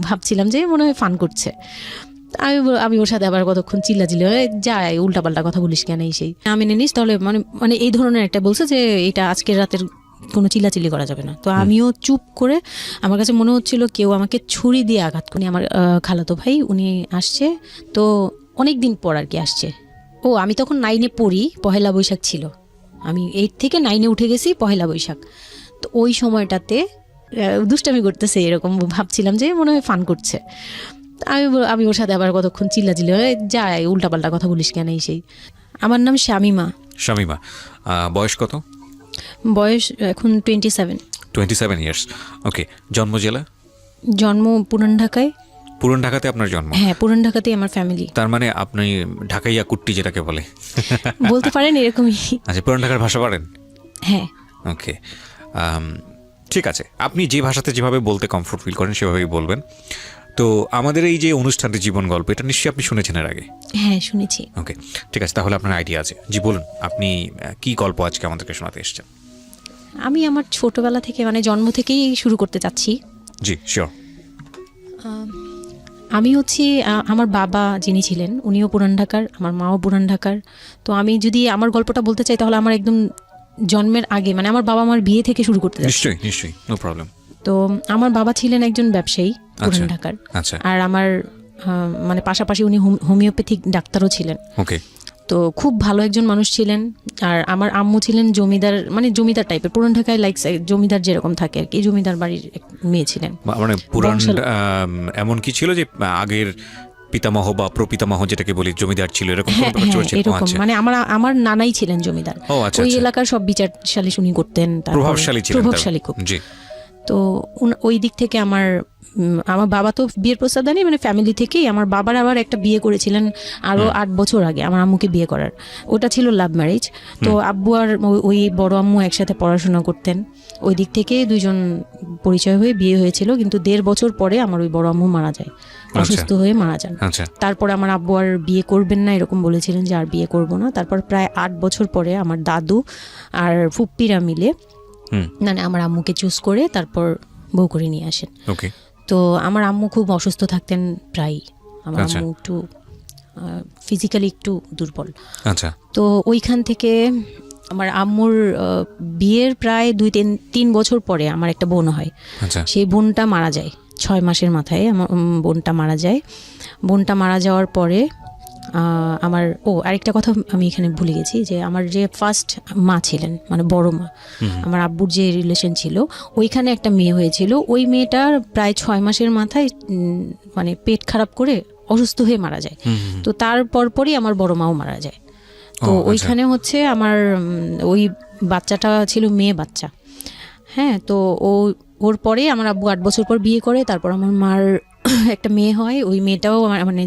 ভাবছিলাম যে মনে হয় ফান করছে। আমি ওর সাথে আবার কতক্ষণ চিল্লাচিল্লি যাই উল্টাপাল্টা কথা বলিস কেন এই সেই আমি নিস তাহলে মানে এই ধরনের একটা বলছে যে এটা আজকের রাতের কোনো চিল্লাচিল্লি করা যাবে না। তো আমিও চুপ করে, আমার কাছে মনে হচ্ছিল কেউ আমাকে ছুরি দিয়ে আঘাত করে। আমার খালাতো ভাই উনি আসছে, তো অনেক দিন পর আর কি আসছে। আমি তখন 9-এ পড়ি, পহেলা বৈশাখ ছিল, আমি 8 থেকে 9-এ উঠে গেছি পহেলা বৈশাখ। তো ওই সময়টাতে দুষ্টামি করতেছে এরকম ভাবছিলাম যে মনে হয় ফান করছে। আমি ওর সাথে আবার কতক্ষণ চিল্লাচিল্লি যাই উল্টাপাল্টা কথা বলিস কেন এই সেই। আমার নাম শামিমা। শামিমা, বয়স কত? বয়স এখন 27 ইয়ার্স। ওকে, জন্ম জেলা? জন্ম পুরান ঢাকায়। পুরান ঢাকাতে আপনার জন্ম? হ্যাঁ, পুরান ঢাকাতেই আমার ফ্যামিলি। তার মানে আপনি ঢাকাইয়া কুট্টি যেটাকে বলে বলতে পারেন এরকমই। আচ্ছা, পুরান ঢাকার ভাষা পারেন? হ্যাঁ। ওকে, ঠিক আছে, আপনি যে ভাষাতে যেভাবে বলতে কমফোর্ট ফিল করেন সেভাবেই বলবেন। তো আমাদের এই যে অনুষ্ঠানটি জীবন গল্প, এটা নিশ্চয়ই আপনি শুনেছেন এর আগে? হ্যাঁ, শুনেছি। ওকে, ঠিক আছে, তাহলে আপনার আইডিয়া আছে। জি বলুন, আপনি কি গল্প আজকে আমাদেরকে শোনাতে এসেছেন? আমি আমার ছোটবেলা থেকে মানে জন্ম থেকেই শুরু করতে চাচ্ছি। জি শিওর। আমি হচ্ছি আমার বাবা যিনি ছিলেন উনিও পুরান ঢাকার, আমার মাও পুরান ঢাকার। তো আমি যদি আমার গল্পটা বলতে চাই তাহলে আমার একদম জন্মের আগে, মানে আমার বাবা আমার বিয়ে থেকে শুরু করতে চাচ্ছি। নিশ্চয়ই, নো প্রবলেম। তো আমার বাবা ছিলেন একজন ব্যবসায়ী পুরান ঢাকার। আচ্ছা। আর আমার মানে পাশাপাশি উনি হোমিওপ্যাথিক ডাক্তারও ছিলেন। ওকে। তো খুব ভালো একজন মানুষ ছিলেন। আর আমার আম্মু ছিলেন জমিদার, মানে জমিদার টাইপের, পুরান ঢাকায় লাইক জমিদার যেরকম থাকে আর কি, জমিদার বাড়ির মেয়ে ছিলেন। মানে পুরান এমন কি ছিল যে আগের পিতামহ বা প্রপিতামহ যেটাকে বলি জমিদার ছিল, এরকম এরকম মানে আমার নানাই ছিলেন জমিদার। ওই এলাকার সব বিচারশালী উনি করতেন, প্রভাবশালী খুব। তো ওই দিক থেকে আমার বাবা তো বিয়ের প্রস্তাব দেয়নি, মানে ফ্যামিলি থেকেই। আমার বাবার আবার একটা বিয়ে করেছিলেন আরো 8 বছর আগে আমার আম্মুকে বিয়ে করার, ওটা ছিল লাভ ম্যারেজ। তো আব্বু আর ওই বড় আম্মু একসাথে পড়াশোনা করতেন, ওই দিক থেকে দুইজন পরিচয় হয়ে বিয়ে হয়েছিল। কিন্তু 1.5 বছর পরে আমার ওই বড় আম্মু মারা যায়, অসুস্থ হয়ে মারা যান। তারপর আমার আব্বু আর বিয়ে করবেন না এরকম বলেছিলেন যে আর বিয়ে করব না। তারপর প্রায় 8 বছর পরে আমার দাদু আর ফুপ্পিরা মিলে মানে আমার আম্মুকে চুজ করে তারপর বউ করে নিয়ে আসেন। তো আমার আম্মু খুব অসুস্থ থাকতেন প্রায়, আমার আম্মু একটু ফিজিক্যালি একটু দুর্বল। তো ওইখান থেকে আমার আম্মুর বিয়ের প্রায় 2-3 বছর পরে আমার একটা বোন হয়। সেই বোনটা মারা যায় 6 মাসের মাথায়, আমার বোনটা মারা যায়। বোনটা মারা যাওয়ার পরে আমার আরেকটা কথা আমি এখানে ভুলে গেছি, যে আমার যে ফার্স্ট মা ছিলেন, মানে বড় মা, আমার আব্বুর যে রিলেশন ছিল, ওইখানে একটা মেয়ে হয়েছিল। ওই মেয়েটার প্রায় 6 মাসের মাথায় মানে পেট খারাপ করে অসুস্থ হয়ে মারা যায়। তো তার পরপরই আমার বড় মাও মারা যায়। তো ওইখানে হচ্ছে আমার ওই বাচ্চাটা ছিল মেয়ে বাচ্চা। হ্যাঁ, তো ওর পরে আমার আব্বু 8 বছর পর বিয়ে করে। তারপর আমার মার একটা মেয়ে হয়, ওই মেয়েটাও মানে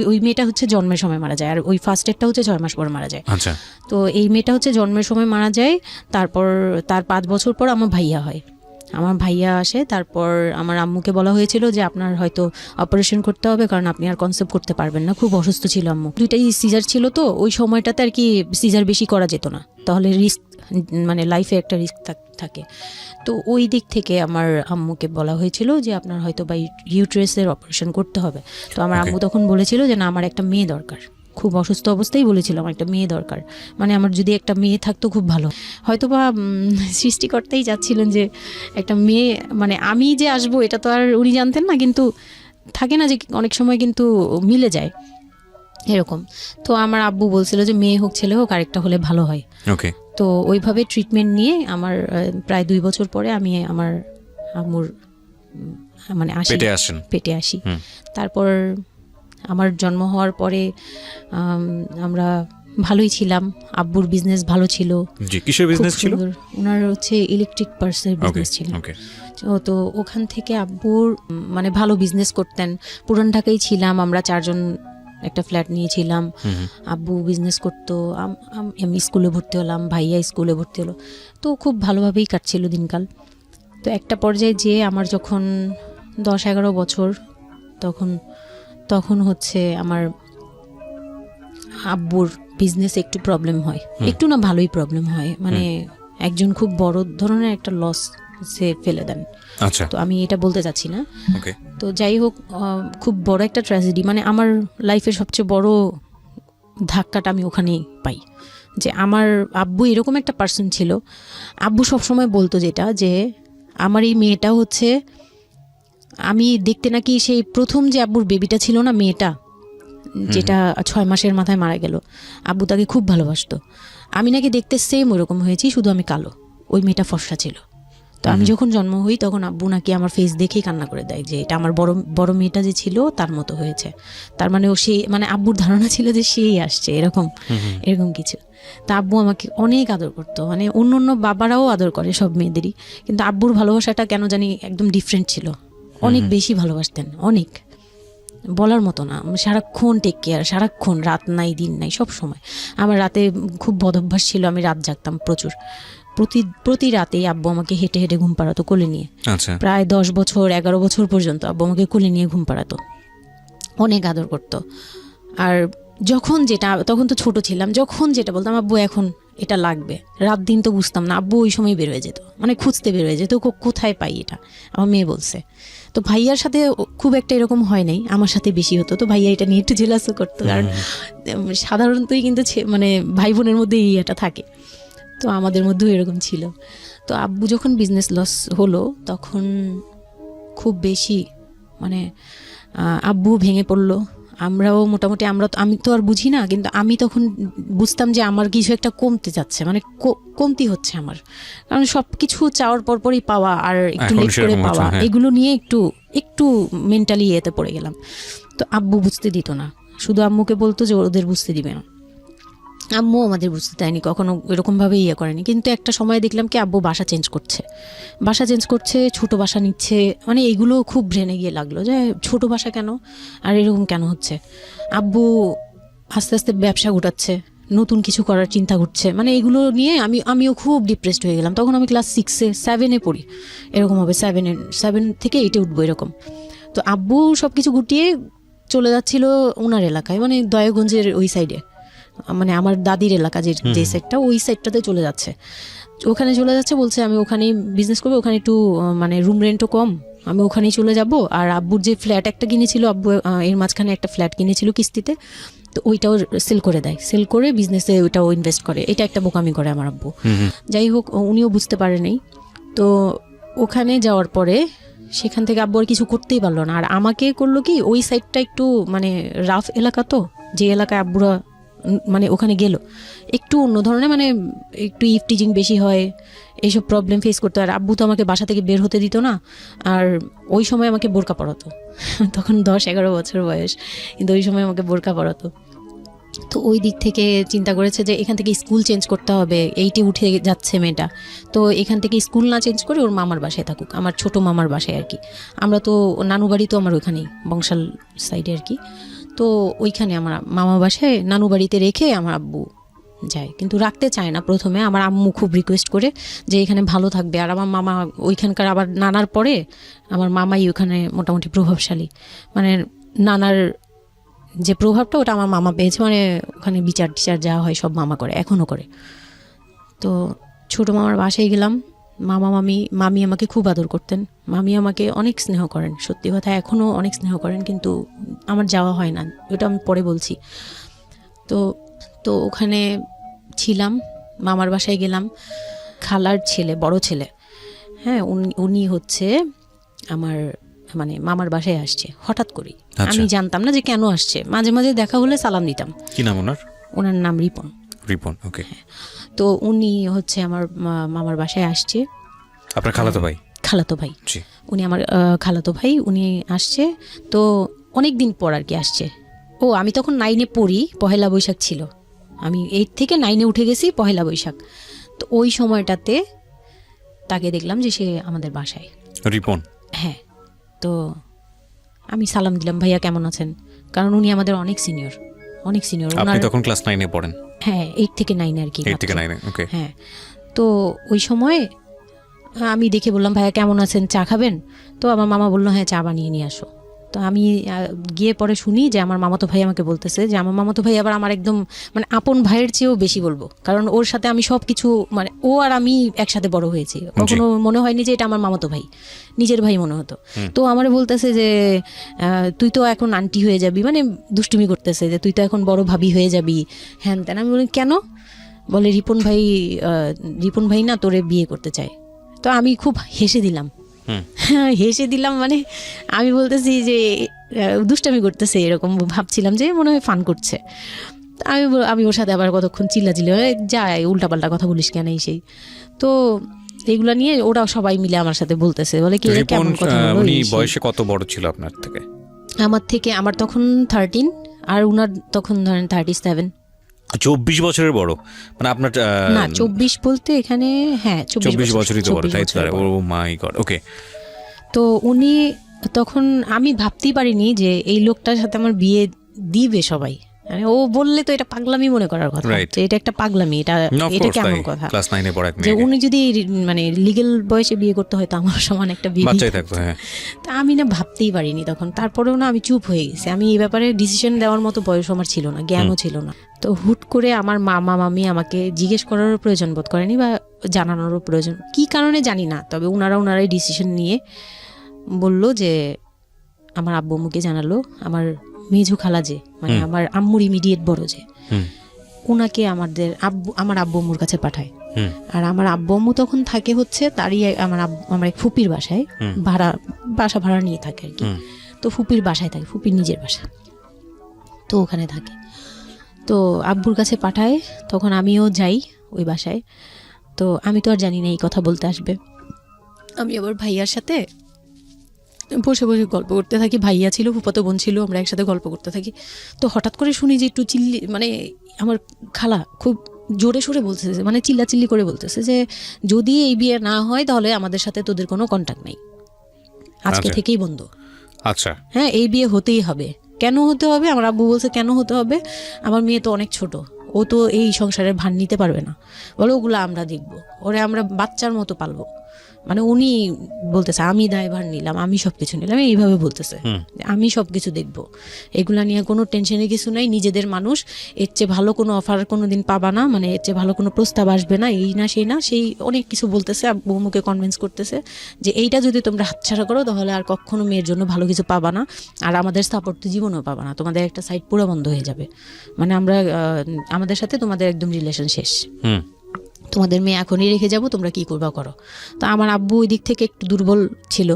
ওই মেয়েটা হচ্ছে জন্মের সময় মারা যায়, আর ওই ফার্স্টেরটা হচ্ছে 6 মাস পর মারা যায়। তো এই মেয়েটা হচ্ছে জন্মের সময় মারা যায়। তারপর তার 5 বছর পর আমার ভাইয়া হয়, আমার ভাইয়া আসে। তারপর আমার আম্মুকে বলা হয়েছিল যে আপনার হয়তো অপারেশন করতে হবে, কারণ আপনি আর কনসেপ্ট করতে পারবেন না, খুব অসুস্থ ছিল আম্মু। 2টাই সিজার ছিল, তো ওই সময়টাতে আর কি সিজার বেশি করা যেত না, তাহলে রিস্ক, মানে লাইফে একটা রিস্ক থাকে। তো ওই দিক থেকে আমার আম্মুকে বলা হয়েছিল যে আপনার হয়তো বা ইউটেরাসের অপারেশন করতে হবে। তো আমার আম্মু তখন বলেছিল যে না, আমার একটা মেয়ে দরকার, খুব অসুস্থ অবস্থায় বলেছিল আমার একটা মেয়ে দরকার, মানে আমার যদি একটা মেয়ে থাকতো খুব ভালো। হয়তো বা সৃষ্টিকর্তাই চাচ্ছিলেন যে একটা মেয়ে, মানে আমি যে আসবো এটা তো আর উনি জানতেন না, কিন্তু থাকে না যে অনেক সময় কিন্তু মিলে যায় এরকম। তো আমার আব্বু বলছিল যে মেয়ে হোক ছেলে হোক, আরেকটা হলে ভালো হয়। তো ওইভাবে ট্রিটমেন্ট নিয়ে আমার প্রায় 2 বছর পরে আমি আমার আম্মুর মানে পেটে আসি। তারপর আমার জন্ম হওয়ার পরে আমরা ভালোই ছিলাম, আব্বুর বিজনেস ভালো ছিল। কিসের বিজনেস ছিল? ওনার হচ্ছে ইলেকট্রিক পার্সের বিজনেস ছিল। তো ওখান থেকে আব্বুর মানে ভালো বিজনেস করতেন। পুরান ঢাকায় ছিলাম আমরা, 4 জন একটা ফ্ল্যাট নিয়েছিলাম। আব্বু বিজনেস করতো, আমি স্কুলে ভর্তি হলাম, ভাইয়া স্কুলে ভর্তি হলো। তো খুব ভালোভাবেই কাটছিল দিনকাল। তো একটা পর্যায়ে যে আমার যখন 10-11 বছর, তখন হচ্ছে আমার আব্বুর বিজনেস একটু প্রবলেম হয়, একটু না ভালোই প্রবলেম হয়, মানে একজন খুব বড় ধরনের একটা লস সে ফেলে দেন। আচ্ছা, তো আমি এটা বলতে চাচ্ছি না। ওকে। তো যাই হোক, খুব বড় একটা ট্র্যাজেডি, মানে আমার লাইফের সবচেয়ে বড় ধাক্কাটা আমি ওখানেই পাই, যে আমার আব্বু এরকম একটা পার্সন ছিল। আব্বু সবসময় বলতো যেটা, যে আমার এই মেয়েটা হচ্ছে, আমি দেখতে নাকি সেই প্রথম যে আব্বুর বেবিটা ছিল না, মেয়েটা যেটা 6 মাসের মাথায় মারা গেল, আব্বু তাকে খুব ভালোবাসতো। আমি নাকি দেখতে সেম ওরকম হয়েছি, শুধু আমি কালো, ওই মেয়েটা ফর্সা ছিল। তো আমি যখন জন্ম হই তখন আব্বু নাকি আমার ফেস দেখেই কান্না করে দেয়, যে এটা আমার বড় বড় মেয়েটা যে ছিল তার মতো হয়েছে। তার মানে ও সেই, মানে আব্বুর ধারণা ছিল যে সেই আসছে, এরকম কিছু। তা আব্বু আমাকে অনেক আদর করতো, মানে অন্য অন্য বাবারাও আদর করে সব মেয়েদেরই, কিন্তু আব্বুর ভালোবাসাটা কেন জানি একদম ডিফারেন্ট ছিল, অনেক বেশি ভালোবাসতেন, অনেক বলার মতো না। সারাক্ষণ টেক কেয়ার, সারাক্ষণ, রাত নাই দিন নাই, সব সময়। আমার রাতে খুব বদভ্যাস ছিল, আমি রাত জাগতাম প্রচুর। প্রতি রাতেই আব্বু আমাকে হেঁটে হেঁটে ঘুম পাড়াতো কোলে নিয়ে। আচ্ছা, প্রায় 10 বছর 11 বছর পর্যন্ত আব্বু আমাকে কোলে নিয়ে ঘুম পাড়াতো, অনেক আদর করতো। আর যখন যেটা, তখন তো ছোট ছিলাম, যখন যেটা বলতাম আব্বু এখন এটা লাগবে, রাত দিন তো বুঝতাম না, আব্বু ওই সময় বের হয়ে যেত, মানে খুঁজতে বের হয়ে যেত কোথায় পাই এটা। আমার মেয়ে বলছে। তো ভাইয়ার সাথে খুব একটা এরকম হয় নাই, আমার সাথে বেশি হতো। তো ভাইয়া এটা নিয়ে একটু জেলাসও করতো, কারণ সাধারণতই কিন্তু মানে ভাই বোনের মধ্যে এই এটা থাকে। তো আমাদের মধ্যেও এরকম ছিল। তো আব্বু যখন বিজনেস লস হলো তখন খুব বেশি, মানে আব্বু ভেঙে পড়লো, আমরাও মোটামুটি, আমি তো আর বুঝি না, কিন্তু আমি তখন বুঝতাম যে আমার কিছু একটা কমতে যাচ্ছে, মানে কমতি হচ্ছে আমার, কারণ সব কিছু চাওয়ার পরপরই পাওয়া আর একটু লেট করে পাওয়া, এগুলো নিয়ে একটু মেন্টালি এতে পড়ে গেলাম। তো আব্বু বুঝতে দিত না, শুধু আম্মুকে বলতো যে ওদের বুঝতে দিবে না। আম্মু আমাদের বুঝতে দেয়নি কখনো, এরকমভাবে করেনি। কিন্তু একটা সময় দেখলাম কি আব্বু বাসা চেঞ্জ করছে, ছোট বাসা নিচ্ছে, মানে এগুলো খুব ব্রেনে গিয়ে লাগলো যে ছোট বাসা কেন, আর এরকম কেন হচ্ছে। আব্বু আস্তে আস্তে ব্যবসা গোটাচ্ছে, নতুন কিছু করার চিন্তা করছে, মানে এগুলো নিয়ে আমিও খুব ডিপ্রেসড হয়ে গেলাম। তখন আমি ক্লাস 6-7 পড়ি, এরকম হবে 7 থেকে 8 উঠবো এরকম। তো আব্বু সব কিছু গুটিয়ে চলে যাচ্ছিল ওনার এলাকায়, মানে দয়াগঞ্জের ওই সাইডে, মানে আমার দাদির এলাকা যে সাইডটা, ওই সাইডটাতে চলে যাচ্ছে। ওখানে চলে যাচ্ছে, বলছে আমি ওখানেই বিজনেস করবো, ওখানে একটু মানে রুম রেন্টও কম, আমি ওখানেই চলে যাব। আর আব্বুর যে ফ্ল্যাট একটা কিনেছিল, আব্বু এর মাঝখানে একটা ফ্ল্যাট কিনেছিল কিস্তিতে, তো ওইটাও সেল করে দেয়, সেল করে বিজনেসে ওইটাও ইনভেস্ট করে। এটা একটা বোকামি করে আমার আব্বু। যাই হোক, উনিও বুঝতে পারেনি। তো ওখানে যাওয়ার পরে সেখান থেকে আব্বু আর কিছু করতেই পারলো না। আর আমাকে করলো কি, ওই সাইডটা একটু মানে রাফ এলাকা, তো যে এলাকায় আব্বুরা মানে ওখানে গেল একটু অন্য ধরনের, মানে একটু ইফটিজিং বেশি হয়, এইসব প্রবলেম ফেস করতে হয়। আর আব্বু তো আমাকে বাসা থেকে বের হতে দিত না, আর ওই সময় আমাকে বোরকা পরাতো। তখন 10-11 বছর বয়স, কিন্তু ওই সময় আমাকে বোরকা পরাতো। তো ওই দিক থেকে চিন্তা করেছে যে এখান থেকে স্কুল চেঞ্জ করতে হবে, 8-এ উঠে যাচ্ছে মেয়েটা, তো এখান থেকে স্কুল না চেঞ্জ করে ওর মামার বাসায় থাকুক, আমার ছোট মামার বাসায় আর কি। আমরা তো নানু বাড়ি তো আমার ওইখানেই, বংশাল সাইডে আর কি। তো ওইখানে আমার মামা বাসায় নানু বাড়িতে রেখে আমার আব্বু যায়, কিন্তু রাখতে চায় না প্রথমে। আমার আম্মু খুব রিকোয়েস্ট করে যে এখানে ভালো থাকবে। আর আমার মামা ওইখানকার, আবার নানার পরে আমার মামাই ওখানে মোটামুটি প্রভাবশালী, মানে নানার যে প্রভাবটা ওটা আমার মামা পেয়েছে, মানে ওখানে বিচার টিচার যা হয় সব মামা করে, এখনও করে। তো ছোটো মামার বাসায় গেলাম, মামি আমাকে খুব আদর করতেন, মামি আমাকে অনেক স্নেহ করেন, সত্যি কথা এখনও অনেক স্নেহ করেন, কিন্তু আমার যাওয়া হয় না, ওটা আমি পরে বলছি। তো ওখানে ছিলাম, মামার বাসায় গেলাম, খালার ছেলে, বড় ছেলে, হ্যাঁ, উনি হচ্ছে আমার মানে মামার বাসায় আসছে হঠাৎ করেই। আমি জানতাম না যে কেন আসছে, মাঝে মাঝে দেখা হলে সালাম দিতাম। কি নাম ওনার নাম রিপন। ওকে। তো উনি হচ্ছে আমার মামার বাসায় আসছে। আপনার খালাতো ভাই? উনি আমার খালাতো ভাই, উনি আসছে। তো অনেক দিন পর আর কি আসছে। আমি তখন 9-এ পড়ি, পহেলা বৈশাখ ছিল, আমি 8 থেকে 9-এ উঠে গেছি, পহেলা বৈশাখ। তো ওই সময়টাতে তাকে দেখলাম যে সে আমাদের বাসায়, রিপন। হ্যাঁ। তো আমি সালাম দিলাম, ভাইয়া কেমন আছেন, কারণ উনি আমাদের অনেক সিনিয়র। আপনি তখন ক্লাস 9-এ পড়েন? হ্যাঁ, 8 থেকে 9 আর কি। 8 থেকে 9, ওকে। হ্যাঁ। তো ওই সময় আমি দেখে বললাম, ভাইয়া কেমন আছেন, চা খাবেন? তো আমার মামা বললো, হ্যাঁ চা বানিয়ে নিয়ে আসো। তো আমি গিয়ে পরে শুনি যে আমার মামাতো ভাই আমাকে বলতেছে যে আমার মামাতো ভাই আবার আমার একদম মানে আপন ভাইয়ের চেয়েও বেশি বলবো, কারণ ওর সাথে আমি সব কিছু মানে ও আর আমি একসাথে বড় হয়েছি, কখনো মনে হয়নি যে এটা আমার মামাতো ভাই, নিজের ভাই মনে হতো। তো আমার বলতেছে যে তুই তো এখন আন্টি হয়ে যাবি, মানে দুষ্টুমি করতেছে যে তুই তো এখন বড় ভাবি হয়ে যাবি হ্যান তেন। আমি বলি কেন? বলে রিপন ভাই না তোরে বিয়ে করতে চায়। তো আমি খুব হেসে দিলাম, মানে আমি বলতেছি যে দুষ্টামি করতেছে, এরকম ভাবছিলাম যে মনে হয় ফান করছে। আমি ওর সাথে আবার কতক্ষণ চিল্লাচিল্লি যায়, উল্টাপাল্টা কথা বলিস কেন এই সেই। তো এগুলা নিয়ে ওরা সবাই মিলে আমার সাথে বলতেছে, বলে কি কেমন কথা বলো। উনি বয়সে কত বড় ছিল আপনার থেকে? আমার তখন 13 আর উনার তখন ধরেন 37। 24 বছরের বড়, মানে আপনার না 24 বলতে এখানে হ্যাঁ 24 বছরই তো বড়, তাই তো? ও মাই গড, ওকে। তো উনি তখন, আমি ভাবতেই পারিনি যে এই লোকটার সাথে আমার বিয়ে দিবে সবাই, মানে ও বললে তো এটা পাগলামি মনে করার কথা, যে এটা একটা পাগলামি, এটা কেমন কথা ক্লাস 9 এ পড়া যে উনি যদি মানে লিগ্যাল বয়সে বিয়ে করতে হয় তো আমার সমান একটা বাচ্চাই থাকতো। হ্যাঁ, তা আমি না ভাবতেই পারিনি তখন। তারপরেও না আমি চুপ হয়ে গেছি, আমি এই ব্যাপারে ডিসিশন দেওয়ার মতো বয়স আমার ছিল না, জ্ঞানও ছিল না। তো হুট করে আমার মামা মামি আমাকে জিজ্ঞেস করারও প্রয়োজন বোধ করেনি বা জানানোরও প্রয়োজন, কি কারণে জানি না, তবে ওনারাই ডিসিশন নিয়ে বলল যে আমার আব্বু আম্মুকে জানালো, আমার মেঝু খালা যে মানে আমার আম্মুর ইমিডিয়েট বড় যে, ওনাকে আমার আব্বু আম্মুর কাছে পাঠায়। আর আমার আব্বু আম্মু তখন থাকে হচ্ছে তারই আমার এক ফুপির বাসায়, বাসা ভাড়া নিয়ে থাকে আর কি। তো ফুপির বাসায় থাকে, ফুপির নিজের বাসা, তো ওখানে থাকে। তো আব্বুর কাছে পাঠায়, তখন আমিও যাই ওই বাসায়। তো আমি তো আর জানি না এই কথা বলতে আসবে। আমি আবার ভাইয়ার সাথে বসে বসে গল্প করতে থাকি, ভাইয়া ছিল, ফুফাতো বোন ছিল, আমরা একসাথে গল্প করতে থাকি। তো হঠাৎ করে শুনি যে একটু মানে আমার খালা খুব জোরে সোরে বলতেছে, মানে চিল্লাচিল্লি করে বলতেছে যে যদি এই বিয়ে না হয় তাহলে আমাদের সাথে তোদের কোনো কন্ট্যাক্ট নেই, আজকে থেকেই বন্ধ। আচ্ছা, হ্যাঁ, এই বিয়ে হতেই হবে। কেন হতে হবে? আমার আব্বু বলছে কেন হতে হবে, আমার মেয়ে তো অনেক ছোট, ও তো এই সংসারের ভার নিতে পারবে না, বলো ওগুলো আমরা দেখবো, ওরে আমরা বাচ্চার মতো পালবো। মানে উনি বলতেছে আমি দায়ভার নিলাম, আমি সবকিছু নিলাম, এইভাবে বলতেছে আমি সবকিছু দেখবো, এগুলা নিয়ে কোনো টেনশনের কিছু নাই, নিজেদের মানুষ, এর চেয়ে ভালো কোনো অফার কোনো দিন পাবা না, মানে এর চেয়ে ভালো কোনো প্রস্তাব আসবে না, এই না সেই না, সেই অনেক কিছু বলতেছে। বৌমুকে কনভিন্স করতেছে যে এইটা যদি তোমরা হাতছাড়া করো তাহলে আর কখনো মেয়ের জন্য ভালো কিছু পাবা না, আর আমাদের সাপোর্ট তো জীবনেও পাবা না, তোমাদের একটা সাইড পুরো বন্ধ হয়ে যাবে, মানে আমাদের সাথে তোমাদের একদম রিলেশন শেষ, তোমাদের মেয়ে এখনই রেখে যাব, তোমরা কি করবা করো। তো আমার আব্বু ওই দিক থেকে একটু দুর্বল ছিল,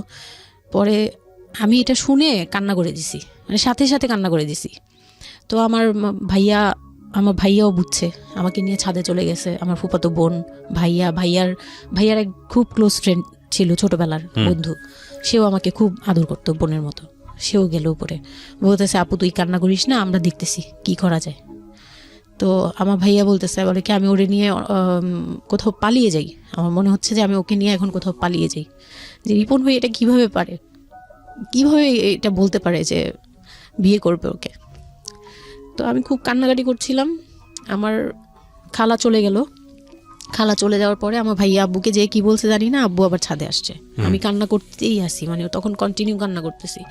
পরে আমি এটা শুনে কান্না করে দিছি, মানে সাথে সাথে কান্না করে দিছি। তো আমার ভাইয়াও বুঝছে, আমাকে নিয়ে ছাদে চলে গেছে, আমার ফুফাতো বোন, ভাইয়ার এক খুব ক্লোজ ফ্রেন্ড ছিল, ছোটবেলার বন্ধু, সেও আমাকে খুব আদর করতো বোনের মতো, সেও গেল উপরে, বলতেছে আপু তুই কান্না করিস না, আমরা দেখতেছি কি করা যায়। তো আমার ভাইয়া বলতেছে, বলে কি আমি ওরে নিয়ে কোথাও পালিয়ে যাই, আমার মনে হচ্ছে যে আমি ওকে নিয়ে এখন কোথাও পালিয়ে যাই, যে রিপন ভাই এটা কিভাবে এটা বলতে পারে যে বিয়ে করবে ওকে। তো আমি খুব কান্নাকাটি করছিলাম, আমার খালা চলে গেল, খালা চলে যাওয়ার পরে আমার ভাইয়া আব্বুকে যে কি বলছে জানি না, আব্বু আবার ছাদে আসছে, আমি কান্না করতেই আসি, মানে তখন কন্টিনিউ কান্না করতেছি।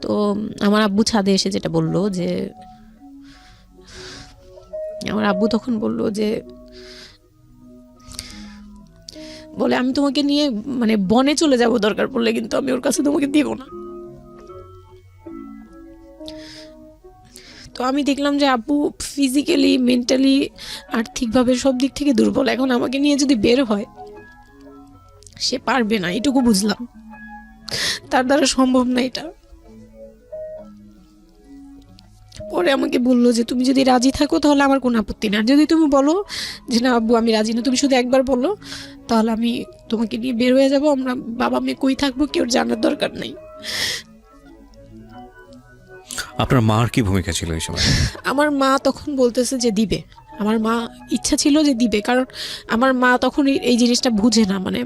তো আমার আব্বু ছাদে এসে যেটা বললো যে, আমার আব্বু তখন বললো যে, বলে আমি তোমাকে নিয়ে মানে বনে চলে যাব দরকার পড়লে, কিন্তু আমি ওর কাছে তোমাকে দিব না। তো আমি দেখলাম যে আব্বু ফিজিক্যালি, মেন্টালি, আর্থিকভাবে সব দিক থেকে দুর্বল, এখন আমাকে নিয়ে যদি বের হয় সে পারবে না, এটুকু বুঝলাম, তার দ্বারা সম্ভব না এটা। পরে আমাকে বললো যে তুমি যদি রাজি থাকো তাহলে আমার কোনো আপত্তি না, যদি তুমি বলো যে না আব্বু আমি রাজি না, তুমি শুধু একবার বলো, তাহলে আমি তোমাকে নিয়ে বের হয়ে যাবো, আমরা বাবা মেয়ে কই থাকবো কেউ জানার দরকার নেই। আপনার মার কি ভূমিকা ছিল এই সময়? আমার মা তখন বলতেছে যে দিবে, আমার মা ইচ্ছা ছিল যে দিবে, কারণ আমার মা তখন এই জিনিসটা বুঝে না, মানে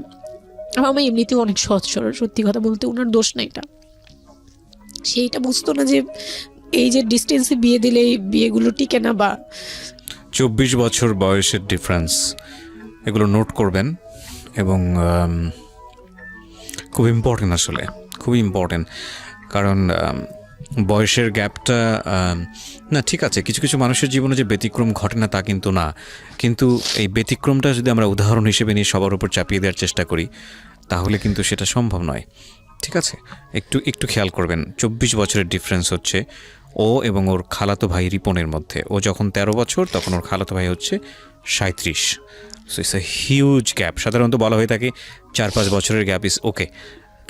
আমার মা এমনিতেও অনেক সৎ সরল, সত্যি কথা বলতে ওনার দোষ না এটা, সেইটা বুঝতো না যে এই যে ডিস্টেন্সে বিয়ে দিলে এই বিয়েগুলো টিকে না, বা 24 বছর বয়সের ডিফারেন্স, এগুলো নোট করবেন এবং খুব ইম্পর্টেন্ট, আসলে খুবই ইম্পর্টেন্ট। কারণ বয়সের গ্যাপটা না ঠিক আছে, কিছু কিছু মানুষের জীবনে যে ব্যতিক্রম ঘটে না তা কিন্তু না, কিন্তু এই ব্যতিক্রমটা যদি আমরা উদাহরণ হিসেবে নিয়ে সবার উপর চাপিয়ে দেওয়ার চেষ্টা করি তাহলে কিন্তু সেটা সম্ভব নয়। ঠিক আছে, একটু একটু খেয়াল করবেন, 24 বছরের ডিফারেন্স হচ্ছে ও এবং ওর খালাতো ভাই রিপনের মধ্যে। ও যখন 13 বছর তখন ওর খালাতো ভাই হচ্ছে 37। So it's a huge gap. সাধারণত বলা হয়ে থাকে 4-5 বছরের গ্যাপ ইজ ওকে,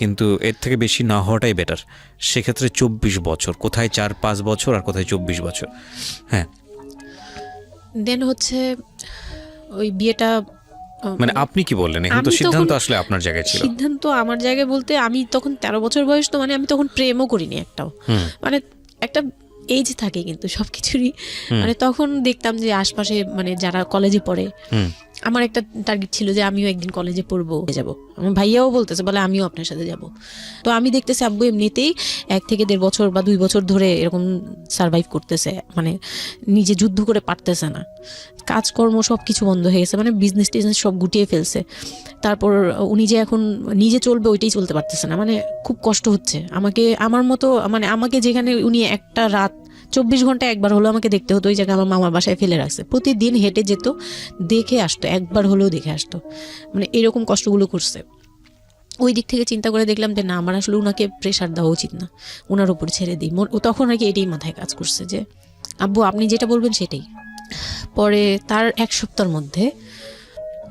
কিন্তু এর থেকে বেশি না হওয়াটাই বেটার। সেক্ষেত্রে 24 বছর, কোথায় 4-5 বছর আর কোথায় 24 বছর। হ্যাঁ, দেন হচ্ছে ওই বিয়েটা মানে আপনি কি বললেন? এখন তো সিদ্ধান্ত আসলে আপনার জায়গায় ছিল। সিদ্ধান্ত আমার জায়গায় বলতে আমি তখন 13 বছর বয়স, তো মানে আমি তখন প্রেমও করিনি একটাও। মানে একটা এজ থাকে কিন্তু সবকিছুরই, মানে তখন দেখতাম যে আশপাশে মানে যারা কলেজে পড়ে, আমার একটা টার্গেট ছিল যে আমিও একদিন কলেজে পড়বো, যাব। আমার ভাইয়াও বলতেছে, বলে আমিও আপনার সাথে যাব। তো আমি দেখতেছি আব্বু এমনিতেই 1 থেকে 1.5 বছর বা 2 বছর ধরে এরকম সার্ভাইভ করতেছে, মানে নিজে যুদ্ধ করে পারতেছে না, কাজকর্ম সব কিছু বন্ধ হয়ে গেছে, মানে বিজনেস টিজনেস সব গুটিয়ে ফেলছে। তারপর উনি যে এখন নিজে চলবে ওইটাই চলতে পারতেছে না, মানে খুব কষ্ট হচ্ছে আমাকে। আমার মতো মানে আমাকে যেখানে উনি একটা রাত 24 ঘন্টা একবার হলো আমাকে দেখতে হতো, ওই জায়গায় আমার মামার বাসায় ফেলে রাখছে। প্রতিদিন হেঁটে যেত, দেখে আসতো, একবার হলেও দেখে আসতো, মানে এরকম কষ্টগুলো করছে। ওই দিক থেকে চিন্তা করে দেখলাম যে না, আমার আসলে উনাকে প্রেশার দেওয়া উচিত না, ওনার উপর ছেড়ে দিই। তখন আর কি এটাই মাথায় কাজ করছে যে আব্বু আপনি যেটা বলবেন সেটাই। পরে তার 1 সপ্তাহের মধ্যে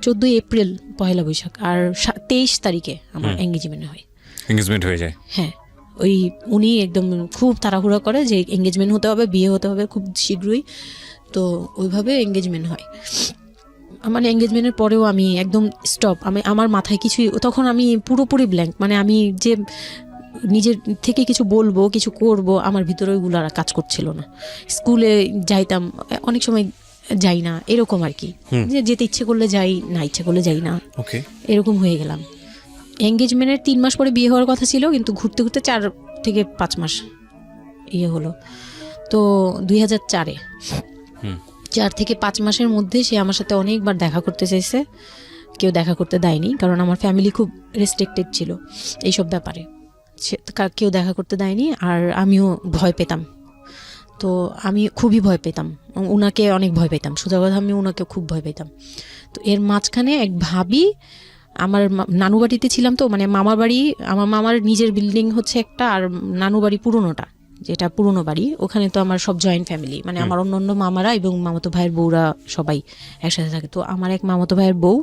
14 এপ্রিল পয়লা বৈশাখ আর 23 তারিখে আমার এঙ্গেজমেন্ট হয়। এঙ্গেজমেন্ট হয়ে যায়? হ্যাঁ, ওই উনি একদম খুব তাড়াহুড়া করে যে এঙ্গেজমেন্ট হতে হবে, বিয়ে হতে হবে খুব শীঘ্রই। তো ওইভাবে এঙ্গেজমেন্ট হয়। মানে এঙ্গেজমেন্টের পরেও আমি একদম স্টপ, আমার মাথায় কিছুই, তখন আমি পুরোপুরি ব্ল্যাঙ্ক। মানে আমি যে নিজের থেকে কিছু বলবো, কিছু করব, আমার ভিতরে ওইগুলো আর কাজ করছিল না। স্কুলে যাইতাম, অনেক সময় যাই না, এরকম আর কি, যে যেতে ইচ্ছে করলে যাই, না ইচ্ছে করলে যাই না, এরকম হয়ে গেলাম। এঙ্গেজমেন্টের 3 মাস পরে বিয়ে হওয়ার কথা ছিল, কিন্তু ঘুরতে ঘুরতে 4 থেকে 5 মাস ইয়ে হলো। তো 2004-এ 4 থেকে 5 মাসের মধ্যে সে আমার সাথে অনেকবার দেখা করতে চাইছে, কেউ দেখা করতে দেয়নি, কারণ আমার ফ্যামিলি খুব রেস্ট্রিক্টেড ছিল এইসব ব্যাপারে, কেউ দেখা করতে দেয়নি। আর আমিও ভয় পেতাম, তো আমি খুবই ভয় পেতাম, ওনাকে অনেক ভয় পেতাম, সোজা কথা আমি ওনাকে খুব ভয় পেতাম। তো এর মাঝখানে এক ভাবি, আমার নানু বাড়িতে ছিলাম, তো মানে মামার বাড়ি, আমার মামার নিজের বিল্ডিং হচ্ছে একটা, আর নানু বাড়ি পুরোনোটা, যেটা পুরোনো বাড়ি, ওখানে তো আমার সব জয়েন্ট ফ্যামিলি, মানে আমার অন্য মামারা এবং মামাতো ভাইয়ের বউরা সবাই একসাথে থাকে। তো আমার এক মামাতো ভাইয়ের বউ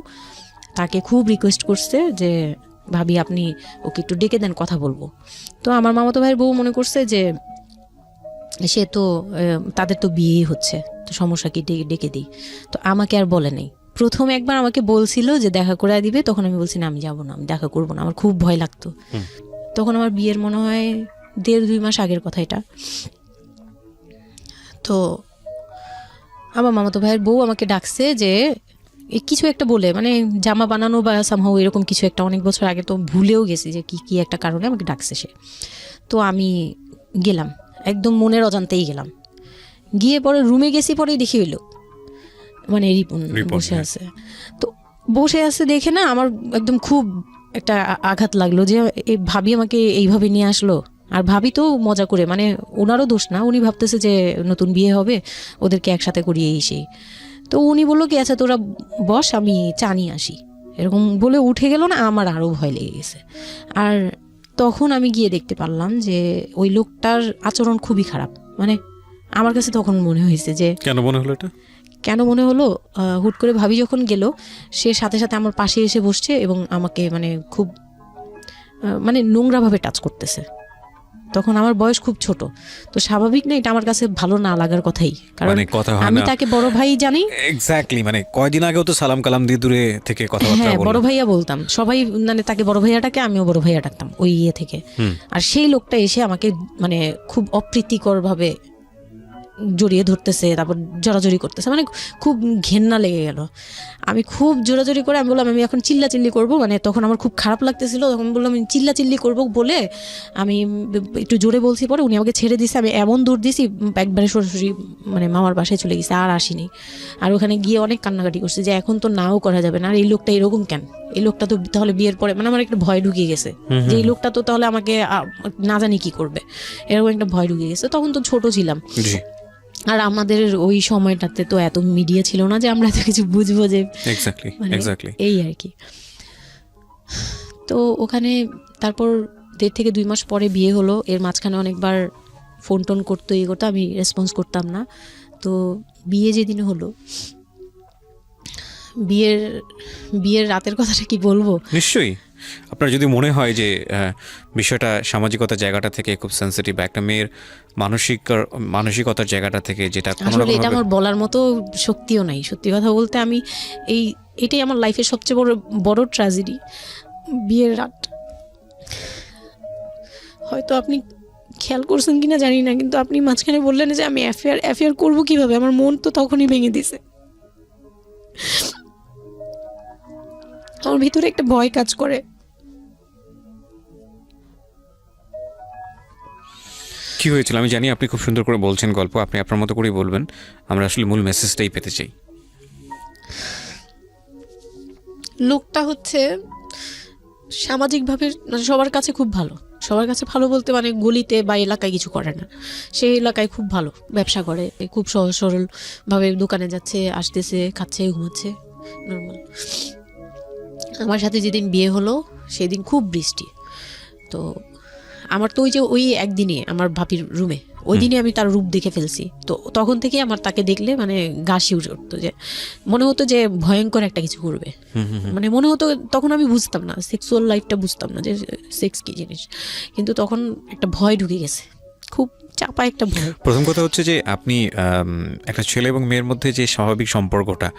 তাকে খুব রিকোয়েস্ট করছে যে ভাবি আপনি ওকে একটু ডেকে দেন, কথা বলবো। তো আমার মামাতো ভাইয়ের বউ মনে করছে যে সে তো তাদের তো বিয়েই হচ্ছে, তো সমস্যা কি, ডেকে দিই। তো আমাকে আর বলে নেই। প্রথম একবার আমাকে বলছিল যে দেখা করে দিবে, তখন আমি বলছি না আমি যাবো না, আমি দেখা করবো না, আমার খুব ভয় লাগতো। তখন আমার বিয়ের মনে হয় 1.5-2 মাস আগের কথা এটা। তো আমার মামাতো ভাইয়ের বউ আমাকে ডাকছে যে কিছু একটা বলে, মানে জামা বানানো বা সামহাও এরকম কিছু একটা, অনেক বছর আগে, তো ভুলেও গেছি যে কি একটা কারণে আমাকে ডাকছে সে। তো আমি গেলাম, একদম মনের অজান্তেই গেলাম। গিয়ে পরে রুমে গেছি, পরেই দেখি হইল মানে রিপন বসে আছে। তো বসে আছে দেখে না আমার একদম খুব একটা আঘাত লাগলো যে এই ভাবি আমাকে এইভাবে নিয়ে আসলো। আর ভাবি তো মজা করে, মানে ওনারও দোষ না, উনি ভাবতেছে যে নতুন বিয়ে হবে, ওদেরকে একসাথে করিয়ে সেই। তো উনি বললো কি আচ্ছা তোরা বস, আমি চা নিয়ে আসি, এরকম বলে উঠে গেল না। আমার আরও ভয় লেগে গেছে। আর তখন আমি গিয়ে দেখতে পারলাম যে ওই লোকটার আচরণ খুবই খারাপ। মানে আমার কাছে তখন মনে হয়েছে যে কেন মনে হলো এটা, কেন মনে হলো, হুট করে ভাবি যখন গেল, সে সাথে সাথে আমার পাশে এসে বসছে এবং আমাকে মানে খুব মানে নোংরাভাবে টাচ করতেছে। তখন আমার বয়স খুব ছোট, তো স্বাভাবিক না এটা আমার কাছে ভালো না লাগার কথাই, কারণ আমি তাকে বড় ভাই জানি। এক্স্যাক্টলি, মানে কয়দিন আগেও তো সালাম কালাম দিয়ে দূরে থেকে কথাবার্তা বলতাম, বড় ভাইয়া বলতাম, সবাই মানে তাকে বড় ভাইয়াটাকে আমিও বড় ভাইয়া ডাকতাম ওই ইয়ে থেকে। আর সেই লোকটা এসে আমাকে মানে খুব অপ্রীতিকর ভাবে জড়িয়ে ধরতেছে, তারপর জড়াজড়ি করতেছে, মানে খুব ঘেন্না লেগে গেল। আমি খুব জোরাজড়ি করে আমি বললাম আমি এখন চিল্লাচিল্লি করবো, মানে তখন আমার খুব খারাপ লাগতেছিল, তখন বললাম আমি চিল্লাচিল্লি করবো বলে আমি একটু জোরে বলছি। পরে উনি আমাকে ছেড়ে দিছে, আমি এমন দূর দিছি একবারে সরাসরি মানে মামার বাসায় চলে গেছে, আর আসিনি। আর ওখানে গিয়ে অনেক কান্নাকাটি করছে যে এখন তো নাও করা যাবে না, আর এই লোকটা এরকম কেন, এই লোকটা তো তাহলে বিয়ের পরে মানে আমার একটা ভয় ঢুকে গেছে যে এই লোকটা তো তাহলে আমাকে না জানি কি করবে, এরকম একটা ভয় ঢুকে গেছে। তখন তো ছোট ছিলাম, আর আমাদের ওই সময়টাতে তো এত মিডিয়া ছিল না যে আমরা এত কিছু বুঝবো যে এই আর কি। তো ওখানে তারপর 1.5 থেকে 2 মাস পরে বিয়ে হলো। এর মাঝখানে অনেকবার ফোন টোন করতো, ইয়ে করতো, আমি রেসপন্স করতাম না। তো বিয়ে যেদিন হলো, বিয়ের রাতের কথাটা কি বলবো। নিশ্চয়ই আপনার যদি মনে হয় যে বিষয়টা সামাজিকতার জায়গাটা থেকে খুব সেন্সিটিভ, একটা মেয়ের মানসিকতার জায়গাটা থেকে, যেটা আসলে এটা আমার বলার মতো শক্তিও নাই সত্যি কথা বলতে। আমি এটাই আমার লাইফের সবচেয়ে বড় ট্র্যাজেডি, বিয়ের রাত। হয়তো আপনি খেয়াল করছেন কিনা জানি না, কিন্তু আপনি মাঝখানে বললেন যে আমি অ্যাফেয়ার করবো কিভাবে, আমার মন তো তখনই ভেঙে দিছে। আমার ভিতরে একটা ভয় কাজ করে। কি হয়েছিল আমি জানি, আপনি খুব সুন্দর করে বলছেন গল্প, আপনি আপনার মতো করেই বলবেন, আমরা আসলে মূল মেসেজটাই পেতে চাই। লোকটা হচ্ছে সামাজিকভাবে সবার কাছে খুব ভালো, সবার কাছে ভালো বলতে মানে গলিতে বা এলাকায় কিছু করে না, সেই এলাকায় খুব ভালো ব্যবসা করে, খুব সহজ সরলভাবে দোকানে যাচ্ছে, আসতেছে, খাচ্ছে, ঘুমাচ্ছে, নর্মাল। আমার সাথে যেদিন বিয়ে হলো সেদিন খুব বৃষ্টি। তো আমার তো ওই একদিনে আমার ভাবির রুমে, ওই দিনে আমি তার রূপ দেখে ফেলছি। তো তখন থেকে আমার তাকে দেখলে মানে গা শিউরে উঠতো, যে মনে হতো যে ভয়ঙ্কর একটা কিছু করবে। মানে মনে হতো, তখন আমি বুঝতাম না, সেক্সুয়াল লাইফটা বুঝতাম না যে সেক্স কি জিনিস, কিন্তু তখন একটা ভয় ঢুকে গেছে, খুব চাপা একটা ভয়। প্রথম কথা হচ্ছে যে আপনি একটা ছেলে এবং মেয়ের মধ্যে যে স্বাভাবিক সম্পর্কটা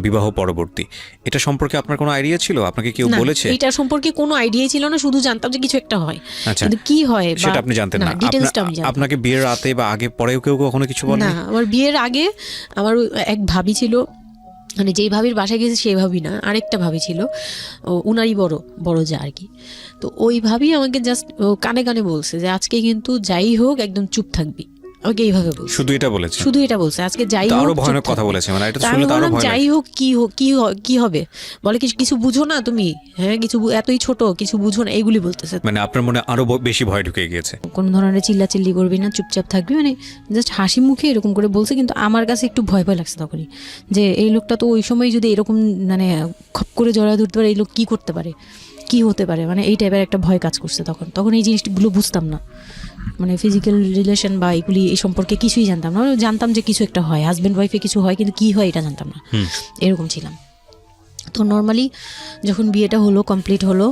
বিবাহ পরবর্তী, এটা সম্পর্কে আপনার কোনো আইডিয়া ছিল? আপনাকে কেউ বলেছে? এটা সম্পর্কে কোনো আইডিয়াই ছিল না, শুধু জানতাম যে কিছু একটা হয়, কিন্তু কি হয় সেটা আপনি জানতেন না। আপনাকে বিয়ের রাতে বা আগে পরেও কেউ কখনো কিছু বলে না? আমার বিয়ের আগে আমার এক ভাবি ছিল, মানে যেই ভাবির বাসায় গেছে সেই ভাবি না, আরেকটা ভাবি ছিল, উনারই বড় যা আর কি। তো ওই ভাবি আমাকে জাস্ট কানে কানে বলছে যে আজকে কিন্তু যাই হোক একদম চুপ থাকবি, আমাকে এইভাবে বলছে। শুধু এটা বলছে আজকে যাই হোক, আরো ভয়ানক কথা বলেছে, মানে এটা শুনলে তো আরো ভয় লাগে। যাই হোক কি হবে, বলে কিছু বুঝো না তুমি, হ্যাঁ কিছু এতই ছোট, কিছু বুঝো না, এইগুলি বলতেছে। মানে আপনার মনে আরো বেশি ভয় ঢুকে গিয়েছে। কোন ধরনের চিল্লাচিল্লি করবি না, চুপচাপ থাকবি, মানে জাস্ট হাসি মুখে এরকম করে বলছে। কিন্তু আমার কাছে একটু ভয় লাগছে তখনই, যে এই লোকটা তো ওই সময় যদি এরকম মানে খপ করে জড়া ধরতে পারে, এই লোক কি করতে পারে, কি হতে পারে, মানে এই টাইপের একটা ভয় কাজ করছে তখন এই জিনিসগুলো বুঝতাম না, মানে ফিজিক্যাল রিলেশন বা এগুলি এই সম্পর্কে কিছুই জানতাম না। জানতাম যে কিছু একটা হয়, হাজব্যান্ড ওয়াইফে কিছু হয়, কিন্তু কি হয় এটা জানতাম না, এরকম ছিলাম। তো নর্মালি যখন বিয়েটা হলো, কমপ্লিট হলো,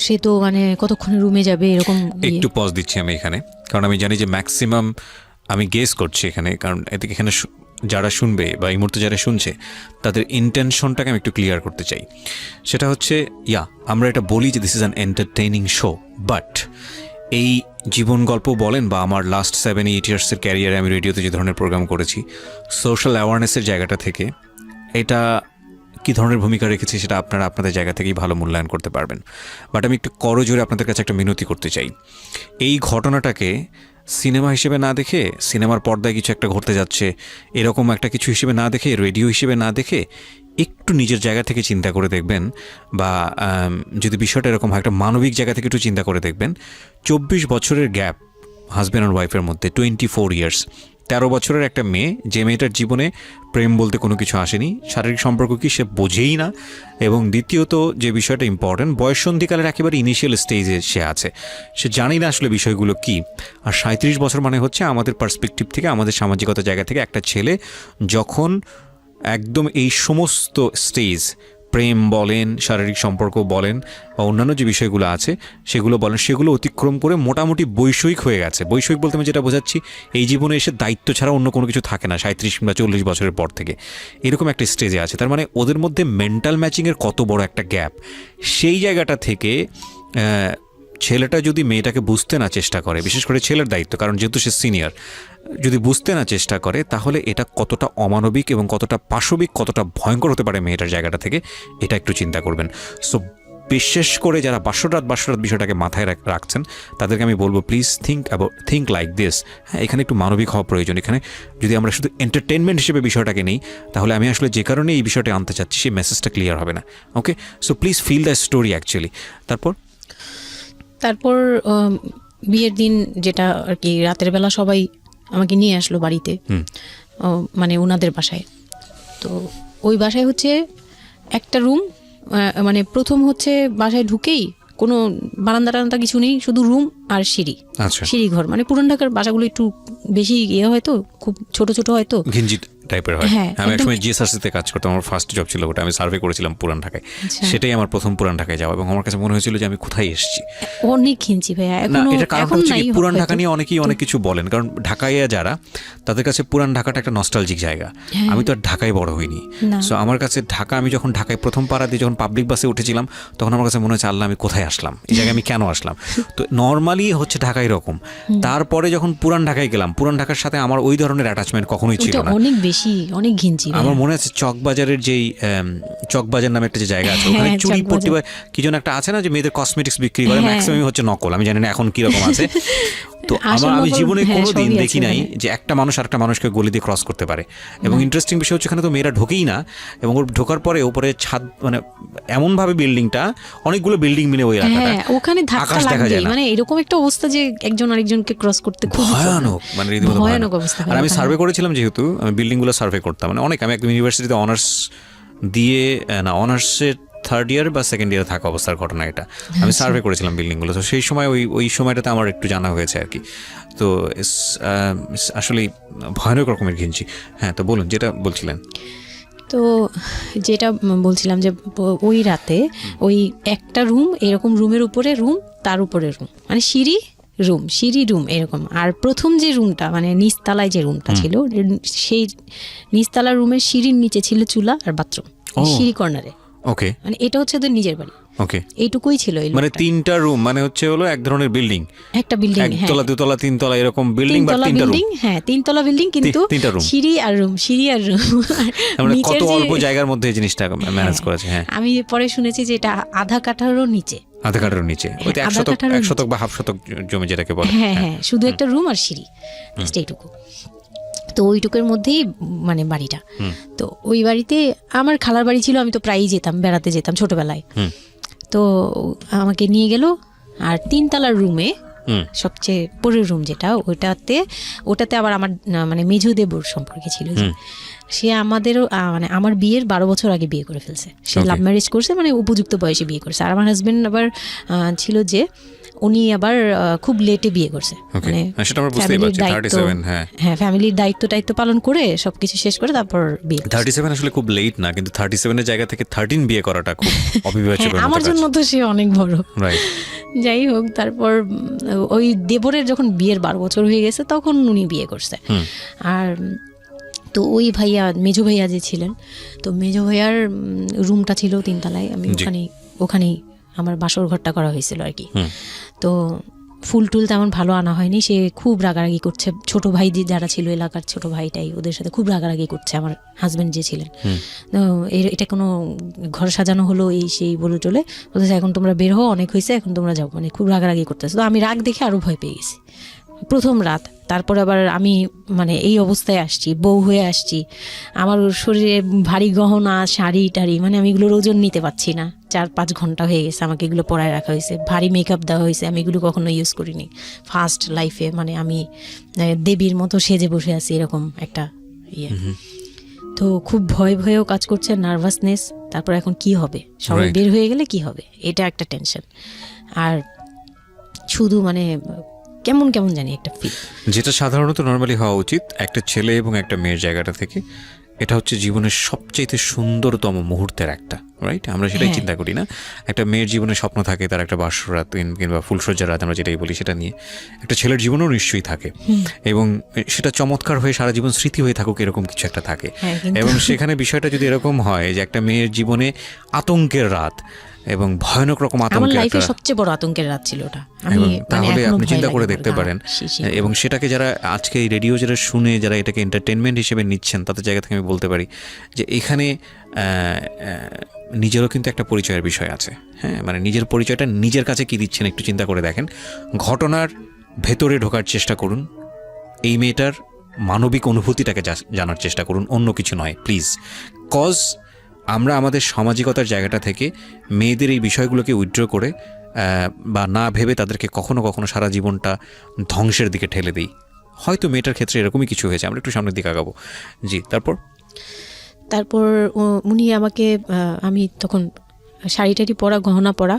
সে তো মানে কতক্ষণে রুমে যাবে এরকম। একটু পজ দিচ্ছি আমি এখানে, কারণ আমি জানি যে ম্যাক্সিমাম আমি গেস করছি এখানে, কারণ এখানে যারা শুনবে বা এই মুহূর্তে যারা শুনছে তাদের ইন্টেনশনটাকে আমি একটু ক্লিয়ার করতে চাই। সেটা হচ্ছে আমরা এটা বলি যে this is an entertaining show, but এই জীবন গল্প বলেন বা আমার লাস্ট 7-8 ইয়ার্সের ক্যারিয়ারে আমি রেডিওতে যে ধরনের প্রোগ্রাম করেছি, সোশ্যাল অ্যাওয়ারনেসের জায়গাটা থেকে এটা কী ধরনের ভূমিকা রেখেছি সেটা আপনারা আপনাদের জায়গা থেকেই ভালো মূল্যায়ন করতে পারবেন। বাট আমি একটু করজোরে আপনাদের কাছে একটা মিনতি করতে চাই, এই ঘটনাটাকে সিনেমা হিসেবে না দেখে, সিনেমার পর্দায় কিছু একটা ঘটতে যাচ্ছে এরকম একটা কিছু হিসেবে না দেখে, রেডিও হিসেবে না দেখে, একটু নিজের জায়গা থেকে চিন্তা করে দেখবেন, বা যদি বিষয়টা এরকম হয় একটা মানবিক জায়গা থেকে একটু চিন্তা করে দেখবেন। 24 বছরের গ্যাপ হাজব্যান্ড আর ওয়াইফের মধ্যে, 24 ইয়ার্স, 13 বছরের একটা মেয়ে, যে মেয়েটার জীবনে প্রেম বলতে কোনো কিছু আসেনি, শারীরিক সম্পর্ক কি সে বোঝেই না, এবং দ্বিতীয়ত যে বিষয়টা ইম্পর্টেন্ট, বয়ঃসন্ধিকালের একেবারে ইনিশিয়াল স্টেজে সে আছে, সে জানি না আসলে বিষয়গুলো কি। আর 37 বছর মানে হচ্ছে আমাদের পার্সপেক্টিভ থেকে, আমাদের সামাজিকতার জায়গা থেকে একটা ছেলে যখন একদম এই সমস্ত স্টেজ, প্রেম বলেন, শারীরিক সম্পর্ক বলেন বা অন্যান্য যে বিষয়গুলো আছে সেগুলো বলেন, সেগুলো অতিক্রম করে মোটামুটি বৈষয়িক হয়ে গেছে। বৈষয়িক বলতে আমি যেটা বোঝাচ্ছি, এই জীবনে এসে দায়িত্ব ছাড়া অন্য কোনো কিছু থাকে না 37 কিংবা 40 বছরের পর থেকে, এরকম একটা স্টেজে আছে। তার মানে ওদের মধ্যে মেন্টাল ম্যাচিংয়ের কত বড় একটা গ্যাপ। সেই জায়গাটা থেকে ছেলেটা যদি মেয়েটাকে বুঝতে না চেষ্টা করে, বিশেষ করে ছেলের দায়িত্ব, কারণ যেহেতু সে সিনিয়র, যদি বুঝতে না চেষ্টা করে, তাহলে এটা কতটা অমানবিক এবং কতটা পাশবিক, কতটা ভয়ঙ্কর হতে পারে মেয়েটার জায়গাটা থেকে, এটা একটু চিন্তা করবেন। সো বিশেষ করে যারা বাসরাত বিষয়টাকে মাথায় রাখছেন তাদেরকে আমি বলবো প্লিজ থিঙ্ক লাইক দিস। হ্যাঁ, এখানে একটু মানবিক হওয়া প্রয়োজন। এখানে যদি আমরা শুধু এন্টারটেনমেন্ট হিসেবে বিষয়টাকে নেই, তাহলে আমি আসলে যে কারণে এই বিষয়টা আনতে চাচ্ছি সেই মেসেজটা ক্লিয়ার হবে না। Okay, so please feel the story actually. তারপর বিয়ের দিন যেটা আর কি, রাতের বেলা সবাই আমাকে নিয়ে আসলো বাড়িতে, মানে ওনাদের বাসায়। তো ওই বাসায় হচ্ছে একটা রুম, মানে প্রথম হচ্ছে বাসায় ঢুকেই কোনো বারান্দা টারান্দা কিছু নেই, শুধু রুম আর সিঁড়ি। সিঁড়ি ঘর, মানে পুরান ঢাকার বাসাগুলো একটু বেশি হয়তো খুব ছোট ছোট হয়তো, ঘিঞ্জি টাইপের হয়। আমি একসময় জিএসআরসিতে কাজ করতাম, আমার ফার্স্ট জব ছিল ওটা, আমি সার্ভে করেছিলাম পুরান ঢাকায়। সেটাই আমার প্রথম পুরান ঢাকায় যাওয়া, এবং আমার কাছে মনে হয়েছিল যে আমি কোথায় এসেছি। অনেক ঘিঞ্জি ভাইয়া। না, এটা কারণ হচ্ছে কি, পুরান ঢাকা নিয়ে অনেকেই অনেক কিছু বলেন, কারণ ঢাকায় যারা, তাদের কাছে পুরান ঢাকাটা একটা নস্টালজিক জায়গা। আমি তো আর ঢাকায় বড় হইনি, সো আমার কাছে ঢাকা, আমি যখন ঢাকায় প্রথম পাড়া দিয়ে যখন পাবলিক বাসে উঠেছিলাম, তখন আমার কাছে মনে হচ্ছে আল্লাহ আমি কোথায় আসলাম, এই জায়গায় আমি কেন আসলাম। তো নর্মালি হচ্ছে ঢাকায় এরকম। তারপরে যখন পুরান ঢাকায় গেলাম, পুরান ঢাকার সাথে আমার ওই ধরনের অ্যাটাচমেন্ট কখনোই ছিল না, অনেক বেশি, অনেক ঘিঞ্জি। আমার মনে আছে চকবাজারের যেই চকবাজার নামে একটা যে জায়গা আছে, ওখানে চুরি পট্টি বা কি যেন একটা আছে না, যে মেয়েদের কসমেটিক্স বিক্রি করে, ম্যাক্সিমাম হচ্ছে নকল, আমি জানি না এখন কিরকম আছে। তো আমি জীবনে কোনোদিন দেখি নাই যে একটা মানুষ আরেকটা মানুষকে গলি দিয়ে ক্রস করতে পারে। এবং ইন্টারেস্টিং বিষয় হচ্ছে, এখানে তো মেয়েরা ঢোকেই না, এবং ওর ঢোকার পরে ওপরে ছাদ, মানে এমনভাবে বিল্ডিংটা, অনেকগুলো বিল্ডিং মিলে ওই এলাকাটা, ওখানে আকাশ দেখা যায় না, মানে এরকম একটা অবস্থা যে একজন আরেকজনকে ক্রস করতে খুব ভয়ানক, মানে রীতিমতো ভয়ানক অবস্থা। আর আমি সার্ভে করেছিলাম, যেহেতু আমি বিল্ডিংগুলো সার্ভে করতাম, মানে অনেক, আমি একদম ইউনিভার্সিটিতে অনার্স দিয়ে, না অনার্সের থার্ড ইয়ার বা সেকেন্ড ইয়ারে থাকা অবস্থার ঘটনা এটা, আমি সার্ভে করেছিলাম বিল্ডিংগুলো। তো সেই সময় ওই সময়টাতে আমার একটু জানা হয়েছে আর কি। তো আসলে ভয়ানক রকমের ঘিঞ্জি। হ্যাঁ, তো বলুন যেটা বলছিলেন। তো যেটা বলছিলাম যে ওই রাতে ওই একটা রুম, এরকম রুমের উপরে রুম, তার উপরে রুম, মানে সিঁড়ি রুম এরকম। আর প্রথম যে রুমটা, মানে নিচতলায় যে রুমটা ছিল, সেই নিচতলার রুমের সিঁড়ির নিচে ছিল চুলা আর বাথরুম, সিঁড়ি কর্নারে। ওকে, মানে এটা হচ্ছে ওদের নিজের বাড়ি। ওকে, এইটুকুই ছিল। মানে তিনটা রুম, মানে হচ্ছে হলো এক ধরনের বিল্ডিং, একটা বিল্ডিং, একতলা দুতলা তিনতলা এরকম বিল্ডিং, বা তিনটা রুম। হ্যাঁ, তিনতলা বিল্ডিং, কিন্তু সিঁড়ি আর রুম। মানে কত অল্প জায়গার মধ্যে এই জিনিসটা ম্যানেজ করেছে। হ্যাঁ, আমি পরে শুনেছি যে এটা আধা কাঠারও নিচে, ওইটা 1 শতক বা হাফ শতক জমি যেটাকে বলে। হ্যাঁ, শুধু একটা রুম আর সিঁড়ি, এইটুকু। তো ওইটুকুর মধ্যেই মানে বাড়িটা। তো ওই বাড়িতে আমার খালার বাড়ি ছিল, আমি তো প্রায়ই যেতাম, বেড়াতে যেতাম ছোটবেলায়। তো আমাকে নিয়ে গেল, আর 3তলার রুমে, সবচেয়ে পরের রুম যেটা, ওটাতে আবার আমার মানে মেজো দেবর সম্পর্কে ছিল, সে আমাদেরও মানে আমার বিয়ের 12 বছর আগে বিয়ে করে ফেলছে। সে লাভ ম্যারেজ করছে, মানে উপযুক্ত বয়সে বিয়ে করছে। আর আমার হাজবেন্ড আবার ছিল যে উনি আবার খুব লেটে বিয়ে করছে, মানে ফ্যামিলির দায়িত্ব পালন করে সবকিছু শেষ করে তারপর বিয়ে। 37 আসলে খুব লেট না, কিন্তু 37 এর জায়গা থেকে 13 বিয়ে করাটা খুব অবিবেচ্য। আমার জন্য তো সে অনেক বড়। যাই হোক, তারপর ওই দেবরের যখন বিয়ের 12 বছর হয়ে গেছে, তখন উনি বিয়ে করছে। আর তো ওই ভাইয়া, মেজো ভাইয়া যে ছিলেন, তো মেজো ভাইয়ার রুমটা ছিল 3তলায়। আমি ওখানেই আমার বাসর ঘরটা করা হয়েছিল আর কি। তো ফুল টুল তেমন ভালো আনা হয়নি, সে খুব রাগারাগি করছে। ছোট ভাই যারা ছিল এলাকার, ছোট ভাইটাই ওদের সাথে খুব রাগারাগি করছে আমার হাজবেন্ড যে ছিলেন। তো এটা কোনো ঘর সাজানো হলো, এই সেই বলে চলে বলতেছে, এখন তোমরা বের হও, অনেক হয়েছে, এখন তোমরা যাও, মানে খুব রাগারাগি করতেছে। তো আমি রাগ দেখে আরো ভয় পেয়ে গেছি। প্রথম রাত, তারপর আবার আমি মানে এই অবস্থায় আসছি, বউ হয়ে আসছি, আমার শরীরে ভারী গহনা, শাড়ি টাড়ি, মানে আমি এগুলোর ওজন নিতে পারছি না। 4-5 ঘন্টা হয়ে গেছে আমাকে এগুলো পরায় রাখা হয়েছে, ভারী মেকআপ দেওয়া হয়েছে, আমি এগুলো কখনো ইউজ করিনি ফার্স্ট লাইফে। মানে আমি দেবীর মতো সেজে বসে আছি, এরকম একটা ইয়ে। তো খুব ভয়েও কাজ করছে, নার্ভাসনেস। তারপর এখন কি হবে, সবাই বের হয়ে গেলে কি হবে, এটা একটা টেনশন। আর শুধু মানে কেমন জানি একটা ফিল, যেটা সাধারণত নর্মালি হওয়া উচিত একটা ছেলে এবং একটা মেয়ের জায়গাটা থেকে। এটা হচ্ছে জীবনের সবচেয়ে সুন্দরতম মুহূর্তের একটা, রাইট? আমরা সেটাই চিন্তা করি না। একটা মেয়ের জীবনে স্বপ্ন থাকে তার একটা বাসরাত কিংবা ফুলসজ্জার রাত, আমরা যেটাই বলি সেটা নিয়ে। একটা ছেলের জীবনেও নিশ্চয়ই থাকে, এবং সেটা চমৎকার হয়ে সারা জীবন স্মৃতি হয়ে থাকুক, এরকম কিছু একটা থাকে। এবং সেখানে বিষয়টা যদি এরকম হয় যে একটা মেয়ের জীবনে আতঙ্কের রাত এবং ভয়ানক রকম আতঙ্কের, সবচেয়ে বড় আতঙ্কের রাত ছিল ওটা, তাহলে আপনি চিন্তা করে দেখতে পারেন। এবং সেটাকে যারা আজকে এই রেডিও যারা শুনে, যারা এটাকে এন্টারটেনমেন্ট হিসেবে নিচ্ছেন, তাদের জায়গা থেকে আমি বলতে পারি যে এখানে নিজেরও কিন্তু একটা পরিচয়ের বিষয় আছে। হ্যাঁ, মানে নিজের পরিচয়টা নিজের কাছে কি দিচ্ছেন একটু চিন্তা করে দেখেন। ঘটনার ভেতরে ঢোকার চেষ্টা করুন, এই মেয়েটার মানবিক অনুভূতিটাকে জানার চেষ্টা করুন, অন্য কিছু নয় প্লিজ। কজ আমরা আমাদের সামাজিকতার জায়গাটা থেকে মেয়েদের এই বিষয়গুলোকে উইথড্র করে বা না ভেবে তাদেরকে কখনো কখনো সারা জীবনটা ধ্বংসের দিকে ঠেলে দিই। হয়তো মেয়েটার ক্ষেত্রে এরকমই কিছু হয়েছে, আমরা একটু সামনের দিকে আগাবো। জি, তারপর উনি আমাকে, আমি তখন শাড়ি টাড়ি পরা, গহনা পরা,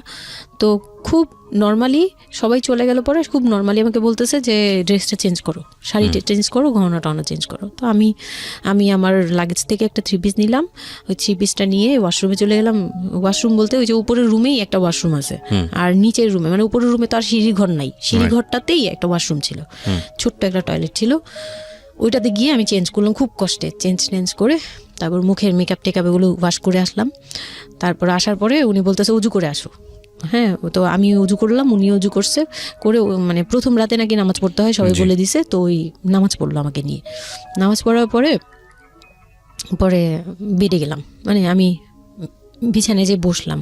তো খুব নর্মালি সবাই চলে গেল পরে খুব নর্মালি আমাকে বলতেছে যে ড্রেসটা চেঞ্জ করো, শাড়িটা চেঞ্জ করো, গহনাটা চেঞ্জ করো। তো আমি আমার লাগেজ থেকে একটা 3 পিস নিলাম, ওই 3 পিসটা নিয়ে ওয়াশরুমে চলে গেলাম। ওয়াশরুম বলতে ওই যে উপরের রুমেই একটা ওয়াশরুম আছে, আর নিচের রুমে, মানে উপরের রুমে তো আর সিঁড়ি ঘর নাই, সিঁড়ি ঘরটাতেই একটা ওয়াশরুম ছিল, ছোট্ট একটা টয়লেট ছিল। ওইটাতে গিয়ে আমি চেঞ্জ করলাম খুব কষ্টে, চেঞ্জ করে তারপর মুখের মেকআপ টেকআপ এগুলো ওয়াশ করে আসলাম। তারপর আসার পরে উনি বলতেছে উজু করে আসো। হ্যাঁ, তো আমি উজু করলাম, উনি উজু করছে করে, মানে প্রথম রাতে নাকি নামাজ পড়তে হয় সবাই বলে দিছে, তো ওই নামাজ পড়লো আমাকে নিয়ে। নামাজ পড়ার পরে বেডে গেলাম, মানে আমি বিছানায় যে বসলাম,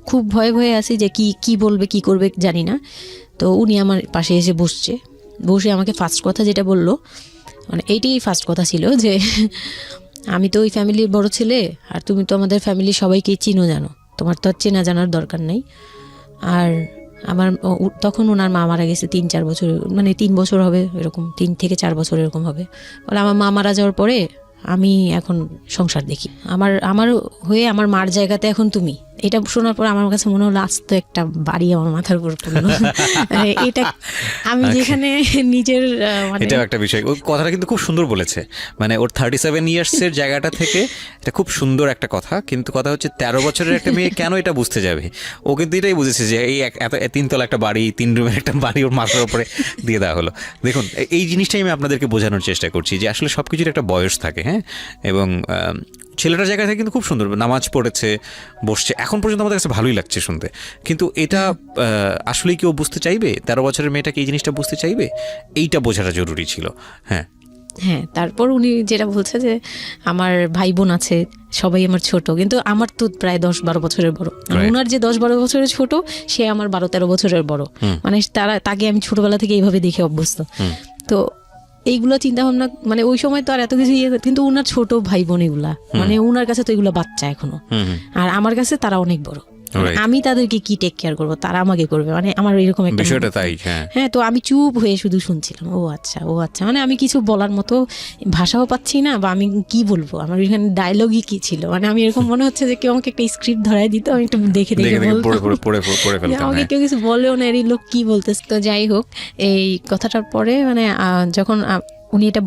খুব ভয়ে ভয়ে আছি যে কি বলবে কি করবে জানি না। তো উনি আমার পাশে এসে বসে আমাকে ফার্স্ট কথা যেটা বললো, মানে এইটাই ফার্স্ট কথা ছিল যে আমি তো ওই ফ্যামিলির বড় ছেলে, আর তুমি তো আমাদের ফ্যামিলির সবাইকেই চিনো জানো, তোমার তো আর চেনা জানার দরকার নেই। আর তখন ওনার মা মারা গেছে 3-4 বছর, মানে 3 বছর হবে এরকম, 3 থেকে 4 বছর এরকম হবে। বলে আমার মা মারা যাওয়ার পরে আমি এখন সংসার দেখি, আমার হয়ে আমার মার জায়গাতে এখন তুমি। এটা শোনার পর আমার কাছে মনে হলো আস্ত একটা বাড়ি আমার মাথার উপর পড়লো। এটা আমি যেখানে নিজের, এটাও একটা বিষয়। ওই কথাটা কিন্তু খুব সুন্দর বলেছে, মানে ওর 37 ইয়ার্সের জায়গাটা থেকে এটা খুব সুন্দর একটা কথা। কিন্তু কথা হচ্ছে 13 বছরের একটা মেয়ে কেন এটা বুঝতে যাবে? ও কিন্তু এটাই বুঝেছে যে এই এত 3 তলা একটা বাড়ি, 3 রুমের একটা বাড়ি ওর মাথার উপরে দিয়ে দেওয়া হলো। দেখুন, এই জিনিসটাই আমি আপনাদেরকে বোঝানোর চেষ্টা করছি যে আসলে সব কিছুর একটা বয়স থাকে। হ্যাঁ, এবং ছেলেটার জায়গা থেকে কিন্তু খুব সুন্দর নামাজ পড়েছে, বসছে, এখন পর্যন্ত আমাদের কাছে ভালোই লাগছে শুনতে। কিন্তু এটা আসলেই কেউ বুঝতে চাইবে? 13 বছরের মেয়েটাকে এই জিনিসটা বুঝতে চাইবে? এইটা বোঝাটা জরুরি ছিল। হ্যাঁ, তারপর উনি যেটা বলছে যে আমার ভাই বোন আছে, সবাই আমার ছোট, কিন্তু আমার তো প্রায় 10-12 বছরের বড়। ওনার যে 10-12 বছরের ছোট, সে আমার 12-13 বছরের বড়। মানে তাকে আমি ছোটবেলা থেকে এইভাবে দেখে অভ্যস্ত। তো এইগুলো চিন্তা ভাবনা, মানে ওই সময় তো আর এত কিছু কিন্তু ওনার ছোট ভাই বোন এগুলা, মানে ওনার কাছে তো এগুলো বাচ্চা এখনো, আর আমার কাছে তারা অনেক বড়। আমি তাদেরকে কি টেক কেয়ার করবো, তারা আমাকে করবে, মানে আমার এরকম একটা বিষয়টা তাই। হ্যাঁ, তো আমি চুপ হয়ে শুধু শুনছিলাম, ও আচ্ছা, মানে আমি কিছু বলার মতো ভাষাও পাচ্ছি না, বা আমি কি বলবো, আমার এখানে ডায়লগই কি ছিল, মানে আমি এরকম মনে হচ্ছে যে কেউ আমাকে একটা স্ক্রিপ্ট ধরাই দিত, আমি একটু দেখে বলতাম, আমাকে কেউ কিছু বলেও না, এই লোক কি বলতেছে। তো যাই হোক, এই কথাটার পরে মানে যখন উনি এটা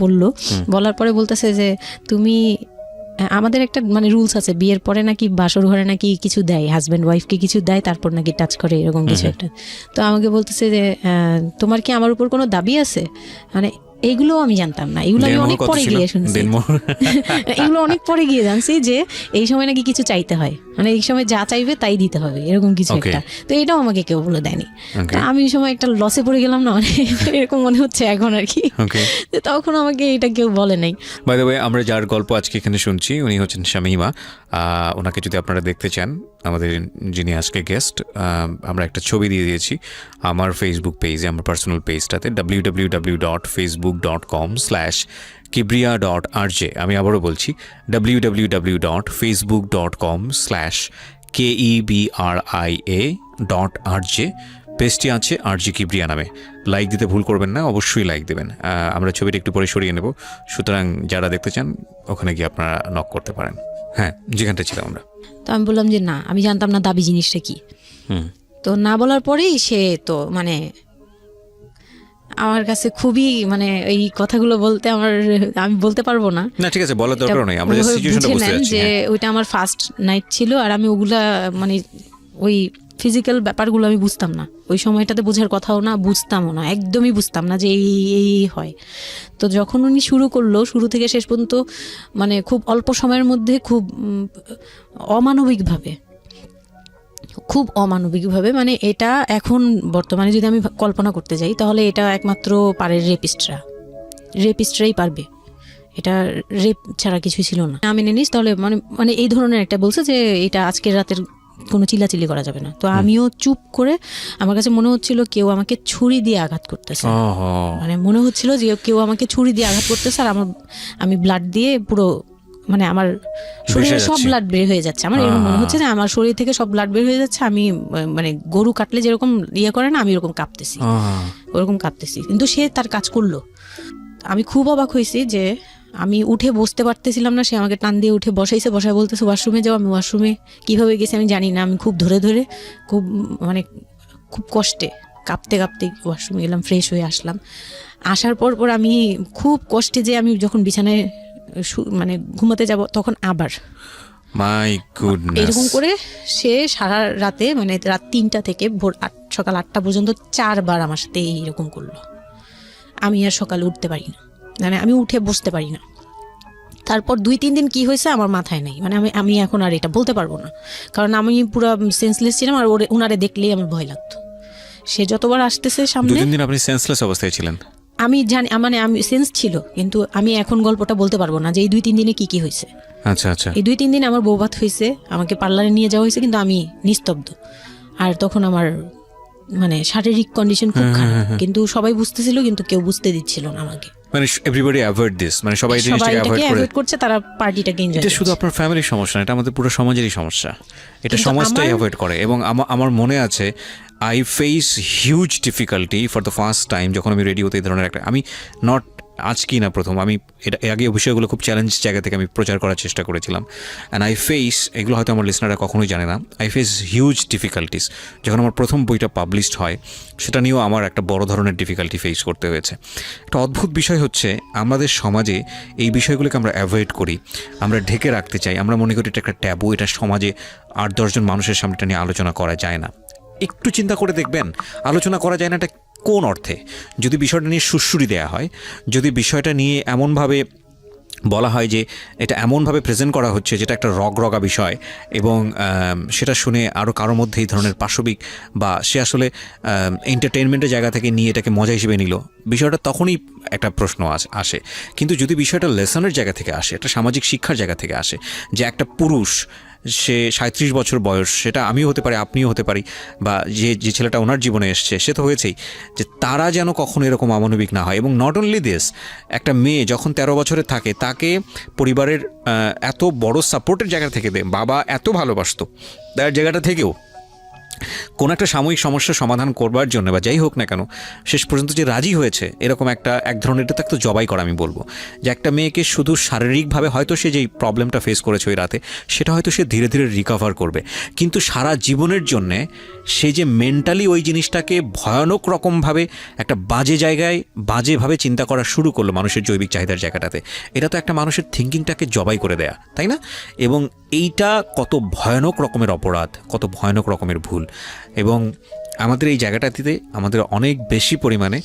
বলার পরে বলতেছে যে তুমি, আমাদের একটা মানে রুলস আছে, বিয়ের পরে নাকি বাসর ঘরে নাকি কিছু দেয়, হাজব্যান্ড ওয়াইফকে কিছু দেয়, তারপর নাকি টাচ করে, এরকম কিছু একটা। তো আমাকে বলতেছে যে তোমার কি আমার উপর কোনো দাবি আছে, মানে এইগুলো আমি জানতাম না, এগুলো আমি অনেক পরে গিয়ে শুনছি, এগুলো অনেক পরে গিয়ে জানছি যে এই সময় নাকি কিছু চাইতে হয়, মানে এই সময় যা চাইবে তাই দিতে হবে, এরকম কিছু একটা। তো এটাও আমাকে কেউ বলে দেয়নি। আমি এই সময় একটা লসে পড়ে গেলাম না, মানে এরকম মনে হচ্ছে এখন আর কি। তখন আমাকে এটা কেউ বলে নাই। বাই দ্য ওয়ে, আমরা যার গল্প আজকে এখানে শুনছি উনি হচ্ছেন শামীমা। ওনাকে যদি আপনারা দেখতে চান, আমাদের যিনি আজকে গেস্ট, আমরা একটা ছবি দিয়ে দিয়েছি আমার ফেসবুক পেজে, আমার পার্সোনাল পেজটাতে, www.facebook.com/kibriya.rj। আমি আবারও বলছি, www.facebook.com/KEBRIA.RJ। পেজটি আছে আরজি কিবরিয়া নামে। লাইক দিতে ভুল করবেন না, অবশ্যই লাইক দেবেন। আমরা ছবিটা একটু পরে সরিয়ে নেব, সুতরাং যারা দেখতে চান ওখানে গিয়ে আপনারা নক করতে পারেন। হ্যাঁ, যেখানটা ছিলাম আমরা। তো আমি বললাম যে না, আমি জানতাম না দাবি জিনিসটা কি। তো না বলার পরেই সে তো মানে আমার কাছে খুবই, মানে এই কথাগুলো বলতে আমি বলতে পারবো না। ঠিক আছে, বলার দরকার নেই, আমরা সিচুয়েশনটা বুঝতে যাচ্ছি যে ওইটা আমার ফার্স্ট নাইট ছিল, আর আমি ওগুলা মানে ওই ফিজিক্যাল ব্যাপারগুলো আমি বুঝতাম না, ওই সময়টাতে বোঝার কথাও না, বুঝতামও না, একদমই বুঝতাম না যে এই হয়। তো যখন উনি শুরু করলো, শুরু থেকে শেষ পর্যন্ত মানে খুব অল্প সময়ের মধ্যে খুব অমানবিকভাবে, মানে এটা এখন বর্তমানে যদি আমি কল্পনা করতে যাই, তাহলে এটা একমাত্র পারে রেপিস্টরাই পারবে এটা রেপ ছাড়া কিছুই ছিল না, না মেনে নিস তাহলে মানে মানে এই ধরনের একটা বলছে যে এটা আজকের রাতের কোনো চিল্লাচিল্লি করা যাবে না। তো আমিও চুপ করে, আমার কাছে মনে হচ্ছিল কেউ আমাকে ছুরি দিয়ে আঘাত করতেছে, মানে মনে হচ্ছিল যে কেউ আমাকে ছুরি দিয়ে আঘাত করতেছে, আর আমি ব্লাড দিয়ে পুরো মানে আমার শরীরে সব ব্লাড বের হয়ে যাচ্ছে। আমার এরকম মনে হচ্ছে যে আমার শরীর থেকে সব ব্লাড বের হয়ে যাচ্ছে, আমি মানে গরু কাটলে যেরকম ইয়ে করে না, আমি এরকম কাঁপতেছি, ওরকম কাঁপতেছি। কিন্তু সে তার কাজ করলো। আমি খুব অবাক হয়েছি যে আমি উঠে বসতে পারতেছিলাম না, সে আমাকে টান দিয়ে উঠে বসাইছে, বসায় বলতেছে ওয়াশরুমে যাও। আমি ওয়াশরুমে কীভাবে গেছি আমি জানি না, আমি খুব ধরে ধরে খুব মানে খুব কষ্টে কাঁপতে কাঁপতে ওয়াশরুমে গেলাম, ফ্রেশ হয়ে আসলাম। আসার পর আমি খুব কষ্টে যে আমি যখন বিছানায় মানে ঘুমাতে যাব তখন আবার মাই গুডনেস এরকম করে সে সারা রাতে মানে রাত 3টা থেকে ভোর সকাল 8টা পর্যন্ত 4বার আমার সাথে এইরকম করলো। আমি আর সকালে উঠতে পারি না, মানে আমি উঠে বসতে পারি না। তারপর 2-3 দিন কি হয়েছে আমার মাথায় নেই, মানে আমি এখন আর এটা বলতে পারবো না, কারণ আমি পুরো সেন্সলেস ছিলাম, আর ওনারে দেখলেই আমার ভয় লাগতো। সে যতবার আসতেছে সামনে। 2-3 দিন আপনি সেন্সলেস অবস্থায় ছিলেন? আমি জানি, মানে আমি সেন্স ছিল, কিন্তু আমি এখন গল্পটা বলতে পারবো না যে এই 2-3 দিনে কি হয়েছে। আচ্ছা আচ্ছা। এই 2-3 দিন আমার বৌভাত হয়েছে, আমাকে পার্লারে নিয়ে যাওয়া হয়েছে, কিন্তু আমি নিস্তব্ধ। আর তখন আমার মানে শারীরিক কন্ডিশন খুব খারাপ, কিন্তু সবাই বুঝতেছিল, কিন্তু কেউ বুঝতে দিচ্ছিল না আমাকে। মানে এভরিবডি অ্যাভয়েড দিস, মানে সবাই জিনিসটাকে অ্যাভয়েড করছে, তারা পার্টিটাকে এনজয় করছে। এটা শুধু আপনার ফ্যামিলির সমস্যা না, এটা আমাদের পুরো সমাজেরই সমস্যা। এটা সমাজটাই অ্যাভয়েড করে। এবং আমার মনে আছে I face huge difficulty for the first time যখন আমি রেডিওতে এই ধরনের একটা, আমি নট আজকেই না প্রথম, আমি এটা আগে বিষয়গুলো খুব চ্যালেঞ্জ জায়গা থেকে আমি প্রচার করার চেষ্টা করেছিলাম। অ্যান্ড আই ফেস, এগুলো হয়তো আমার লিসনাররা কখনোই জানে না, আই ফেস হিউজ ডিফিকাল্টিস। যখন আমার প্রথম বইটা পাবলিশড হয় সেটা নিয়েও আমার একটা বড় ধরনের ডিফিকাল্টি ফেস করতে হয়েছে। একটা অদ্ভুত বিষয় হচ্ছে আমাদের সমাজে এই বিষয়গুলোকে আমরা অ্যাভয়েড করি, আমরা ঢেকে রাখতে চাই, আমরা মনে করি এটা একটা ট্যাবু, এটা সমাজে 8-10 জন মানুষের সামনে এটা নিয়ে আলোচনা করা যায় না। একটু চিন্তা করে দেখবেন আলোচনা করা যায় না এটা কোন অর্থে? যদি বিষয়টা নিয়ে সুড়সুড়ি দেওয়া হয়, যদি বিষয়টা নিয়ে এমনভাবে বলা হয় যে এটা এমনভাবে প্রেজেন্ট করা হচ্ছে যেটা একটা রগরগা বিষয়, এবং সেটা শুনে আরও কারোর মধ্যে এই ধরনের পাশবিক বা সে আসলে এন্টারটেনমেন্টের জায়গা থেকে নিয়ে এটাকে মজা হিসেবে নিল, বিষয়টা তখনই একটা প্রশ্ন আসে। কিন্তু যদি বিষয়টা লেসনের জায়গা থেকে আসে, একটা সামাজিক শিক্ষার জায়গা থেকে আসে, যে একটা পুরুষ সে 37 বছর বয়স, সেটা আমিও হতে পারি, আপনিও হতে পারি, বা যে ছেলেটা ওনার জীবনে এসছে সে তো হয়েছেই, যে তারা যেন কখনো এরকম অমানবিক না হয়। এবং নট অনলি দিস, একটা মেয়ে যখন 13 বছরে থাকে তাকে পরিবারের এত বড় সাপোর্টের জায়গা থেকে বাবা এত ভালোবাসতো, তার জায়গাটা থেকেও কোনো একটা সাময়িক সমস্যার সমাধান করবার জন্য বা যাই হোক না কেন শেষ পর্যন্ত যে রাজি হয়েছে, এরকম এক ধরনের এটা তো জবাই করা আমি বলবো, যে একটা মেয়েকে শুধু শারীরিকভাবে হয়তো সে যেই প্রবলেমটা ফেস করেছে ওই রাতে সেটা হয়তো সে ধীরে ধীরে রিকভার করবে, কিন্তু সারা জীবনের জন্যে সে যে মেন্টালি ওই জিনিসটাকে ভয়ানক রকমভাবে একটা বাজে জায়গায় বাজেভাবে চিন্তা করা শুরু করলো মানুষের জৈবিক চাহিদার জায়গাটাতে, এটা তো একটা মানুষের থিঙ্কিংটাকে জবাই করে দেয়া, তাই না? এবং এইটা কত ভয়ানক রকমের অপরাধ, কত ভয়ানক রকমের ভুল। এবং আমাদের এই জায়গাটাতে আমাদের অনেক বেশি পরিমাণে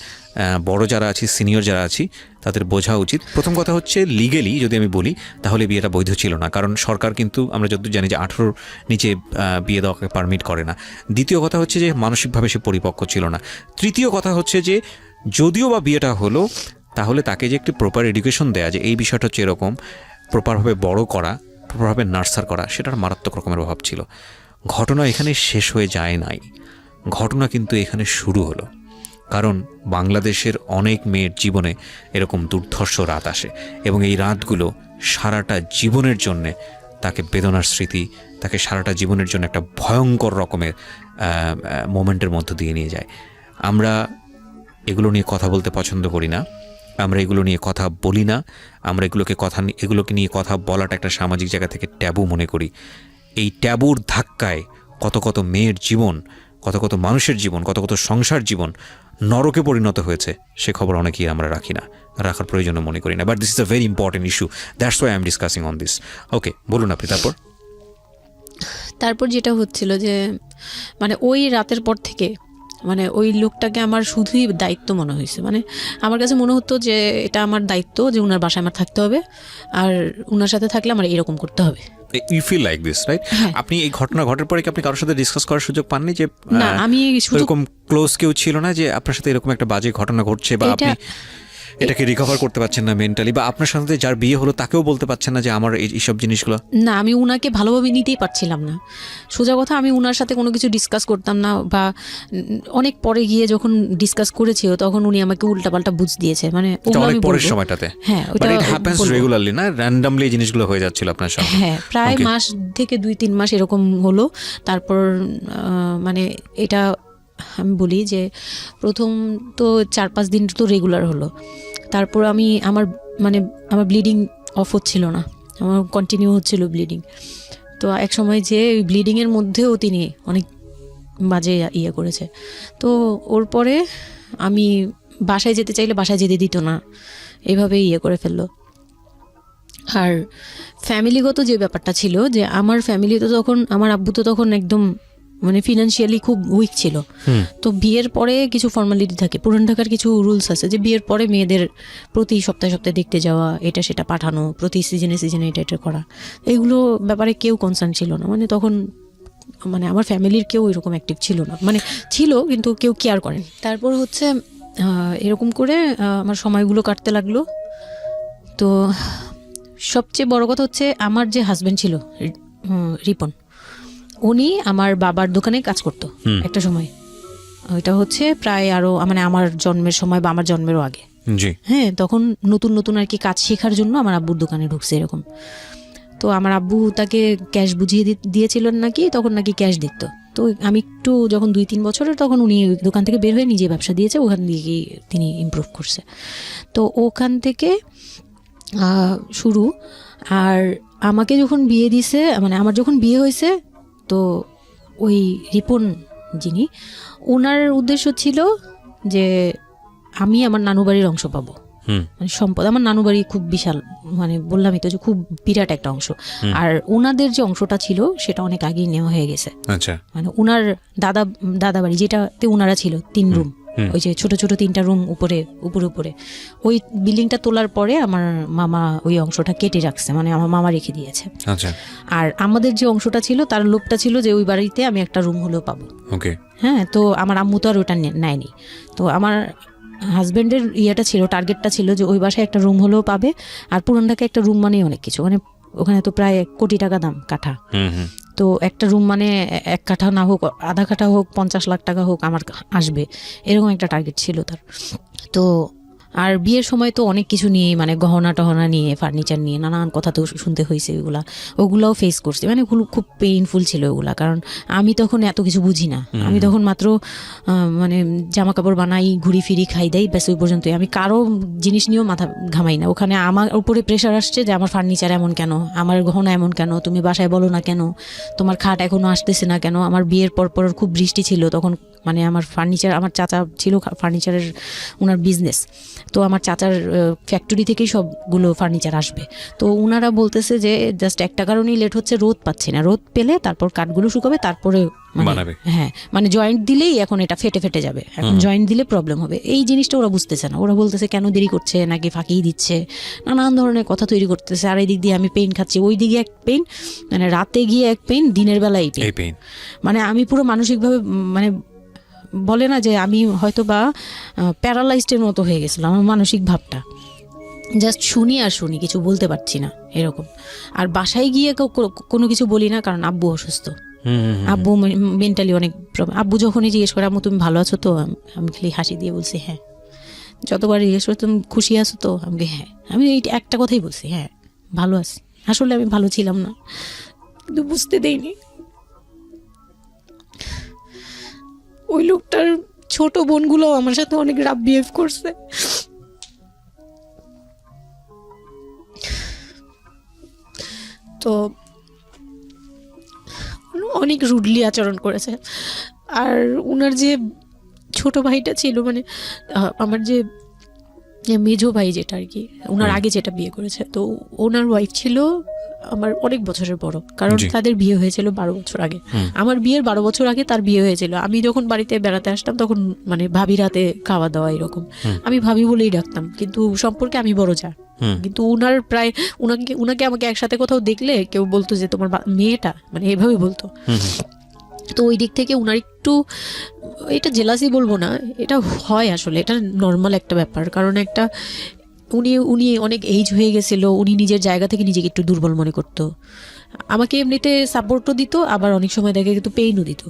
বড় যারা আছি, সিনিয়র যারা আছি, তাদের বোঝা উচিত। প্রথম কথা হচ্ছে লিগেলি যদি আমি বলি তাহলে বিয়েটা বৈধ ছিল না, কারণ সরকার কিন্তু আমরা যতদূর জানি যে 18 নিচে বিয়ে দেওয়াকে পারমিট করে না। দ্বিতীয় কথা হচ্ছে যে মানসিকভাবে সে পরিপক্ক ছিল না। তৃতীয় কথা হচ্ছে যে যদিও বা বিয়েটা হলো তাহলে তাকে যে একটি প্রপার এডুকেশন দেয়া, যে এই বিষয়টা হচ্ছে এরকম, প্রপারভাবে বড় করা, প্রপারভাবে নার্সার করা, সেটার মারাত্মক রকমের অভাব ছিল। ঘটনা এখানে শেষ হয়ে যায় নাই, ঘটনা কিন্তু এখানে শুরু হলো। কারণ বাংলাদেশের অনেক মেয়ের জীবনে এরকম দুর্ধর্ষ রাত আসে এবং এই রাতগুলো সারাটা জীবনের জন্যে তাকে বেদনার স্মৃতি, তাকে সারাটা জীবনের জন্য একটা ভয়ঙ্কর রকমের মোমেন্টের মধ্য দিয়ে নিয়ে যায়। আমরা এগুলো নিয়ে কথা বলতে পছন্দ করি না, আমরা এগুলো নিয়ে কথা বলি না, আমরা এগুলোকে নিয়ে কথা বলাটা একটা সামাজিক জায়গা থেকে ট্যাবু মনে করি। এই ট্যাবুর ধাক্কায় কত কত মেয়ের জীবন, কত কত মানুষের জীবন, কত কত সংসার জীবন নরকে পরিণত হয়েছে, সে খবর অনেকেই আমরা রাখি না, রাখার প্রয়োজন মনে করি না। But this is a very important issue, that's why I am discussing on this. Okay, বলুন আপনি। তারপর যেটা হচ্ছিল যে মানে ওই রাতের পর থেকে মানে ওই লোকটাকে আমার শুধুই দায়িত্ব মনে হয়েছে। মানে আমার কাছে মনে হতো যে এটা আমার দায়িত্ব, যে ওনার বাসায় আমার থাকতে হবে, আর ওনার সাথে থাকলে আমার এরকম করতে হবে। You feel like this, right? আপনি এই ঘটনা ঘটার পরে কি আপনি কারোর সাথে ডিসকাস করার সুযোগ পাননি যে না, আমি এরকম ক্লোজ কেউ ছিল না যে আপনার সাথে এরকম একটা বাজে ঘটনা ঘটছে, বা আপনি এটাকে রিকভার করতে পারছেন না মেন্টালি, বা আপনার সাথে যার বিয়ে হলো তাকেও বলতে পারছেন না যে আমার এইসব জিনিসগুলো? না, আমি উনাকে ভালোভাবে নিতেই পারছিলাম না। সোজা কথা, আমি উনার সাথে কোনো কিছু ডিসকাস করতাম না, বা অনেক পরে গিয়ে যখন ডিসকাস করেছি তখন উনি আমাকে উল্টাপাল্টা বুঝ দিয়েছে, মানে অনেক পরের সময়টাতে। হ্যাঁ, ওটা হ্যাপেন্স রেগুলারলি না, র্যান্ডমলি জিনিসগুলো হয়ে যাচ্ছিল আপনার সাথে? হ্যাঁ, প্রায় মাস থেকে 2-3 মাস এরকম হলো। তারপর মানে এটা আমি বলি যে প্রথম তো 4-5 দিন তো রেগুলার হলো, তারপর আমার ব্লিডিং অফ হচ্ছিল না, আমার কন্টিনিউ হচ্ছিল ব্লিডিং। তো এক সময় যে ওই ব্লিডিংয়ের মধ্যেও তিনি অনেক বাজে ইয়ে করেছে। তো ওর পরে আমি বাসায় যেতে চাইলে বাসায় যেতে দিত না, এইভাবে ইয়ে করে ফেললো। আর ফ্যামিলিগত যে ব্যাপারটা ছিল, যে আমার ফ্যামিলি তো তখন, আমার আব্বু তো তখন একদম মানে ফিনান্সিয়ালি খুব উইক ছিল। তো বিয়ের পরে কিছু ফর্মালিটি থাকে, পুরান ঢাকার কিছু রুলস আছে যে বিয়ের পরে মেয়েদের প্রতি সপ্তাহে সপ্তাহে দেখতে যাওয়া, এটা সেটা পাঠানো, প্রতি সিজনে সিজনে এটা করা, এগুলো ব্যাপারে কেউ কনসার্ন ছিল না। মানে তখন মানে আমার ফ্যামিলির কেউ এরকম অ্যাক্টিভ ছিল না, মানে ছিল কিন্তু কেউ কেয়ার করেন। তারপর হচ্ছে এরকম করে আমার সময়গুলো কাটতে লাগলো। তো সবচেয়ে বড় কথা হচ্ছে, আমার যে হাজব্যান্ড ছিল রিপন, উনি আমার বাবার দোকানে কাজ করতো একটা সময়। ওইটা হচ্ছে প্রায় আরো মানে আমার জন্মের সময় বা আমার জন্মেরও আগে। হ্যাঁ, তখন নতুন নতুন আর কি কাজ শেখার জন্য আমার আব্বুর দোকানে ঢুকছে এরকম। তো আমার আব্বু তাকে ক্যাশ বুঝিয়ে দিয়েছিলেন নাকি, তখন নাকি ক্যাশ দিত। তো আমি একটু যখন 2-3 বছরের, তখন উনি দোকান থেকে বের হয়ে নিজে ব্যবসা দিয়েছে, ওখান থেকে তিনি ইমপ্রুভ করছে। তো ওখান থেকে শুরু। আর আমাকে যখন বিয়ে দিছে, মানে আমার যখন বিয়ে হয়েছে, তো ওই রিপন যিনি, ওনার উদ্দেশ্য ছিল যে আমি আমার নানু বাড়ির অংশ পাবো, মানে সম্পদ। আমার নানু বাড়ি খুব বিশাল, মানে বললামই তো যে খুব বিরাট একটা অংশ। আর ওনাদের যে অংশটা ছিল সেটা অনেক আগেই নেওয়া হয়ে গেছে। মানে ওনার দাদা বাড়ি যেটাতে ওনারা ছিল 3 রুম, ওই যে ছোট ছোট 3টা রুম উপরে ওই বিল্ডিংটা তোলার পরে আমার মামা ওই অংশটা কেটে রাখছে, মানে আমার মামা রেখে দিয়েছে। আর আমাদের যে অংশটা ছিল তার লোভটা ছিল যে ওই বাড়িতে আমি একটা রুম হলেও পাবো। হ্যাঁ, তো আমার আম্মু তো আর ওটা নেয়নি। তো আমার হাজব্যান্ডের ইয়েটা ছিল, টার্গেটটা ছিল যে ওই বাসায় একটা রুম হলেও পাবে। আর পুরান ঢাকায় একটা রুম মানেই অনেক কিছু, মানে ওখানে তো প্রায় 1 কোটি টাকা দাম কাঠা। তো একটা রুম মানে 1 কাঠা না হোক, আধা কাঠা হোক, 50 লাখ টাকা হোক আমার আসবে, এরকম একটা টার্গেট ছিল তার। তো আর বিয়ের সময় তো অনেক কিছু নিয়ে, মানে গহনা টহনা নিয়ে, ফার্নিচার নিয়ে নানান কথা তো শুনতে হয়েছে, ওগুলাও ফেস করছি। মানে খুব পেইনফুল ছিল ওগুলা, কারণ আমি তখন এত কিছু বুঝি না। আমি তখন মাত্র মানে জামা কাপড় বানাই, ঘুরি ফিরি, খাই দেই, ব্যাস ওই পর্যন্তই। আমি কারো জিনিস নিয়েও মাথা ঘামাই না। ওখানে আমার উপরে প্রেশার আসছে যে আমার ফার্নিচার এমন কেন, আমার গহনা এমন কেন, তুমি বাসায় বলো না কেন, তোমার খাট এখনো আসতেছে না কেন। আমার বিয়ের পর খুব বৃষ্টি ছিল তখন, মানে আমার ফার্নিচার, আমার চাচা ছিল ফার্নিচারের, ওনার বিজনেস। তো আমার চাচার ফ্যাক্টরি থেকেই সবগুলো ফার্নিচার আসবে। তো ওনারা বলতেছে যে জাস্ট একটা কারণেই লেট হচ্ছে, রোদ পাচ্ছি না, রোদ পেলে তারপর কাঠগুলো শুকাবে, তারপরে হ্যাঁ, মানে জয়েন্ট দিলেই এখন এটা ফেটে যাবে, এখন জয়েন্ট দিলে প্রবলেম হবে। এই জিনিসটা ওরা বুঝতেছে না। ওরা বলতেছে কেন দেরি করছে, নাকি ফাঁকিই দিচ্ছে, নানান ধরনের কথা তৈরি করতেছে। আর এই দিক দিয়ে আমি পেইন খাচ্ছি, ওই দিকে এক পেইন, মানে রাতে গিয়ে এক পেইন, দিনের বেলায় পেইন। মানে আমি পুরো মানসিকভাবে, মানে বলে না যে আমি হয়তো বা প্যারালাইজডের মতো হয়ে গেছিলাম, আমার মানসিক ভাবটা। জাস্ট শুনি আর শুনি, কিছু বলতে পারছি না এরকম। আর বাসায় গিয়ে কোনো কিছু বলি না, কারণ আব্বু অসুস্থ। আব্বু মেন্টালি অনেক প্রবলেম। আব্বু যখনই জিজ্ঞেস করে আম্মু তুমি ভালো আছো তো, আমি খালি হাসি দিয়ে বলছি হ্যাঁ। যতবার জিজ্ঞেস করে তুমি খুশি আছো তো, আমি হ্যাঁ। আমি এই একটা কথাই বলছি, হ্যাঁ ভালো আছি। আসলে আমি ভালো ছিলাম না, কিন্তু বুঝতে দেইনি। ওই লোকটার ছোট বোনগুলো আমার সাথে অনেক রাফ বিহেভ করছে। তো অনেক রুডলি আচরণ করেছে। আর ওনার যে ছোট ভাইটা ছিল, মানে আমার যে মেজো ভাই যেটা আর কি, ওনার আগে যেটা বিয়ে করেছে, তো ওনার ওয়াইফ ছিল আমার অনেক বছরের বড়, কারণ তাদের বিয়ে হয়েছিল 12 বছর আগে। আমার বিয়ের 12 বছর আগে তার বিয়ে হয়েছিল। আমি যখন বাড়িতে বেড়াতে আসতাম তখন মানে ভাবি রাতে খাওয়া দাওয়া এরকম, আমি ভাবি বলেই ডাকতাম, কিন্তু সম্পর্কে আমি বড় যা। কিন্তু উনার প্রায় উনাকে আমাকে একসাথে কোথাও দেখলে কেউ বলতো যে তোমার মেয়েটা, মানে এভাবে বলতো। তো ওই দিক থেকে উনার একটু, এটা জেলাসি বলবো না, এটা হয় আসলে, এটা নর্মাল একটা ব্যাপার। কারণ একটা উনি অনেক এইজ হয়ে গেছিলো, উনি নিজের জায়গা থেকে নিজেকে একটু দুর্বল মনে করতো। আমাকে এমনিতে সাপোর্টও দিত, আবার অনেক সময় দেখে কিন্তু পেইনও দিত,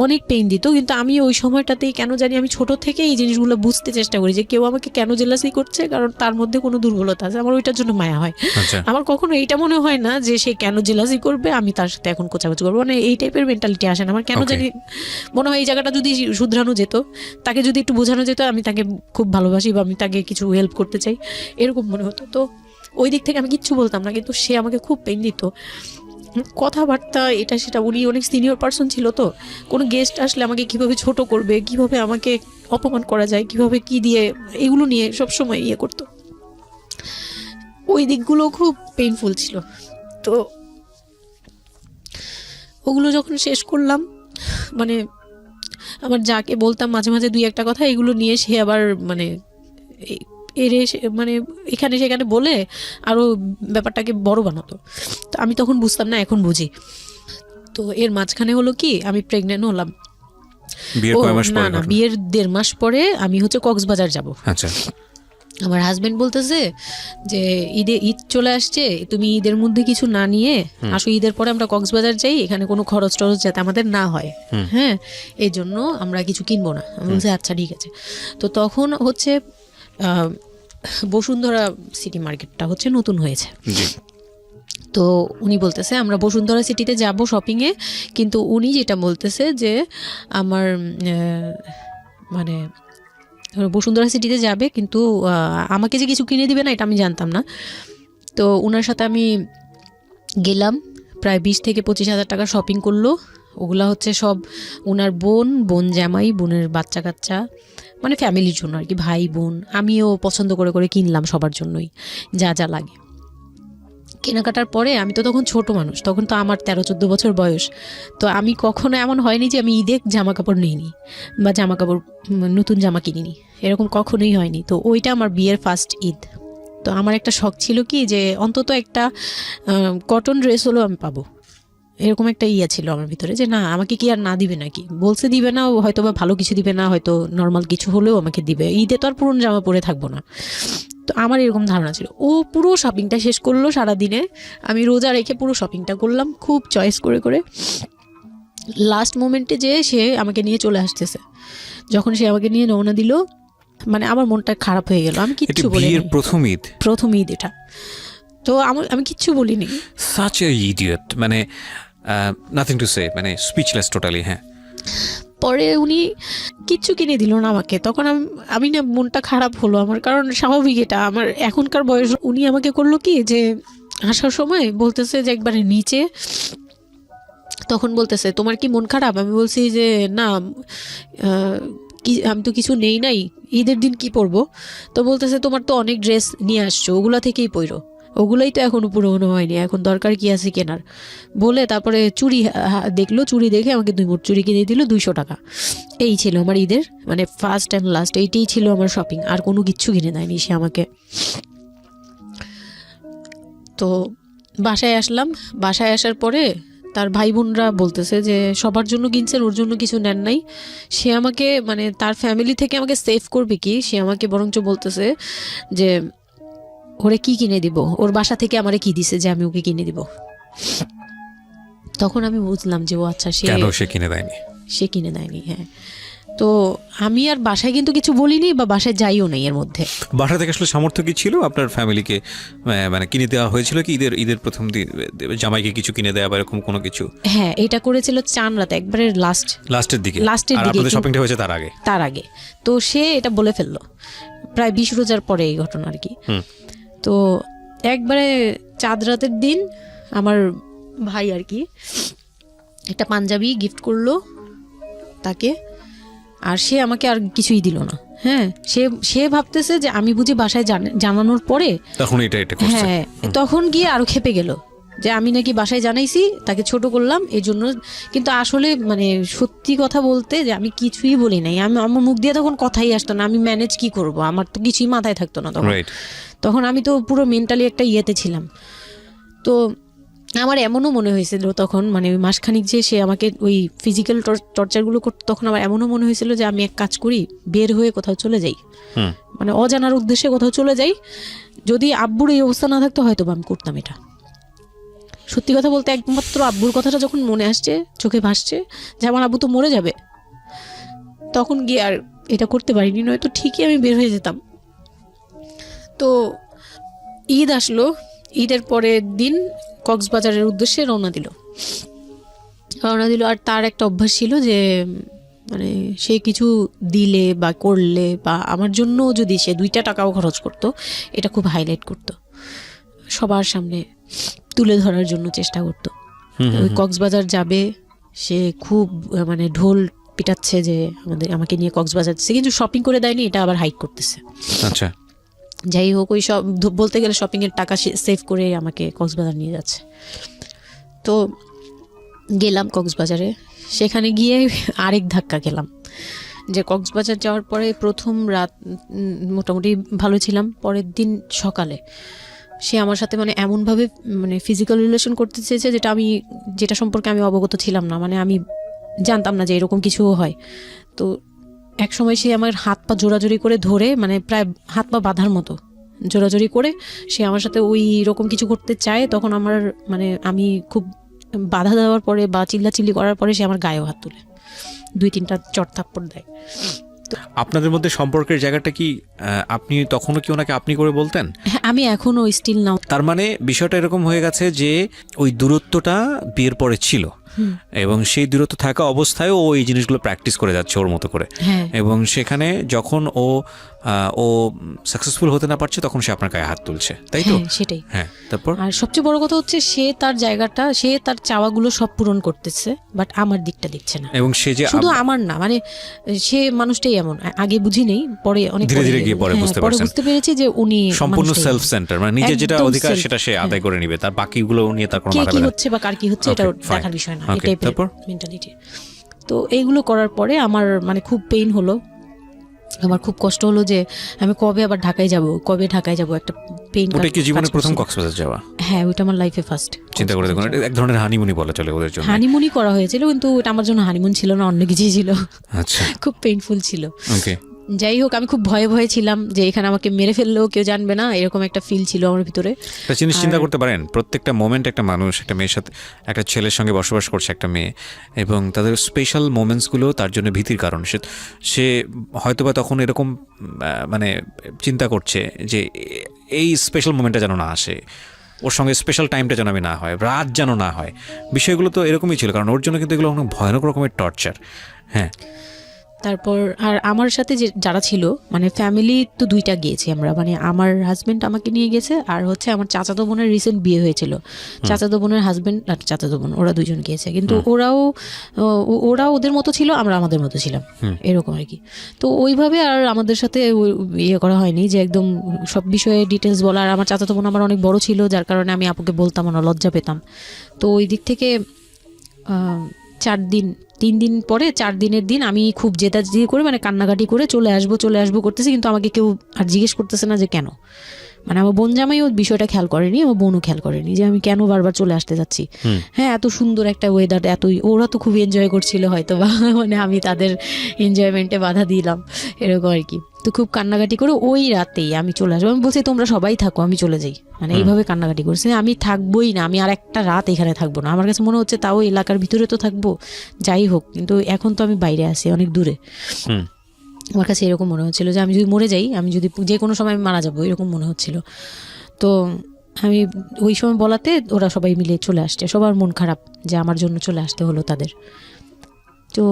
অনেক পেইন দিত। কিন্তু আমি ওই সময়টাতেই কেন জানি আমি ছোট থেকে এই জিনিসগুলো বুঝতে চেষ্টা করি যে কেউ আমাকে কেন জেলাসি করছে, কারণ তার মধ্যে কোনো দুর্বলতা আছে, আমার ওইটার জন্য মায়া হয়। আমার কখনো এইটা মনে হয় না যে সে কেন জেলাসি করবে, আমি তার সাথে এখন কোচাকুচি করবো, মানে এই টাইপের মেন্টালিটি আসে না আমার। কেন জানি মনে হয় এই জায়গাটা যদি শুধরানো যেত, তাকে যদি একটু বোঝানো যেত আমি তাকে খুব ভালোবাসি বা আমি তাকে কিছু হেল্প করতে চাই, এরকম মনে হতো। তো ওই দিক থেকে আমি কিচ্ছু বলতাম না, কিন্তু সে আমাকে খুব পেইন দিত, কথাবার্তা এটা সেটা। উনি অনেক সিনিয়র পার্সন ছিল, তো কোনো গেস্ট আসলে আমাকে কিভাবে ছোট করবে, কিভাবে আমাকে অপমান করা যায়, কিভাবে কি দিয়ে, এগুলো নিয়ে সবসময় ইয়ে করতো। ওই দিকগুলো খুব পেইনফুল ছিল। তো ওগুলো যখন শেষ করলাম, মানে আমার যাকে বলতাম মাঝে মাঝে দুই একটা কথা, এগুলো নিয়ে সে আবার মানে মানে এখানে সেখানে বলে আরও ব্যাপারটাকে বড় বানাতো। তো আমি তখন বুঝতাম না, এখন বুঝি। তো এর মাঝখানে হলো কি, আমি প্রেগনেন্ট হলাম। না, বিয়ের 1.5 মাস পরে আমি হচ্ছে কক্সবাজার যাব। আচ্ছা। আমার হাজবেন্ড বলতেছে যে ঈদ চলে আসছে, তুমি ঈদের মধ্যে কিছু না নিয়ে আসো, ঈদের পরে আমরা কক্সবাজার যাই, এখানে কোনো খরচ টরচ যাতে আমাদের না হয়, হ্যাঁ, এই জন্য আমরা কিছু কিনবো না। আমি বলছি আচ্ছা ঠিক আছে। তো তখন হচ্ছে বসুন্ধরা সিটি মার্কেটটা হচ্ছে নতুন হয়েছে। তো উনি বলতেছে আমরা বসুন্ধরা সিটিতে যাব শপিংয়ে, কিন্তু উনি যেটা বলতেছে যে আমার মানে বসুন্ধরা সিটিতে যাবে, কিন্তু আমাকে যে কিছু কিনে দিবে না এটা আমি জানতাম না। তো ওনার সাথে আমি গেলাম, প্রায় 20 থেকে 25 হাজার টাকা শপিং করলো। ওগুলা হচ্ছে সব ওনার বোন জামাই, বোনের বাচ্চা কাচ্চা, মানে ফ্যামিলির জন্য আর কি, ভাই বোন। আমিও পছন্দ করে করে কিনলাম সবার জন্যই যা যা লাগে। কেনাকাটার পরে আমি তো তখন ছোট মানুষ, তখন তো আমার 13-14 বছর বয়স। তো আমি কখনো এমন হয়নি যে আমি ঈদে জামা কাপড় নিইনি বা জামা কাপড় নতুন জামা কিনিনি, এরকম কখনোই হয়নি। তো ওইটা আমার বিয়ের ফার্স্ট ঈদ। তো আমার একটা শখ ছিল কি যে অন্তত একটা কটন ড্রেস হলেও আমি পাবো, এরকম একটা ইয়ে ছিল আমার ভিতরে যে না, আমাকে কি আর না দিবে নাকি, বলছে দিবে না, হয়তো বা ভালো কিছু দিবে না, হয়তো নর্মাল কিছু হলেও আমাকে দিবে, ঈদে তো আর পুরনো জামা পরে থাকবো না। তো আমার এরকম ধারণা ছিল। ও পুরো শপিংটা শেষ করলো সারাদিনে, আমি রোজা রেখে পুরো শপিংটা করলাম খুব চয়েস করে করে। লাস্ট মোমেন্টে যে সে আমাকে নিয়ে চলে আসতেছে, যখন সে আমাকে নিয়ে রওনা দিল, মানে আমার মনটা খারাপ হয়ে গেল। আমি কিচ্ছু বলিনি, প্রথম ঈদ এটা। তো আমি কিচ্ছু বলিনি। সাচ এ ইডিয়েট, মানে নাথিং টু সে, মানে স্পিচলেস টোটালি। হ্যাঁ, পরে উনি কিচ্ছু কিনে দিল না আমাকে, তখন আমি না, মনটা খারাপ হলো আমার, কারণ স্বাভাবিক এটা আমার এখনকার বয়স। উনি আমাকে করলো কি যে আসার সময় বলতেছে যে একবারে নিচে, তখন বলতেছে তোমার কি মন খারাপ? আমি বলছি যে না, আমি তো কিছু নেই নাই, ঈদের দিন কি পরবো? তো বলতেছে তোমার তো অনেক ড্রেস নিয়ে আসছো, ওগুলা থেকেই পরো, ওগুলোই তো এখনো পুরোনো হয়নি, এখন দরকার কি আছে কেনার? বলে তারপরে চুড়ি দেখলো, চুড়ি দেখে আমাকে 2 মুঠ চুড়ি কিনে দিল 200 টাকা। এই ছিল আমার ঈদের, মানে ফার্স্ট অ্যান্ড লাস্ট, এইটাই ছিল আমার শপিং, আর কোনো কিচ্ছু কিনে দেয়নি সে আমাকে। তো বাসায় আসলাম, বাসায় আসার পরে তার ভাই বোনরা বলতেছে যে সবার জন্য কিনছেন, ওর জন্য কিছু নেন নাই। সে আমাকে, মানে তার ফ্যামিলি থেকে আমাকে সেভ করবে কি, সে আমাকে বরঞ্চ বলতেছে যে ওরে কি কিনে দিব, ওর বাসা থেকে আমারে কি দিছে যে আমি ওকে কিনে দিব। তখন আমি বুঝলাম যে ও আচ্ছা, সে কিনে দেয়নি। হ্যাঁ, তো আমি আর বাসায় কিন্তু কিছু বলিনি বা বাসায় যাইও নাই। এর মধ্যে বাসা থেকে আসলে সামর্থ্য কি ছিল আপনার ফ্যামিলিকে, মানে কিনে দেওয়া হয়েছিল কি ঈদের প্রথম দিন জামাইকে কিছু কিনে দেওয়া বা এরকম কোনো কিছু? হ্যাঁ, এটা করেছিল চান রাতে, একবারে লাস্টের দিকে। শপিংটা হয়েছে তার আগে। তো সে এটা বলে ফেললো প্রায় 20 রোজার পরে এই ঘটনা আর কি। তো একবারে চাঁদ রাতের দিন আমার ভাই আর কি একটা পাঞ্জাবি গিফট করলো তাকে, আর সে আমাকে আর কিছুই দিল না। হ্যাঁ, সে ভাবতেছে যে আমি বুঝি বাসায় জানানোর পরে তখন এটা করছে। হ্যাঁ, তখন গিয়ে আরো খেপে গেল যে আমি নাকি বাসায় জানাইছি, তাকে ছোট করলাম এই জন্য। কিন্তু আসলে মানে সত্যি কথা বলতে যে আমি কিছুই বলি নাই, আমার মুখ দিয়ে তখন কথাই আসতো না, আমি ম্যানেজ কি করব, আমার তো কিছুই মাথায় থাকতো না তখন। আমি তো পুরো মেন্টালি একটা ইয়েতে ছিলাম। তো আমার এমনও মনে হয়েছিল তখন, মানে ওই মাসখানিক যে সে আমাকে ওই ফিজিক্যাল টর্চারগুলো করতো, তখন আমার এমনও মনে হয়েছিল যে আমি এক কাজ করি, বের হয়ে কোথাও চলে যাই, মানে অজানার উদ্দেশ্যে কোথাও চলে যাই। যদি আব্বুর এই অবস্থা না থাকতো হয়তো আমি করতাম এটা। সত্যি কথা বলতে একমাত্র আব্বুর কথাটা যখন মনে আসছে, চোখে ভাসছে যে আমার আব্বু তো মরে যাবে, তখন গিয়ে আর এটা করতে পারিনি, নয়তো ঠিকই আমি বের হয়ে যেতাম। তো ঈদ আসলো, ঈদের পরের দিন কক্সবাজারের উদ্দেশ্যে রওনা দিল। আর তার একটা অভ্যাস ছিল যে মানে সে কিছু দিলে বা করলে বা আমার জন্য যদি সে 2 টাকাও খরচ করতো, এটা খুব হাইলাইট করতো, সবার সামনে তুলে ধরার জন্য চেষ্টা করতো। ওই কক্সবাজার যাবে, সে খুব মানে ঢোল পিটাচ্ছে যে আমাকে নিয়ে কক্সবাজার যাচ্ছে, কিন্তু শপিং করে দেয়নি, এটা আবার হাইড করতেছে। আচ্ছা, যাই হোক, ওই সব বলতে গেলে শপিংয়ের টাকা সেভ করে আমাকে কক্সবাজার নিয়ে যাচ্ছে। তো গেলাম কক্সবাজারে, সেখানে গিয়ে আরেক ধাক্কা খেলাম যে কক্সবাজার যাওয়ার পরে প্রথম রাত মোটামুটি ভালো ছিলাম, পরের দিন সকালে সে আমার সাথে মানে এমনভাবে মানে ফিজিক্যাল রিলেশন করতে চেয়েছে যেটা সম্পর্কে আমি অবগত ছিলাম না, মানে আমি জানতাম না যে এরকম কিছুও হয়। তো এক সময় সে আমার হাত পা জোড়াজোড়ি করে ধরে, মানে প্রায় হাত পা বাঁধার মতো জোড়াজোড়ি করে সে আমার সাথে ওই রকম কিছু করতে চায়। তখন আমার মানে আমি খুব বাধা দেওয়ার পরে বা চিল্লাচিল্লি করার পরে সে আমার গায়েও হাত তুলে 2-3টা চট থাপ্পড় দেয়। আপনাদের মধ্যে সম্পর্কের জায়গাটা কি আপনি তখনও কি ওনাকে আপনি করে বলতেন? হ্যাঁ, আমি এখনো স্টিল নাও। তার মানে বিষয়টা এরকম হয়ে গেছে যে ওই দূরত্বটা বিয়ের পরে ছিল, এবং সেই দূরত্ব থাকা অবস্থায় ও এই জিনিসগুলো প্র্যাকটিস করে যাচ্ছে ওর মতো করে, এবং সেখানে যখন ও সাকসেসফুল হতে না পারছে তখন সে আপনার গায়ে হাত তুলছে, তাই তো? সেটাই। হ্যাঁ, তারপর আর সবচেয়ে বড় কথা হচ্ছে সে তার জায়গাটা, সে তার চাওয়াগুলো সব পূরণ করতেছে, বাট আমার দিকটা দিচ্ছে না। এবং সে যে শুধু আমার না, মানে সে মানুষটাই এমন, আগে বুঝি নেই, পরে অনেক ধীরে ধীরে গিয়ে পরে বুঝতে পেরেছি যে উনি সম্পূর্ণ সেলফ সেন্টার, মানে নিজের যেটা অধিকার সেটা সে আদায় করে নিবে, তার বাকিগুলো নিয়ে তার কোনো মাথা ব্যথা কি হচ্ছে বা কার কি হচ্ছে এটা দেখার বিষয় না, এটাই মেন্টালিটি। তো এইগুলো করার পরে আমার মানে খুব পেইন হলো, আমার খুব কষ্ট হলো যে আমি কবে ঢাকায় যাব, একটা পেইন। ওটা কি জীবনে প্রথম কক্সবাজার যাওয়া? হ্যাঁ, ওটা আমার লাইফে ফার্স্ট। চিন্তা করে দেখুন, এক ধরনের হানিমুনি বলা চলে ওদের জন্য। হানিমুনি করা হয়েছিল, কিন্তু ওটা আমার জন্য হানিমুন ছিল না, অন্য কিছুই ছিল। আচ্ছা, খুব পেইনফুল ছিল। ওকে, যাই হোক, আমি খুব ভয়ে ছিলাম যে এখানে আমাকে মেরে ফেললেও কেউ জানবে না, এরকম একটা ফিল ছিল আমার ভিতরে। একটা জিনিস চিন্তা করতে পারেন, প্রত্যেকটা মোমেন্ট একটা মানুষ একটা মেয়ের সাথে, একটা ছেলের সঙ্গে বসবাস করছে একটা মেয়ে, এবং তাদের স্পেশাল মোমেন্টসগুলো তার জন্য ভীতির কারণ। সে হয়তোবা তখন এরকম মানে চিন্তা করছে যে এই স্পেশাল মোমেন্টটা যেন না আসে, ওর সঙ্গে স্পেশাল টাইমটা যেন আমি না হয়, রাত যেন না হয়। বিষয়গুলো তো এরকমই ছিল, কারণ ওর জন্য কিন্তু এগুলো অনেক ভয়ানক রকমের টর্চার। হ্যাঁ, তারপর আর আমার সাথে যারা ছিল, মানে ফ্যামিলি তো 2টা গিয়েছি আমরা, মানে আমার হাজবেন্ড আমাকে নিয়ে গেছে, আর হচ্ছে আমার চাচাতো বোনের রিসেন্ট বিয়ে হয়েছিল, চাচাতো বোনের হাজবেন্ড আর চাচাতো বোন, ওরা 2জন গিয়েছে। কিন্তু ওরা ওদের মতো ছিল, আমরা আমাদের মতো ছিলাম, এরকম আর কি। তো ওইভাবে আর আমাদের সাথে ইয়ে করা হয়নি যে একদম সব বিষয়ে ডিটেলস বলা। আর আমার চাচাতো বোন আমার অনেক বড় ছিল, যার কারণে আমি আপুকে বলতাম না, লজ্জা পেতাম। তো ওই দিক থেকে 3 দিন পরে 4 দিনের দিন আমি খুব জেদাজেদি করে, মানে কান্নাকাটি করে চলে আসবো করতেছি, কিন্তু আমাকে কেউ আর জিজ্ঞেস করতেছে না যে কেন। মানে আমার বোন জামাইও বিষয়টা খেয়াল করেনি, আমার বোনও খেয়াল করেনি যে আমি কেন বারবার চলে আসতে যাচ্ছি। হ্যাঁ, এত সুন্দর একটা ওয়েদার, ওরা তো খুব এনজয় করছিল হয়তো বা, মানে আমি তাদের এনজয়মেন্টে বাধা দিলাম, এরকম আর কি। তো খুব কান্নাকাটি করে ওই রাতেই আমি চলে আসবো। আমি বলছি তোমরা সবাই থাকো, আমি চলে যাই, মানে এইভাবে কান্নাকাটি করছি, আমি থাকবোই না, আমি আর একটা রাত এখানে থাকবো না। আমার কাছে মনে হচ্ছে তাও এলাকার ভিতরে তো থাকবো, যাই হোক, কিন্তু এখন তো আমি বাইরে আছি, অনেক দূরে। আমার কাছে এরকম মনে হচ্ছিল যে আমি যদি মরে যাই, আমি যদি যে কোনো সময় মারা যাবো, এরকম মনে হচ্ছিল। তো আমি ওই সময় বলাতে ওরা সবাই মিলে চলে আসছে, সবার মন খারাপ যে আমার জন্য চলে আসতে হলো তাদের। তো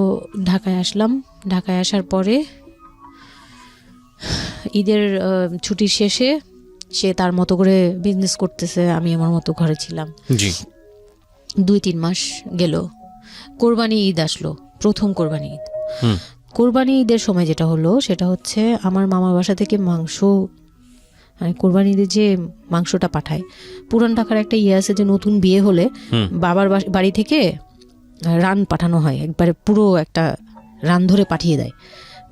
ঢাকায় আসলাম। ঢাকায় আসার পরে ঈদের ছুটির শেষে সে তার মতো করে বিজনেস করতেছে, আমি আমার মতো ঘরে ছিলাম। 2-3 মাস গেল, কোরবানি ঈদ আসলো, প্রথম কোরবানি ঈদ। কোরবানি ঈদের সময় যেটা হলো সেটা হচ্ছে আমার মামার বাসা থেকে মাংস, মানে কোরবানি ঈদের যে মাংসটা পাঠায়, পুরান ঢাকার একটা ইয়ে আছে যে নতুন বিয়ে হলে বাবার বাড়ি থেকে রান পাঠানো হয়, একবারে পুরো একটা রান ধরে পাঠিয়ে দেয়,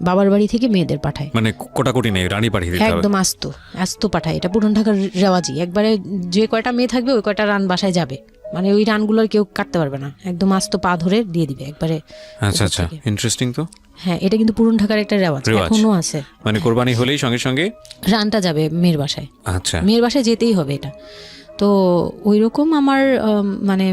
বাবার বাড়ি থেকে মেয়েদের পাঠায়, মানে কোটাকুটি নেই, রানী পাঠিয়ে দিতে হবে, একদম আস্ত পাঠায়। এটা পুরান ঢাকার রেওয়াজি, একবারে যে কয়টা মেয়ে থাকবে ওই কয়টা রান বাসায় যাবে, মানে ওই রানগুলোর কেউ কাটতে পারবে না, একদম আস্ত পা ধরে দিয়ে দিবে একবারে। আচ্ছা আচ্ছা, ইন্টারেস্টিং তো। হ্যাঁ, এটা কিন্তু পুরান ঢাকার একটা রেওয়াজ, এখনো আছে। মানে কোরবানি হলেই সঙ্গে সঙ্গে রানটা যাবে মেয়ের বাসায়। আচ্ছা, মেয়ের বাসায় যেতেই হবে এটা। তো ওই রকম আমার মানে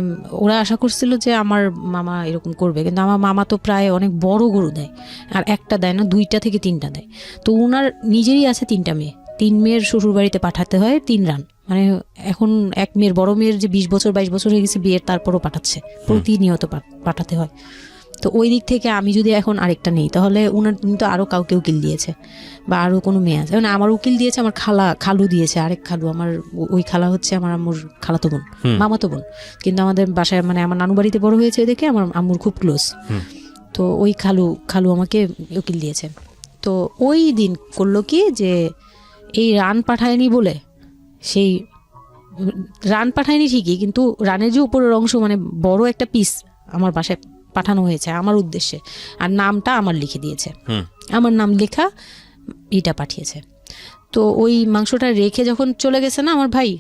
ওরা আশা করছিল যে আমার মামা এরকম করবে, কিন্তু আমার মামা তো প্রায় অনেক বড় গরু দেয়, আর একটা দেয় না, 2টা থেকে 3টা দেয়। তো ওনার নিজেরই আছে 3টা মেয়ে, 3 মেয়ের শ্বশুর বাড়িতে পাঠাতে হয় 3 রান। মানে এখন এক মেয়ের, বড় মেয়ের যে 20 বছর 22 বছর হয়ে গেছে বিয়ের, তারপরও পাঠাচ্ছে, প্রতিনিয়ত পাঠাতে হয়। তো ওই দিক থেকে আমি যদি এখন আরেকটা নেই, তাহলে উনি তো আরও কাউকে উকিল দিয়েছে, বা আরও কোনো মেয়ে আছে। মানে আমার উকিল দিয়েছে আমার খালু দিয়েছে, আরেক খালু। আমার ওই খালা হচ্ছে আমার আম্মুর খালাতো বোন, মামাতো বোন, কিন্তু আমাদের বাসায় মানে আমার নানু বাড়িতে বড় হয়েছে দেখে আমার আম্মুর খুব ক্লোজ। তো ওই খালু আমাকে উকিল দিয়েছে। তো ওই দিন করলো কি, যে এই রান পাঠায়নি বলে, সেই রান পাঠায়নি ঠিকই, কিন্তু রানের যে উপরের অংশ মানে বড় একটা পিস আমার বাসায় পাঠানো হয়েছে আমার উদ্দেশ্যে, আর নামটা আমার লিখে দিয়েছে, আমার নাম লেখা এটা পাঠিয়েছে। তো ওই মাংসটা রেখে যখন চলে গেছে না আমার ভাই,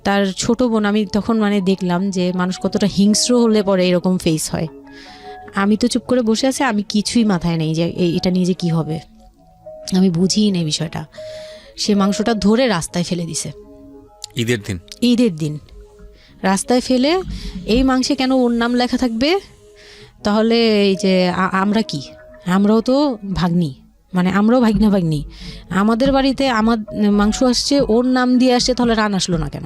তার ছোট বোন, আমি তখন মানে দেখলাম যে মানুষ কতটা হিংস্র হলে পরে এরকম ফেস হয়। আমি তো চুপ করে বসে আছি, আমি কিছুই মাথায় নেই যে এটা নিয়ে যে কী হবে, আমি বুঝিই নেই বিষয়টা। সে মাংসটা ধরে রাস্তায় ফেলে দিছে ঈদের দিন রাস্তায় ফেলে, এই মাংসে কেন ওর নাম লেখা থাকবে? তাহলে এই যে আমরাও তো ভাগ্নি, মানে আমরাও ভাগ্নি, আমাদের বাড়িতে আমার মাংস আসছে, ওর নাম দিয়ে আসছে, তাহলে রান আসলো না কেন?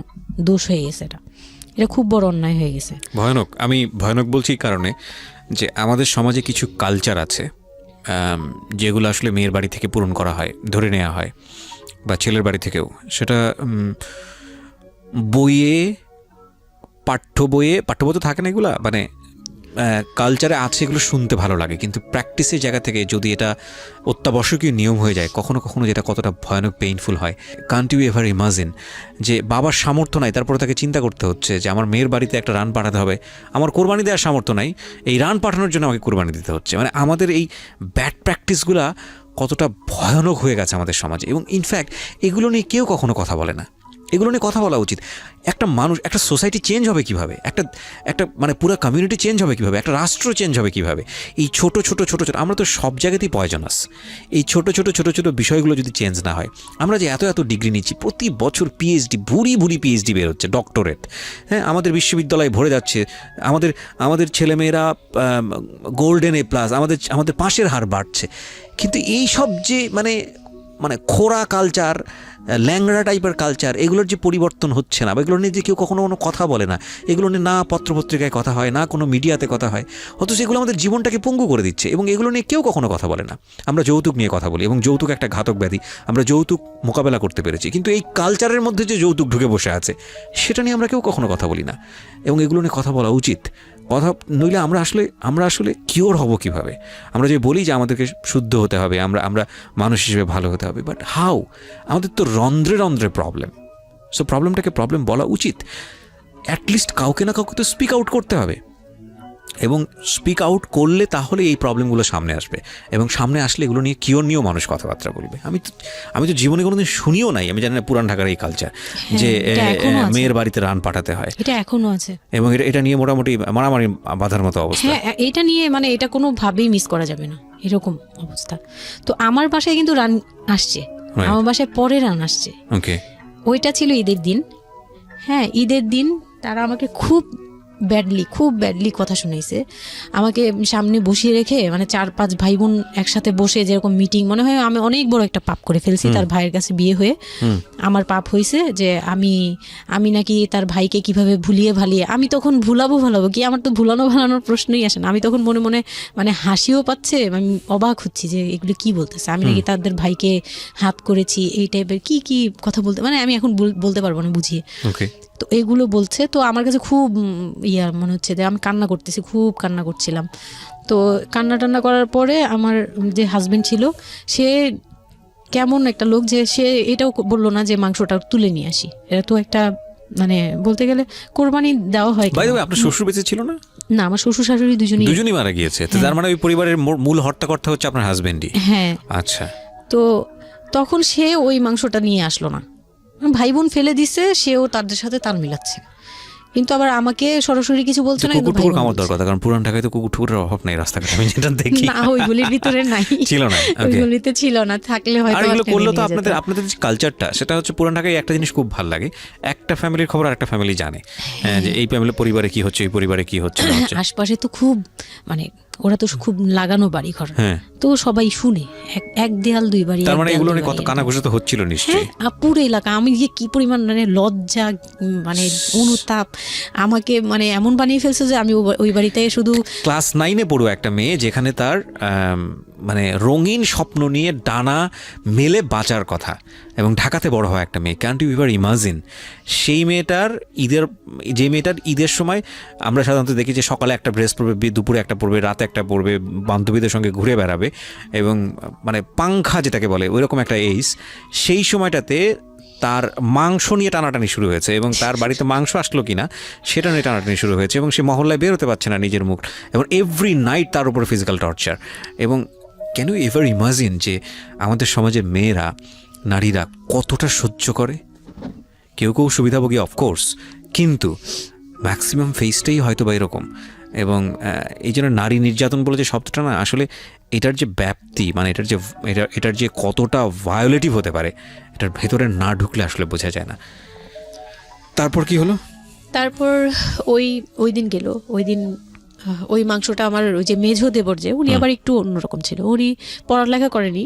দোষ হয়ে গেছে, এটা খুব বড় অন্যায় হয়ে গেছে। ভয়ানক। আমি ভয়ানক বলছি এই কারণে যে আমাদের সমাজে কিছু কালচার আছে যেগুলো আসলে মেয়ের বাড়ি থেকে পূরণ করা হয়, ধরে নেওয়া হয়, বা ছেলের বাড়ি থেকেও। সেটা পাঠ্য বইয়ে তো থাকে না এগুলা, মানে কালচারে আছে, এগুলো শুনতে ভালো লাগে, কিন্তু প্র্যাকটিসের জায়গা থেকে যদি এটা অত্যাবশ্যকীয় নিয়ম হয়ে যায়, কখনো কখনো যেটা কতটা ভয়ানক পেইনফুল হয়। কান্ট ইউ এভার ইমাজিন যে বাবার সামর্থ্য নাই, তারপরে তাকে চিন্তা করতে হচ্ছে যে আমার মেয়ের বাড়িতে একটা রান পাঠাতে হবে, আমার কোরবানি দেওয়ার সামর্থ্য নাই, এই রান পাঠানোর জন্য আমাকে কোরবানি দিতে হচ্ছে। মানে আমাদের এই ব্যাড প্র্যাকটিসগুলা কতটা ভয়ানক হয়ে গেছে আমাদের সমাজে, এবং ইনফ্যাক্ট এগুলো নিয়ে কেউ কখনো কথা বলে না। এগুলো নিয়ে কথা বলা উচিত। একটা মানুষ, একটা সোসাইটি চেঞ্জ হবে কিভাবে, একটা মানে পুরো কমিউনিটি চেঞ্জ হবে কিভাবে, একটা রাষ্ট্র চেঞ্জ হবে কিভাবে, এই ছোট আমরা তো সব জায়গাতেই পয়জনাস। এই ছোট ছোট বিষয়গুলো যদি চেঞ্জ না হয়, আমরা যে এত ডিগ্রি নিচ্ছি, প্রতি বছর পিএইচডি, ভুরি পিএইচডি বের হচ্ছে, ডক্টরেট, হ্যাঁ, আমাদের বিশ্ববিদ্যালয়ে ভরে যাচ্ছে, আমাদের ছেলেমেয়েরা গোল্ডেন A+, আমাদের পাশের হার বাড়ছে, কিন্তু এই সব যে মানে খোরা কালচার, ল্যাংড়া টাইপের কালচার, এগুলোর যে পরিবর্তন হচ্ছে না, বা এগুলো নিয়ে যে কেউ কখনো কোনো কথা বলে না, এগুলো নিয়ে না পত্রপত্রিকায় কথা হয়, না কোনো মিডিয়াতে কথা হয়, অথচ এগুলো আমাদের জীবনটাকে পঙ্গু করে দিচ্ছে, এবং এগুলো নিয়ে কেউ কখনো কথা বলে না। আমরা যৌতুক নিয়ে কথা বলি, এবং যৌতুক একটা ঘাতক ব্যাধি, আমরা যৌতুক মোকাবেলা করতে পেরেছি, কিন্তু এই কালচারের মধ্যে যে যৌতুক ঢুকে বসে আছে, সেটা নিয়ে আমরা কেউ কখনো কথা বলি না, এবং এগুলো নিয়ে কথা বলা উচিত। কথা নইলে আমরা আসলে কিওর হব কিভাবে? আমরা যে বলি যে আমাদেরকে শুদ্ধ হতে হবে, আমরা মানুষ হিসেবে ভালো হতে হবে, বাট হাউ? আমাদের তো রন্ধ্রে প্রবলেম। সো প্রবলেমটাকে প্রবলেম বলা উচিত, অ্যাটলিস্ট কাউকে না কাউকে তো স্পিক আউট করতে হবে, এবং স্পিক আউট করলে তাহলে এই প্রবলেমগুলো সামনে আসবে, এবং সামনে আসলে এগুলো নিয়ে কিওর নিয়েও মানুষ কথাবার্তা বলবে। আমি তো জীবনে কোনোদিন শুনিও নাই, আমি জানি না পুরান ঢাকার এই কালচার যে মেয়ের বাড়িতে রান পাঠাতে হয়, এটা এখনো আছে, এবং এটা নিয়ে মোটামুটি মারামারি বাঁধার মতো অবস্থা। হ্যাঁ, এটা নিয়ে মানে এটা কোনোভাবেই মিস করা যাবে না, এরকম অবস্থা। তো আমার বাসায় কিন্তু রান আসছে, আমার বাসায় পরে রান আসছে। ওকে, ওইটা ছিল ঈদের দিন। হ্যাঁ, ঈদের দিন তারা আমাকে খুব ব্যাডলি কথা শুনাইছে। আমাকে সামনে বসিয়ে রেখে, মানে 4-5 ভাই বোন একসাথে বসে যেরকম মিটিং, মনে হয় আমি অনেক বড় একটা পাপ করে ফেলছি তার ভাইয়ের কাছে বিয়ে হয়ে। আমার পাপ হয়েছে যে আমি নাকি তার ভাইকে কিভাবে ভুলিয়ে ভালিয়ে, আমি তখন ভুলাবো কি, আমার তো ভালানোর প্রশ্নই আসে না। আমি তখন মনে মনে মানে হাসিও পাচ্ছে, আমি অবাক হচ্ছি যে এগুলো কি বলতেছে, আমি নাকি তাদের ভাইকে হাত করেছি, এই টাইপের কি কথা বলতে, মানে আমি এখন বলতে পারবো না বুঝিয়ে। তো এগুলো বলছে, তো আমার কাছে খুব মনে হচ্ছে যে আমি কান্না করতেছি, খুব কান্না করছিলাম। তো কান্না করার পরে আমার যে হাজবেন্ড ছিল, সে কেমন একটা লোক যে সে এটাও বললো না যে মাংসটা তুলে নিয়ে আসি। এটা তো একটা মানে বলতে গেলে কোরবানি দেওয়া হয়। বাই দ্য ওয়ে, আপনার শ্বশুর বেঁচে ছিল না? না, আমার শ্বশুর শাশুড়ি দুজনই মারা গিয়েছে। তো তার মানে ওই পরিবারের মূল হর্তাকর্তা হচ্ছে আপনার হাজবেন্ডই? হ্যাঁ। আচ্ছা। তো তখন সে ওই মাংসটা নিয়ে আসলো না, ভাই বোন ফেলে দিছে, সেও তাদের সাথে তাল মিলাচ্ছে। কিন্তু আবার আমাকে সরাসরি কিছু বলছে না, কিন্তু কুকুর কামড় দেওয়ার কথা, কারণ পুরান ঢাকায় তো কুকুরের অভাব নেই রাস্তাঘাটে, আমি যেটা দেখি। না, ওইগুলির ভিতরে নাই, ছিল না, ওইগুলিতে ছিল না, থাকলে হয়তো। আর এগুলো করলে তো আপনাদের যে কালচারটা, সেটা হচ্ছে পুরান ঢাকায় একটা জিনিস খুব ভালো লাগে, একটা ফ্যামিলির খবর আরেকটা ফ্যামিলি জানে, যে এই ফ্যামিলির পরিবারে কি হচ্ছে, এই পরিবারে কি হচ্ছে। আশপাশে তো খুব মানে ওরা তো খুব লাগানো বাড়ি ঘর, তো সবাই শুনে, এক দেয়াল দুই বাড়ি। তার মানে এগুলো নিয়ে কত কানাঘুষা তো হচ্ছিল নিশ্চয়ই। পুরো এলাকা, আমি যে কি পরিমাণ মানে লজ্জা, মানে অনুতাপ আমাকে মানে এমন বানিয়ে ফেলছে যে আমি ওই বাড়িতে শুধু ক্লাস 9-এ পড়ুয়া একটা মেয়ে, যেখানে তার মানে রঙিন স্বপ্ন নিয়ে ডানা মেলে বাঁচার কথা, এবং ঢাকাতে বড় হয় একটা মেয়ে, ক্যান্ট ইউ এভার ইমাজিন? সেই মেয়েটার ঈদের সময় আমরা সাধারণত দেখি যে সকালে একটা ড্রেস পরবে, দুপুরে একটা পরবে, রাতে একটা পরবে, বান্ধবীদের সঙ্গে ঘুরে বেড়াবে, এবং মানে পাংখা যেটাকে বলে ওইরকম একটা এইজ। সেই সময়টাতে তার মাংস নিয়ে টানাটানি শুরু হয়েছে, এবং তার বাড়িতে মাংস আসলো কিনা সেটা নিয়ে টানাটানি শুরু হয়েছে, এবং সে মহল্লায় বেরোতে পারছে না নিজের মুখ, এবং এভরি নাইট তার উপর ফিজিক্যাল টর্চার। এবং ক্যান ইউ এভার ইমাজিন যে আমাদের সমাজের মেয়েরা, নারীরা কতটা সহ্য করে? কেউ কেউ সুবিধাভোগী অফকোর্স, কিন্তু ম্যাক্সিমাম ফেসটাই হয়তো বা এরকম। এবং এই জন্য নারী নির্যাতন বলে যে শব্দটা না, আসলে এটার যে ব্যাপ্তি, মানে এটার যে কতটা ভায়োলেটিভ হতে পারে, এটার ভেতরে না ঢুকলে আসলে বোঝা যায় না। তারপর কি হলো? তারপর ওই দিন গেল, ওই দিন ওই মাংসটা আমার ওই যে মেঝো দেবর, যে উনি আবার একটু অন্যরকম ছিল, উনি পড়ালেখা করেনি,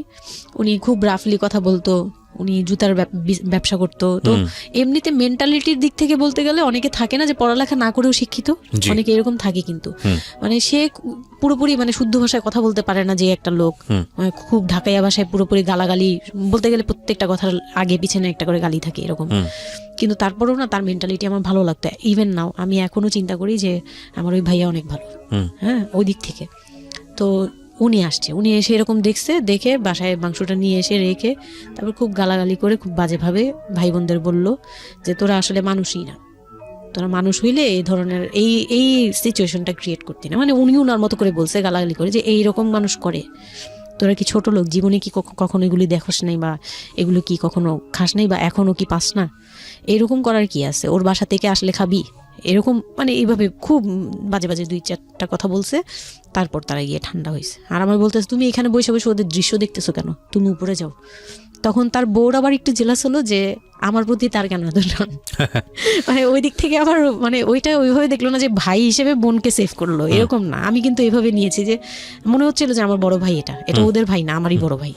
উনি খুব রাফলি কথা বলতো, উনি জুতার ব্যবসা করতো। তো এমনিতে মেন্টালিটির দিক থেকে বলতে গেলে অনেকে থাকে না যে পড়ালেখা না করেও শিক্ষিত, অনেকে এরকম থাকে, কিন্তু মানে সে পুরোপুরি মানে শুদ্ধ ভাষায় কথা বলতে পারে না, যে একটা লোক খুব ঢাকাইয়া ভাষায় পুরোপুরি গালাগালি, বলতে গেলে প্রত্যেকটা কথার আগে পিছনে একটা করে গালি থাকে এরকম। কিন্তু তারপরেও না, তার মেন্টালিটি আমার ভালো লাগতো। ইভেন নাও আমি এখনো চিন্তা করি যে আমার ওই ভাইয়া অনেক ভালো, ওই দিক থেকে। তো উনি আসছে, উনি এসে এরকম দেখে বাসায় মাংসটা নিয়ে এসে রেখে তারপর খুব গালাগালি করে খুব বাজেভাবে ভাই বোনদের বলল যে তোরা আসলে মানুষই না, তোরা মানুষ হইলে এই ধরনের এই সিচুয়েশনটা ক্রিয়েট করতি না। মানে উনি ওনার মতো করে বলছে গালাগালি করে, যে এইরকম মানুষ করে, তোরা কি ছোট লোক, জীবনে কি কখনো এগুলি দেখোস নাই, বা এগুলো কি কখনো খাস নাই, বা এখনো কি পাস না? এরকম করার কি আছে? ওর বাসা থেকে আসলে খাবি? এরকম মানে এইভাবে খুব বাজে বাজে 2-4টা কথা বলছে। তারপর তারা গিয়ে ঠান্ডা হয়েছে, আর আমার বলতেছে তুমি এখানে বসে বসে ওদের দৃশ্য দেখতেছো কেন, তুমি উপরে যাও। তখন তার বউর আবার একটু জেলাস হলো যে আমার প্রতি তার কেন এত টান। মানে ওই দিক থেকে আবার মানে ওইটা ওইভাবে দেখলো না যে ভাই হিসেবে বোনকে সেভ করলো, এরকম না। আমি কিন্তু এইভাবে নিয়েছি যে মনে হচ্ছিল যে আমার বড় ভাই, এটা ওদের ভাই না, আমারই বড় ভাই,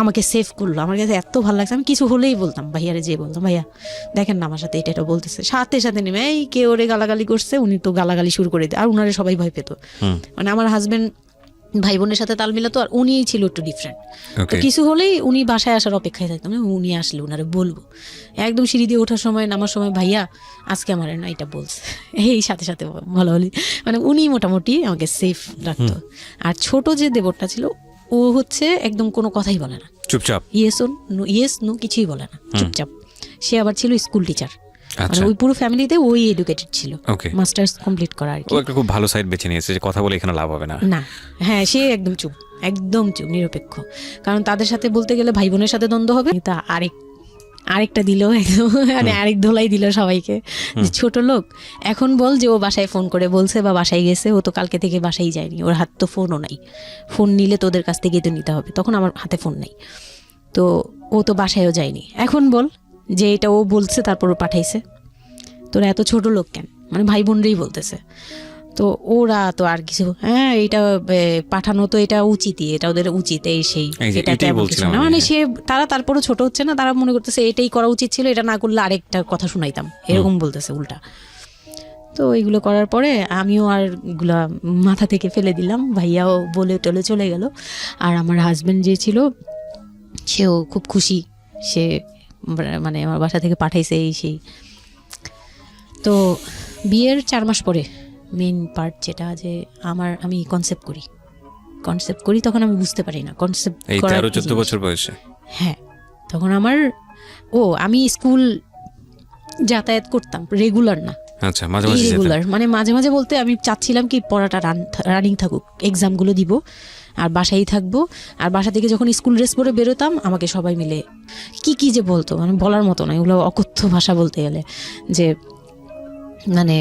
আমাকে সেভ করলো। আমার কাছে এত ভালো লাগছে, আমি কিছু হলেই বলতাম ভাইয়ারে, যে বলতাম ভাইয়া দেখেন না আমার সাথে এটা বলতেছে, সাথে সাথে নেমে এই কে ওরে গালাগালি করছে, উনি তো গালাগালি শুরু করে দেয়। আর উনারে সবাই ভয় পেত, মানে আমার হাজবেন্ড ভাই বোনের সাথে তাল মিলাতো, আর উনি ছিল একটু ডিফারেন্ট। তো কিছু হলেই উনি বাসায় আসার অপেক্ষায় থাকতাম, উনি আসলে উনারে বলবো। একদম সিঁড়ি দিয়ে ওঠার সময় নামার সময় ভাইয়া আজকে আমার না এটা বলছে, এই সাথে সাথে ভালো হলি, মানে উনি মোটামুটি আমাকে সেফ রাখতো। আর ছোট যে দেবরটা ছিল, ও হচ্ছে একদম কোনো কথাই বলে না, চুপচাপ, ইয়েস নো কিছুই বলে না, চুপচাপ। সে আবার ছিল স্কুল টিচার, মানে ওই পুরো ফ্যামিলিতে ওই এডুকেটেড ছিল, মাস্টার্স কমপ্লিট করা আর কি। ও একটা খুব ভালো সাইড বেছে নিয়েছে যে কথা বলে এখানে লাভ হবে না। হ্যাঁ, সে একদম চুপ, নিরপেক্ষ। কারণ তাদের সাথে বলতে গেলে ভাই বোনের সাথে দ্বন্দ্ব হবে, তা আরেকটা দিল একদম, মানে আরেক ধোলাই দিল সবাইকে, যে ছোট লোক। এখন বল যে ও বাসায় ফোন করে বলছে বা বাসায় গেছে, ও তো কালকে থেকে বাসায় যায়নি, ওর হাত তো ফোনও নাই, ফোন নিলে তোদের কাছ থেকে তো নিতে হবে, তখন আমার হাতে ফোন নাই, তো ও তো বাসায়ও যায়নি। এখন বল যে এটা ও বলছে তারপর ও পাঠাইছে, তোরা এত ছোট লোক কেন, মানে ভাই বোনরাই বলতেছে। তো ওরা তো আর কিছু, এটা পাঠানো তো এটা উচিতই, এটা ওদের উচিত, এই সেই, এটা না, মানে সে তারা তারপরও ছোট হচ্ছে না, তারা মনে করতেছে এটাই করা উচিত ছিল, এটা না করলে আরেকটা কথা শুনাইতাম, এরকম বলতেছে উল্টা। তো এইগুলো করার পরে আমিও আর এগুলা মাথা থেকে ফেলে দিলাম, ভাইয়াও বলে টলে চলে গেল। আর আমার হাজবেন্ড যে ছিল সেও খুব খুশি, সে মানে আমার বাসা থেকে পাঠাইছে এই সেই। তো বিয়ের 4 মাস পরে মেইন পার্ট যেটা, যে আমি কনসেপ্ট করি, তখন আমি বুঝতে পারি না কনসেপ্ট করার, 13-14 বছর বয়সে। হ্যাঁ, তখন আমি স্কুল যাতায়াত করতাম, রেগুলার না, আচ্ছা, মাঝে মাঝে রেগুলার, মানে মাঝে মাঝে বলতে আমি চাচ্ছিলাম কি পড়াটা রানিং থাকুক, এক্সামগুলো দিব আর বাসায় থাকবো। আর বাসা থেকে যখন স্কুল ড্রেস পরে বেরোতাম, আমাকে সবাই মিলে কি যে বলতো, মানে বলার মতো না, এগুলো অকথ্য ভাষা বলতে গেলে, যে মানে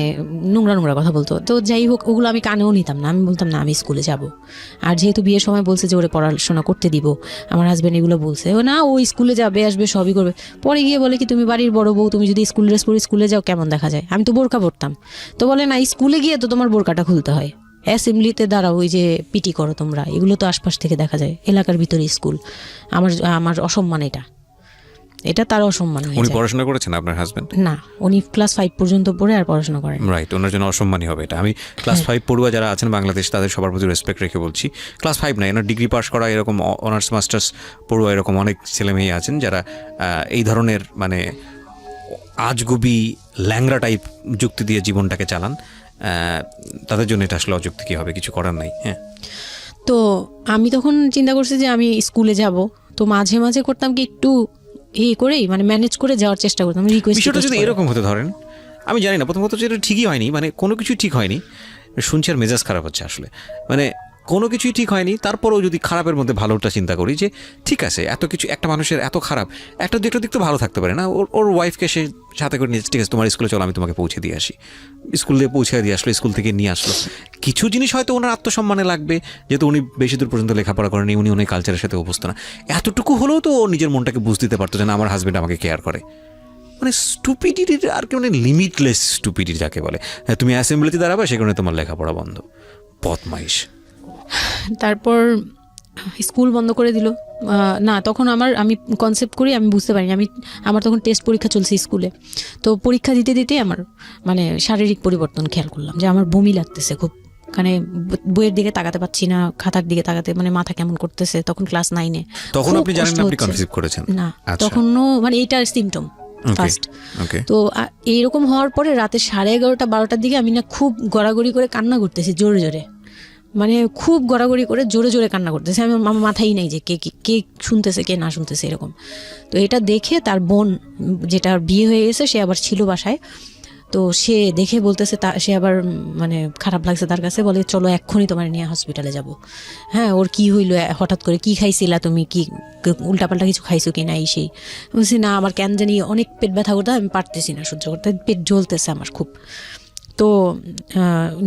নোংরা নোংরা কথা বলতো। তো যাই হোক, ওগুলো আমি কানেও নিতাম না। আমি বলতাম না আমি স্কুলে যাব। আর যেহেতু বিয়ের সময় বলছে যে ওরে পড়াশোনা করতে দিব, আমার হাজব্যান্ড এগুলো বলছে, ও না ও স্কুলে যাবে আসবে সবই করবে। পরে গিয়ে বলে কি তুমি বাড়ির বড় বউ, তুমি যদি স্কুল ড্রেস পরে স্কুলে যাও কেমন দেখা যায়? আমি তো বোরকা পরতাম। তো বলে না স্কুলে গিয়ে তো তোমার বোরকাটা খুলতে হয়, অ্যাসেম্বলিতে দাঁড়াও, ওই যে পিটি করো তোমরা, এগুলো তো আশপাশ থেকে দেখা যায়, এলাকার ভিতরে স্কুল। আমার আমার অসম্মান, এটা তার অসম্মান হয়ে যায়। উনি পড়াশোনা করেছেন আপনার হাজবেন্ড? না, উনি ক্লাস 5 পর্যন্ত পড়ে আর পড়াশোনা করেন। রাইট, ওনার জন্য অসম্মানই হবে এটা। আমি ক্লাস 5 পড়ুয়া যারা আছেন বাংলাদেশ, তাদের সবার প্রতি রেসপেক্ট রেখে বলছি। ক্লাস 5 না, এনার ডিগ্রি পাস করা এরকম অনার্স মাস্টার্স পড়ুয়া এরকম অনেক ছেলে মেয়ে আছেন যারা এই ধরনের মানে আজগুবি ল্যাংরা টাইপ যুক্তি দিয়ে জীবনটাকে চালান। তাদের জন্য এটা আসলে অযুক্তি কি হবে, কিছু করার নাই। হ্যাঁ, তো আমি তখন চিন্তা করছি যে আমি স্কুলে যাব, তো মাঝে মাঝে করতাম কি একটু করেই মানে ম্যানেজ করে যাওয়ার চেষ্টা করতাম, রিকোয়েস্ট। বিষয়টা যদি এরকম হতে ধরেন, আমি জানি না, প্রথমত যেটা ঠিকই হয়নি, মানে কোনো কিছুই ঠিক হয়নি, শুনছি আর মেজাজ খারাপ হচ্ছে আসলে। মানে কোনো কিছুই ঠিক হয়নি, তারপরেও যদি খারাপের মধ্যে ভালোটা চিন্তা করি যে ঠিক আছে, এত কিছু একটা মানুষের এত খারাপ, একটা দিক তো ভালো থাকতে পারে না। ওর ওয়াইফকে সে সাথে করে নিয়ে, ঠিক আছে তোমার স্কুলে চলো আমি তোমাকে পৌঁছে দিয়ে আসি, স্কুলে পৌঁছে দিয়ে আসলো, স্কুল থেকে নিয়ে আসলো। কিছু জিনিস হয়তো ওনার আত্মসম্মানে লাগবে, যেহেতু উনি বেশি দূর পর্যন্ত লেখাপড়া করেনি, উনি অনেক কালচারের সাথে অভ্যস্ত না। এতটুকু হলেও তো ও নিজের মনটাকে বুঝ দিতে পারতো যে না, আমার হাজব্যান্ড আমাকে কেয়ার করে। মানে স্টুপিডিটির আর কি, মানে লিমিটলেস স্টুপিডিটি যাকে বলে। হ্যাঁ, তুমি অ্যাসেম্বলিতে দাঁড়াবে, সেখানে তোমার লেখাপড়া বন্ধ, বদমাইশ। তারপর স্কুল বন্ধ করে দিল। না, তখন আমি কনসেপ্ট করি, আমি বুঝতে পারিনি। আমার তখন টেস্ট পরীক্ষা চলছে স্কুলে। তো পরীক্ষা দিতে দিতে আমার মানে শারীরিক পরিবর্তন খেয়াল করলাম, যে আমার বমি লাগতেছে খুব, মানে বইয়ের দিকে তাকাতে পাচ্ছি না, খাতার দিকে তাকাতে মানে মাথা কেমন করতেছে। তখন ক্লাস 9-এ। তখন আপনি জানেন না আপনি কনসিভ করেছেন? না, তখনও মানে এইটার সিমটম ফার্স্ট। তো এইরকম হওয়ার পরে রাতে 11:30 12টার দিকে আমি না খুব গড়াগড়ি করে কান্না করতেছি, জোরে জোরে, মানে খুব গড়াগড়ি করে জোরে জোরে কান্না করতেছে। আমার মাথায় নেই যে কে শুনতেছে কে না শুনতেছে এরকম। তো এটা দেখে তার বোন, যেটা বিয়ে হয়ে গেছে, সে আবার ছিল বাসায়। তো সে দেখে বলতেছে, সে আবার মানে খারাপ লাগছে তার কাছে, বলে চলো এক্ষুনি তোমার নিয়ে হসপিটালে যাব। হ্যাঁ, ওর কি হইলো হঠাৎ করে, কি খাইছিলা তুমি, কি উল্টাপাল্টা কিছু খাইছো কি না, এই সেই। বলছি না, আমার কেন জানি অনেক পেট ব্যথা করতে, আমি পারতেছি না সহ্য করতে, পেট জ্বলতেছে আমার খুব। তো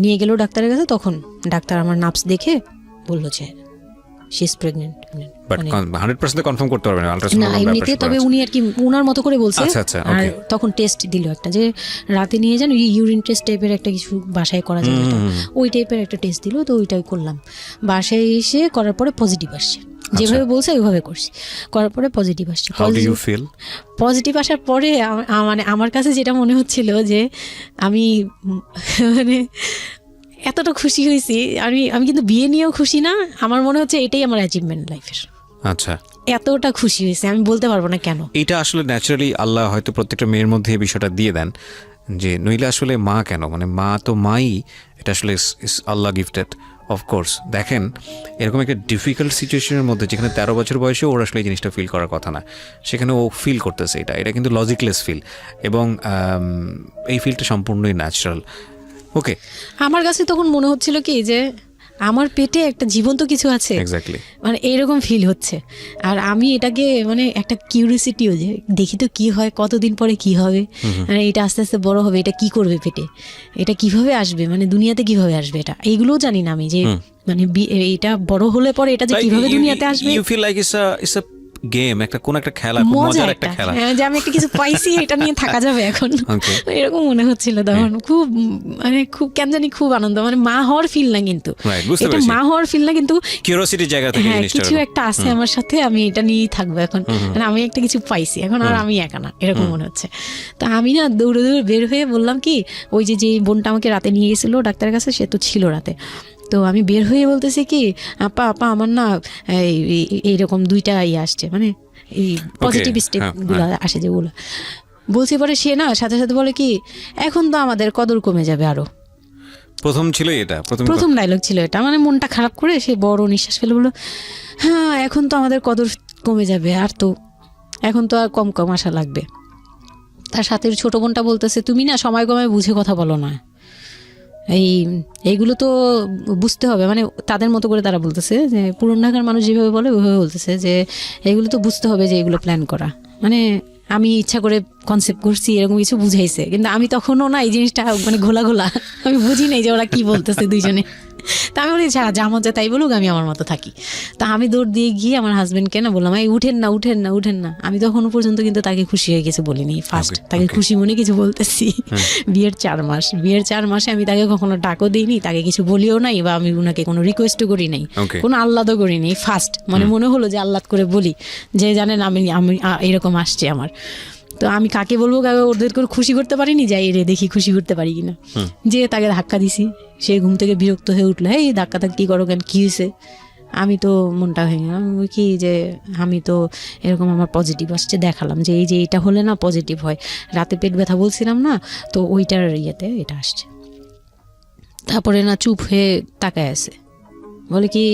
নিয়ে গেল ডাক্তারের কাছে। তখন ডাক্তার আমার নার্ভস দেখে বললো যে she is pregnant. But 100% confirm করতে পারবেন না এমনিতে, তবে উনি আর কি ওনার মতো করে বলছে। আর তখন টেস্ট দিল একটা, যে রাতে নিয়ে যান, ইউরিন টেস্ট টাইপের একটা কিছু বাসায় করা যায়, ওই টাইপের একটা টেস্ট দিল। তো ওইটাই করলাম। বাসায় এসে করার পরে পজিটিভ আসছে, যেভাবে বলছে ওইভাবে করছি, করার পরে পজিটিভ আসছে। পজিটিভ আসার পরে মানে আমার কাছে যেটা মনে হচ্ছিল যে আমি মানে এতটা খুশি হয়েছি। আমি কিন্তু বিয়ে নিয়েও খুশি না, আমার মনে হচ্ছে এটাই আমার অ্যাচিভমেন্ট লাইফের। আচ্ছা, এতটা খুশি হয়েছে আমি বলতে পারবো না কেন। এটা আসলে ন্যাচারালি আল্লাহ হয়তো প্রত্যেকটা মেয়ের মধ্যে এই বিষয়টা দিয়ে দেন, যে নইলে আসলে মা কেন, মানে মা তো মাই, এটা আসলে আল্লাহ গিফটেড। অফকোর্স দেখেন, এরকম একটা ডিফিকাল্ট সিচুয়েশনের মধ্যে, যেখানে 13 বছর বয়সে ওর আসলে এই জিনিসটা ফিল করার কথা না, সেখানে ও ফিল করতেছে, এটা কিন্তু লজিকলেস ফিল, এবং এই ফিলটা সম্পূর্ণই ন্যাচারাল। ওকে, আমার কাছে তখন মনে হচ্ছিল কি যে আমার পেটে একটা জীবন্ত কিছু আছে, এক্স্যাক্টলি, মানে এইরকম ফিল হচ্ছে। আর আমি এটাকে মানে একটা কিউরিওসিটিও, যে দেখি তো কি হয়, কতদিন পরে কি হবে, মানে এটা আস্তে আস্তে বড় হবে, এটা কি করবে পেটে, এটা কিভাবে আসবে, মানে দুনিয়াতে কিভাবে আসবে, এটা এইগুলোও জানি না আমি, যে মানে এটা বড় হলে পরে এটা যে কিভাবে দুনিয়াতে আসবে। You feel like it's a game, কোন একটা খেলা, মজার একটা খেলা, যে আমি একটা কিছু পাইছি, এটা নিয়ে থাকা যাবে এখন, এরকম মনে হচ্ছিল তখন। খুব মানে খুব কেন জানি খুব আনন্দ, মানে মা হওয়ার ফিল না, কিন্তু এটা মা হওয়ার ফিল না, কিন্তু কিউরিওসিটির জায়গা থেকে কিছু একটা আছে আমার সাথে, আমি এটা নিয়েই থাকবো এখন, মানে আমি একটা কিছু পাইছি এখন, আর আমি একা না, এরকম মনে হচ্ছে। তা আমি না দৌড়ে দৌড়ে বের হয়ে বললাম কি, ওই যে বোনটা আমাকে রাতে নিয়ে গেছিলো ডাক্তারের কাছে, সে তো ছিল রাতে। তো আমি বের হয়ে বলতেছি কি, আপা আমার না এইরকম 2টা আসছে, মানে এই পজিটিভ স্টেপগুলো আসে যেগুলো বলছি। পরে সে না সাথে সাথে বলে কি, এখন তো আমাদের কদর কমে যাবে আরো। প্রথম ডায়লগ ছিল এটা, মানে মনটা খারাপ করে সে বড় নিঃশ্বাস ফেলে বললো, হ্যাঁ এখন তো আমাদের কদর কমে যাবে, আর তো এখন তো আর কম কম আশা লাগবে। তার সাথে ছোট বোনটা বলতেছে, তুমি না সময় কমে বুঝে কথা বলো না, এইগুলো তো বুঝতে হবে, মানে তাদের মতো করে তারা বলতেছে, যে পুরান ঢাকার মানুষ যেভাবে বলে ওইভাবে বলতেছে, যে এগুলো তো বুঝতে হবে যে এগুলো প্ল্যান করা। মানে আমি ইচ্ছা করে কনসেপ্ট করছি এরকম কিছু বুঝাইছে, কিন্তু আমি তখনও না এই জিনিসটা মানে ঘোলা আমি বুঝি নাই যে ওরা কি বলতেছে দুইজনে। তা আমি বলি যা মজা তাই বলুক, আমি আমার মতো থাকি। তা আমি দৌড় দিয়ে গিয়ে আমার হাজবেন্ডকে না বললাম, এই উঠেন না। আমি তখনও পর্যন্ত কিন্তু তাকে খুশি হয়ে গেছে বলিনি, ফার্স্ট তাকে খুশি মনে কিছু বলতেছি। বিয়ের 4 মাসে আমি তাকে কখনো ডাকও দিইনি, তাকে কিছু বলিও নাই, বা আমি ওনাকে কোনো রিকোয়েস্টও করি নাই, কোনো আহ্লাদও করি নাই। ফার্স্ট মানে মনে হলো যে আহ্লাদ করে বলি যে জানেন আমি এরকম আসছে আমার। তো আমি কাকে বলবো, ওদের করে খুশি করতে পারিনি, যাই রে দেখি খুশি করতে পারি কিনা। যে তাকে ধাক্কা দিছি, সে ঘুম থেকে বিরক্ত হয়ে উঠলো, এই ধাক্কা কি করো কেন, কি হয়েছে? আমি তো মনটা ভেঙে কি যে আমি তো এরকম আমার পজিটিভ আসছে, দেখালাম যে এই যে এটা হলে না পজিটিভ হয়, রাতে পেট ব্যথা বলছিলাম না, তো ওইটার ইয়েতে এটা আসছে। তারপরে না চুপ হয়ে তাকায় আছে, বলে কি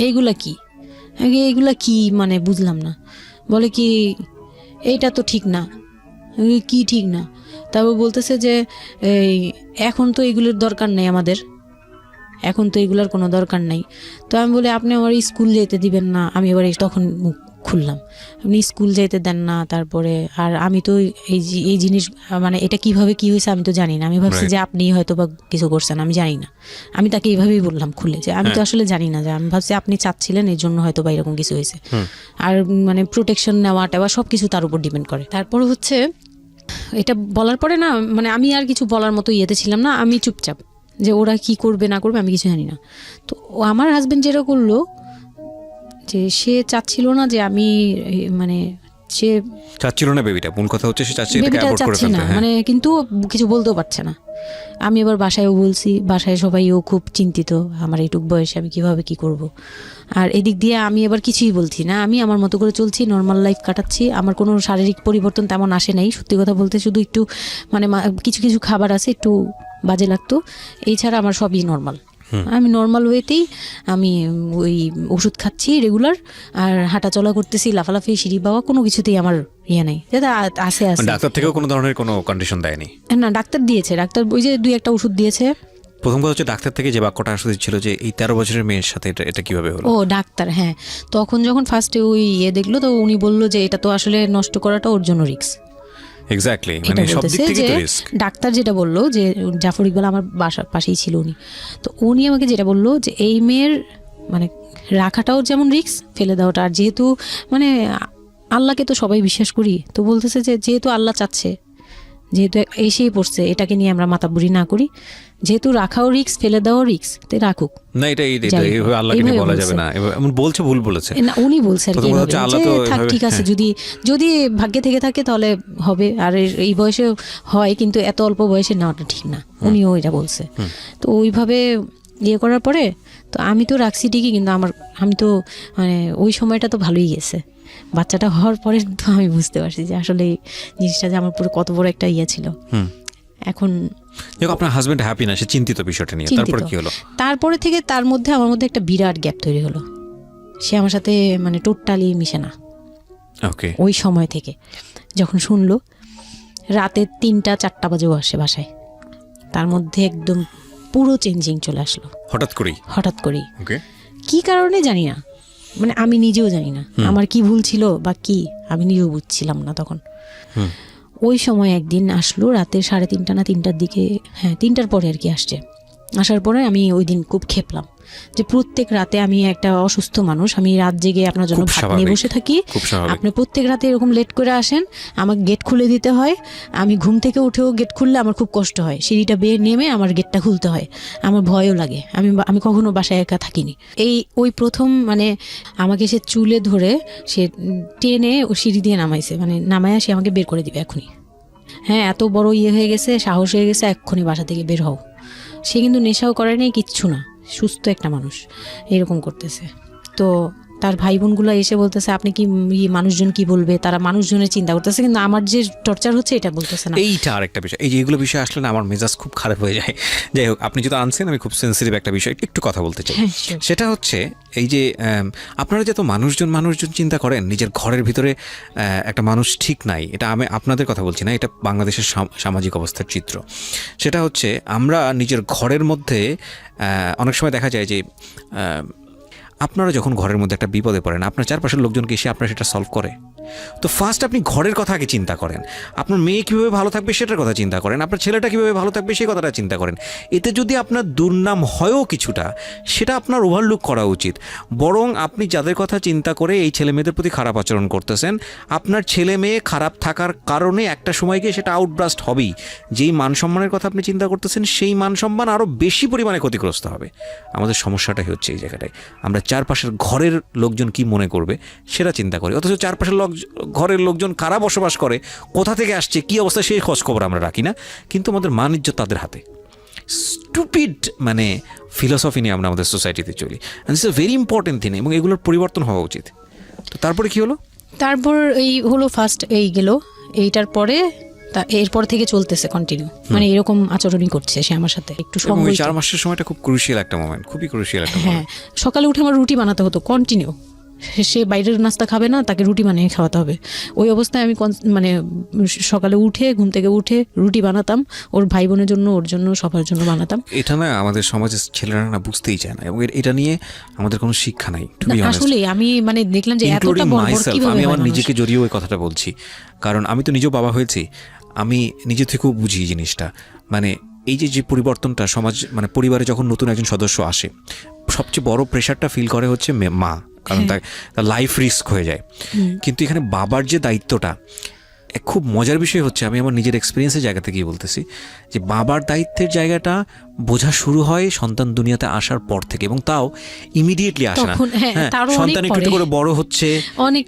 এইগুলা কি মানে বুঝলাম না। বলে কি এইটা তো ঠিক না। কি ঠিক না? তারপর বলতেছে যে এই এখন তো এগুলোর দরকার নেই আমাদের, এখন তো এগুলোর কোনো দরকার নেই। তো আমি বলি আপনি আমার স্কুল যেতে দিবেন না। আমি এবার তখন মুখ খুললাম, আপনি স্কুল যেতে দেন না, তারপরে আর আমি তো এই জিনিস মানে এটা কিভাবে কি হয়েছে আমি তো জানি না। আমি ভাবছি যে আপনি হয়তো বা কিছু করছেন, আমি জানি না। আমি তাকে এইভাবেই বললাম খুলে যে আমি তো আসলে জানি না, যে আমি ভাবছি আপনি চাচ্ছিলেন এই জন্য হয়তো বা এরকম কিছু হয়েছে। আর মানে প্রোটেকশন নেওয়াটা বা সব কিছু তার উপর ডিপেন্ড করে। তারপর হচ্ছে এটা বলার পরে না মানে আমি আর কিছু বলার মতো ইয়েতে ছিলাম না, আমি চুপচাপ, যে ওরা কি করবে না করবে আমি কিছু জানি না। তো আমার হাজবেন্ড যেটা করলো, যে সে চাচ্ছিল না যে আমি মানে সে চাচ্ছিল না বেবিটা, মূল কথা হচ্ছে সে চাচ্ছে এটাকে অ্যাবর্ট করে ফেলতে, মানে কিন্তু কিছু বলতেও পারছে না। আমি এবার বাসায়ও বলছি, বাসায় সবাইও খুব চিন্তিত আমার এইটুক বয়সে আমি কিভাবে কি করব। আর এদিক দিয়ে আমি এবার কিছুই বলছি না, আমি আমার মতো করে চলছি, নর্মাল লাইফ কাটাচ্ছি। আমার কোনো শারীরিক পরিবর্তন তেমন আসে নাই, সত্যি কথা বলতে শুধু একটু মানে কিছু কিছু খাবার আছে একটু বাজে লাগতো, এই ছাড়া আমার সবই নর্মাল। আমি নর্মাল ওয়েতেই আমি ওই ওষুধ খাচ্ছি রেগুলার, আর হাঁটা চলা করতেছি, লাফালাফি সিঁড়ি বাওয়া কোনো কিছুতেই আমার ইয়ে নেই। আছে ডাক্তার থেকেও কোনো ধরনের কোনো কন্ডিশন দেয়নি? না, ডাক্তার দিয়েছে, ডাক্তার ওই যে 2-1টা ওষুধ দিয়েছে। প্রথম কথা হচ্ছে ডাক্তার থেকে যে বাক্যটা আসলে ছিল যে এই 13 বছরের মেয়ের সাথে এটা কিভাবে হলো? ও ডাক্তার, হ্যাঁ। তখন যখন ফার্স্টে ওই দেখলো, তো উনি বললো যে এটা তো আসলে নষ্ট করাটা ওর জন্য রিস্ক। এক্স্যাক্টলি, মানে সব দিক থেকে তো রিস্ক। ডাক্তার যেটা বললো, যে জাফর ইকবাল আমার বাসার পাশেই ছিল উনি, তো উনি আমাকে যেটা বললো যে এই মেয়ের মানে রাখাটাও যেমন রিস্ক, ফেলে দেওয়াটা। আর যেহেতু মানে আল্লাহকে তো সবাই বিশ্বাস করি, তো বলতেছে যে যেহেতু আল্লাহ চাচ্ছে, যেহেতু এসেই পড়ছে, এটাকে নিয়ে আমরা মাতাবুরি না করি, যেহেতু রাখাও রিস্ক, ফেলে দেওয়াও রিস্ক, তো রাখুক না। এটা এইভাবে আল্লাহকে নিয়ে বলা যাবে না, এমন বলছে, ভুল বলেছে না। উনি বলছে আর কি থাক, ঠিক আছে, যদি ভাগ্যে থেকে থাকে তাহলে হবে। আর এই বয়সে হয়, কিন্তু এত অল্প বয়সে নেওয়াটা ঠিক না, উনিও এটা বলছে। তো ওইভাবে ইয়ে করার পরে তো আমি তো রাখছি ঠিকই, কিন্তু আমি তো মানে ওই সময়টা তো ভালোই গেছে। বাচ্চাটা হওয়ার পরে তো আমি বুঝতে পারছি যে আসলে জিনিসটা যে আমার পুরো কত বড় একটা ইয়ে ছিল। এখন আপনার হাজবেন্ড হ্যাপি না, সে চিন্তিত বিষয়টা নিয়ে। তারপর কি হলো? তারপরে থেকে আমার মধ্যে একটা বিরাট গ্যাপ তৈরি হলো। সে আমার সাথে মানে টোটালি মিশে না। ওকে। ওই সময় থেকে যখন শুনলো রাতে 3টা-4টা বাজেও আসে বাসায়, তার মধ্যে একদম পুরো চেঞ্জিং চলে আসলো হঠাৎ করেই। ওকে। কি কারণে জানি না, মানে আমি নিজেও জানি না আমার কি ভুল ছিল বা কি, আমি নিজেও বুঝছিলাম না তখন। ওই সময় একদিন আসলো রাতে 3:30 না 3টার দিকে, হ্যাঁ 3টার পরে আর কি আসছে। আসার পরে আমি ওই দিন খুব খেপলাম যে প্রত্যেক রাতে আমি একটা অসুস্থ মানুষ, আমি রাত জেগে আপনার জন্য ভাত নিয়ে বসে থাকি, আপনি প্রত্যেক রাতে এরকম লেট করে আসেন, আমাকে গেট খুলে দিতে হয়, আমি ঘুম থেকে উঠেও গেট খুললে আমার খুব কষ্ট হয়, সিঁড়িটা বেয়ে নেমে আমার গেটটা খুলতে হয়, আমার ভয়ও লাগে, আমি কখনো বাসায় একা থাকিনি। ওই প্রথম মানে আমাকে সে চুলে ধরে সে টেনে ও সিঁড়ি দিয়ে নামাইছে, মানে নামায় সে আমাকে বের করে দিবে এখনই। হ্যাঁ, এত বড় ইয়ে হয়ে গেছে, সাহস হয়ে গেছে, এক্ষুনি বাসা থেকে বের হও। সে কিন্তু নেশাও করে নাই, কিচ্ছু না, সুস্থ একটা মানুষ, এরকম করতেছে। তো তার ভাই বোনগুলো এসে বলতেছে আপনি কি মানুষজন কি বলবে, তারা মানুষজনের চিন্তা করতেছে, কিন্তু আমার যে টর্চার হচ্ছে এটা বলতেছে না। এইটা আরেকটা বিষয়, এই যে এগুলো বিষয় আসলে না আমার মেজাজ খুব খারাপ হয়ে যায়। যাই হোক, আপনি যদি আনছেন, আমি খুব সেন্সিটিভ একটা বিষয় একটু কথা বলতে চাই। সেটা হচ্ছে এই যে আপনারা যত মানুষজন চিন্তা করেন, নিজের ঘরের ভিতরে একটা মানুষ ঠিক নাই, এটা আমি আপনাদের কথা বলছি না, এটা বাংলাদেশের সামাজিক অবস্থার চিত্র। সেটা হচ্ছে আমরা নিজের ঘরের মধ্যে অনেক সময় দেখা যায় যে আপনারা যখন ঘরের মধ্যে একটা বিপদে পড়েন, আপনার চারপাশের লোকজনকে এসে আপনারা সেটা সলভ করে, তো ফার্স্ট আপনি ঘরের কথা আগে চিন্তা করেন, আপনার মেয়ে কীভাবে ভালো থাকবে সেটার কথা চিন্তা করেন, আপনার ছেলেটা কীভাবে ভালো থাকবে সেই কথাটা চিন্তা করেন। এতে যদি আপনার দুর্নাম হয়ও কিছুটা, সেটা আপনার ওভারলুক করা উচিত। বরং আপনি যাদের কথা চিন্তা করে এই ছেলে মেয়েদের প্রতি খারাপ আচরণ করতেছেন, আপনার ছেলে মেয়ে খারাপ থাকার কারণে একটা সময় গিয়ে সেটা আউটব্রাস্ট হবেই। যেই মান সম্মানের কথা আপনি চিন্তা করতেছেন সেই মান সম্মান আরও বেশি পরিমাণে ক্ষতিগ্রস্ত হবে। আমাদের সমস্যাটাই হচ্ছে এই জায়গাটায়, আমরা চারপাশের ঘরের লোকজন কি মনে করবে সেটা চিন্তা করি, অথচ চারপাশের ঘরের লোকজন কারা বসবাস করে, কোথা থেকে আসছে, কী অবস্থা সেই খোঁজ খবর আমরা রাখি না, কিন্তু আমাদের মান ইজ্জত তাদের হাতে। স্টুপিড মানে ফিলসফি নিয়ে আমরা আমাদের সোসাইটিতে চলি, and it's a very important thing, এবং এগুলোর পরিবর্তন হওয়া উচিত। তো তারপরে কি হলো? তারপর এই হলো ফার্স্ট এই গেল, এইটার পরে এরপর থেকে চলতেছে কন্টিনিউ, মানে এরকম আচরণই করছে সে আমার সাথে। একটু সময় 4 মাসের সময়টা খুব ক্রুশিয়াল একটা মোমেন্ট, খুবই ক্রুশিয়াল একটা হ্যাঁ, সকালে উঠে আমার রুটি বানাতে হতো কন্টিনিউ। সে বাইরের নাস্তা খাবে না, তাকে রুটি বানিয়ে খাওয়াতে হবে। ওই অবস্থায় আমি মানে সকালে উঠে ঘুম থেকে উঠে রুটি বানাতাম, ওর ভাই বোনের জন্য, ওর জন্য, সবার জন্য বানাতাম। এটা না আমাদের সমাজের ছেলেরা না বুঝতেই চায় না, এবং এটা নিয়ে আমাদের কোনো শিক্ষা নাই। আসলে আমি মানে দেখলাম যে এতটা বড় কিভাবে আমি আমার নিজেকে জড়িয়ে ওই কথাটা বলছি, কারণ আমি তো নিজেও বাবা হয়েছি, আমি নিজে থেকেও বুঝি জিনিসটা। মানে এই যে পরিবর্তনটা সমাজ, মানে পরিবারে যখন নতুন একজন সদস্য আসে, সবচেয়ে বড় প্রেশারটা ফিল করে হচ্ছে মা, কারণ তার লাইফ রিস্ক হয়ে যায়। কিন্তু এখানে বাবার যে দায়িত্বটা, খুব মজার বিষয় হচ্ছে, আমি আমার নিজের এক্সপিরিয়েন্সের জায়গা থেকেই বলতেছি, যে বাবার দায়িত্বের জায়গাটা বোঝা শুরু হয় সন্তান দুনিয়াতে আসার পর থেকে, এবং তাও ইমিডিয়েটলি আসে না। সন্তান একটু করে বড় হচ্ছে,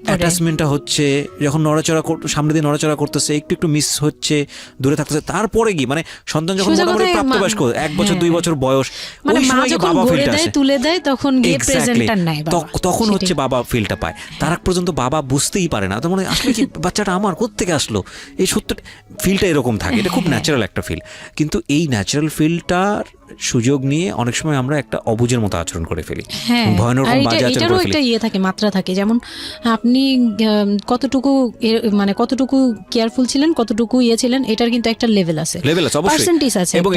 অ্যাটাচমেন্টটা হচ্ছে, যখন নড়াচড়া সামনে দিয়ে নড়াচড়া করতেছে, একটু মিস হচ্ছে, দূরে থাকতেছে, তারপরে গিয়ে মানে সন্তান যখন মোটামুটি প্রাপ্তবয়স্ক 1 বছর 2 বছর বয়স, ওই সময় বাবা ফিলটা আসে, তুলে দেয়, তখন গিয়ে প্রেজেন্টার নাই, তখন হচ্ছে বাবা ফিলটা পায়। তার আগ পর্যন্ত বাবা বুঝতেই পারে না, তো মানে আসলে কি বাচ্চাটা আমার কোত্থেকে আসলো, এই সত্য ফিলটা এরকম থাকে। এটা খুব ন্যাচারাল একটা ফিল, কিন্তু এই ন্যাচারাল ফিলটার সুযোগ নিয়ে অনেক সময় আমরা একটা অবুঝের মতো আচরণ করে ফেলি, ভয়ানক বাজে আচরণ করে ফেলি। একটা ইয়ে থাকে, মাত্রা থাকে, যেমন আপনি কতটুকু মানে কতটুকু কেয়ারফুল ছিলেন, কতটুকু ইয়ে ছিলেন, এটার কিন্তু একটা লেভেল আছে, পার্সেন্টেজ আছে, এবং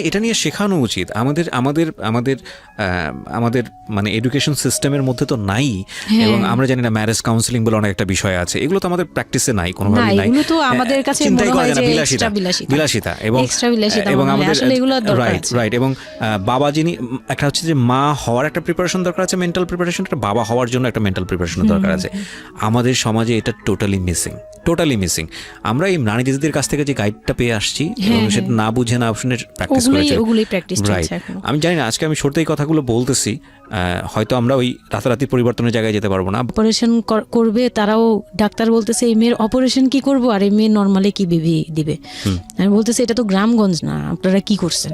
এটা নিয়ে শেখানো উচিত আমাদের আমাদের আমাদের আমাদের মানে এডুকেশন সিস্টেমের মধ্যে তো নাই। এবং আমরা জানি না ম্যারেজ কাউন্সিলিং বলে অনেক একটা বিষয় আছে, এগুলো তো আমাদের প্র্যাকটিসে নাই, কোনোভাবেই নাই, এগুলো তো আমাদের কাছে মনে হয় যে বিলাসিতা, এবং আমাদের রাইট। এবং বাবা যিনি, একটা হচ্ছে যে মা হওয়ার একটা প্রিপারেশন দরকার আছে, মেন্টাল প্রিপারেশন, একটা বাবা হওয়ার জন্য একটা মেন্টাল প্রিপারেশন দরকার আছে। আমাদের সমাজে এটা টোটালি মিসিং। আমরা এই নারী দিদিদের কাছ থেকে যে গাইডটা পেয়ে আসছি, এবং সেটা না বুঝে না শুনে প্র্যাকটিস করেছি, রাইট। আমি জানি না, আজকে আমি সত্যি এই কথাগুলো বলতেছি, হয়তো আমরা ওই রাতারাতি পরিবর্তনের জায়গায় যেতে পারবো না। অপারেশন করবে, তারাও ডাক্তার বলতেছে এই মেয়ের অপারেশন কি করবো, আর এই মেয়ে নর্মালি কি বেবি দিবে। আমি বলতেছি এটা তো গ্রামগঞ্জ না, আপনারা কি করছেন।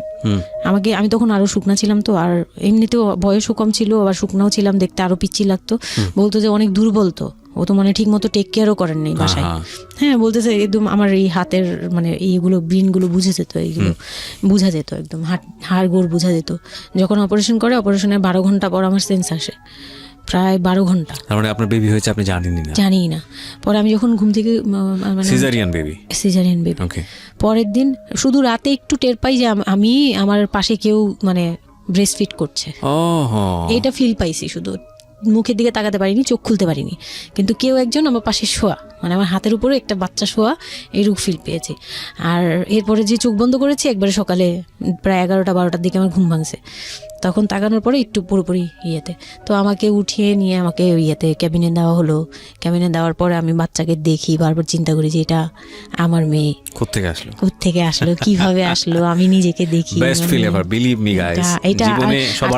আমি তখন আরো শুকনা ছিলাম, তো আর এমনিতেও বয়সও কম ছিল, আবার শুকনাও ছিলাম, দেখতে আরো পিচ্ছি লাগতো। বলতো যে অনেক দুর্বল, তো ও তো মানে ঠিক মতো টেক কেয়ারও করেন নাই বাসায়। হ্যাঁ, বলতেছে একদম আমার এই হাতের মানে এইগুলো ব্রিনগুলো বুঝে যেত, এইগুলো বুঝা যেত, একদম হাড় গোড় বুঝা যেত। যখন অপারেশন করে, অপারেশনের 12 ঘন্টা পর আমার সেন্স আসে, প্রায় 12 ঘন্টা। মানে আপনার বেবি হয়েছে আপনি জানি না? পরে আমি যখন ঘুম থেকে মানে সিজারিয়ান বেবি, পরের দিন শুধু রাতে একটু টের পাই যে আমি আমার পাশে কেউ মানে ব্রেস্ট ফিড করছে, এটা ফিল পাইছি। শুধু মুখের দিকে তাকাতে পারিনি, চোখ খুলতে পারিনি, কিন্তু কেউ একজন আমার পাশে শোয়া, মানে আমার হাতের উপরে একটা বাচ্চা শোয়া, এইরূপ ফিল পেয়েছি। আর এরপরে যে চোখ বন্ধ করেছি, একবারে সকালে প্রায় 11টা-12টার দিকে আমার ঘুম ভাঙছে। তখন তাকানোর পরে একটু পুরোপুরি ইয়েতে, তো আমাকে উঠিয়ে নিয়ে আমাকে ইয়েতে ক্যাবিনে দেওয়া হলো। ক্যাবিনে দেওয়ার পরে আমি বাচ্চাকে দেখি, বারবার চিন্তা করি যে এটা আমার মেয়ে, কোত্থেকে আসলো, কিভাবে আসলো, আমি নিজেকে দেখি।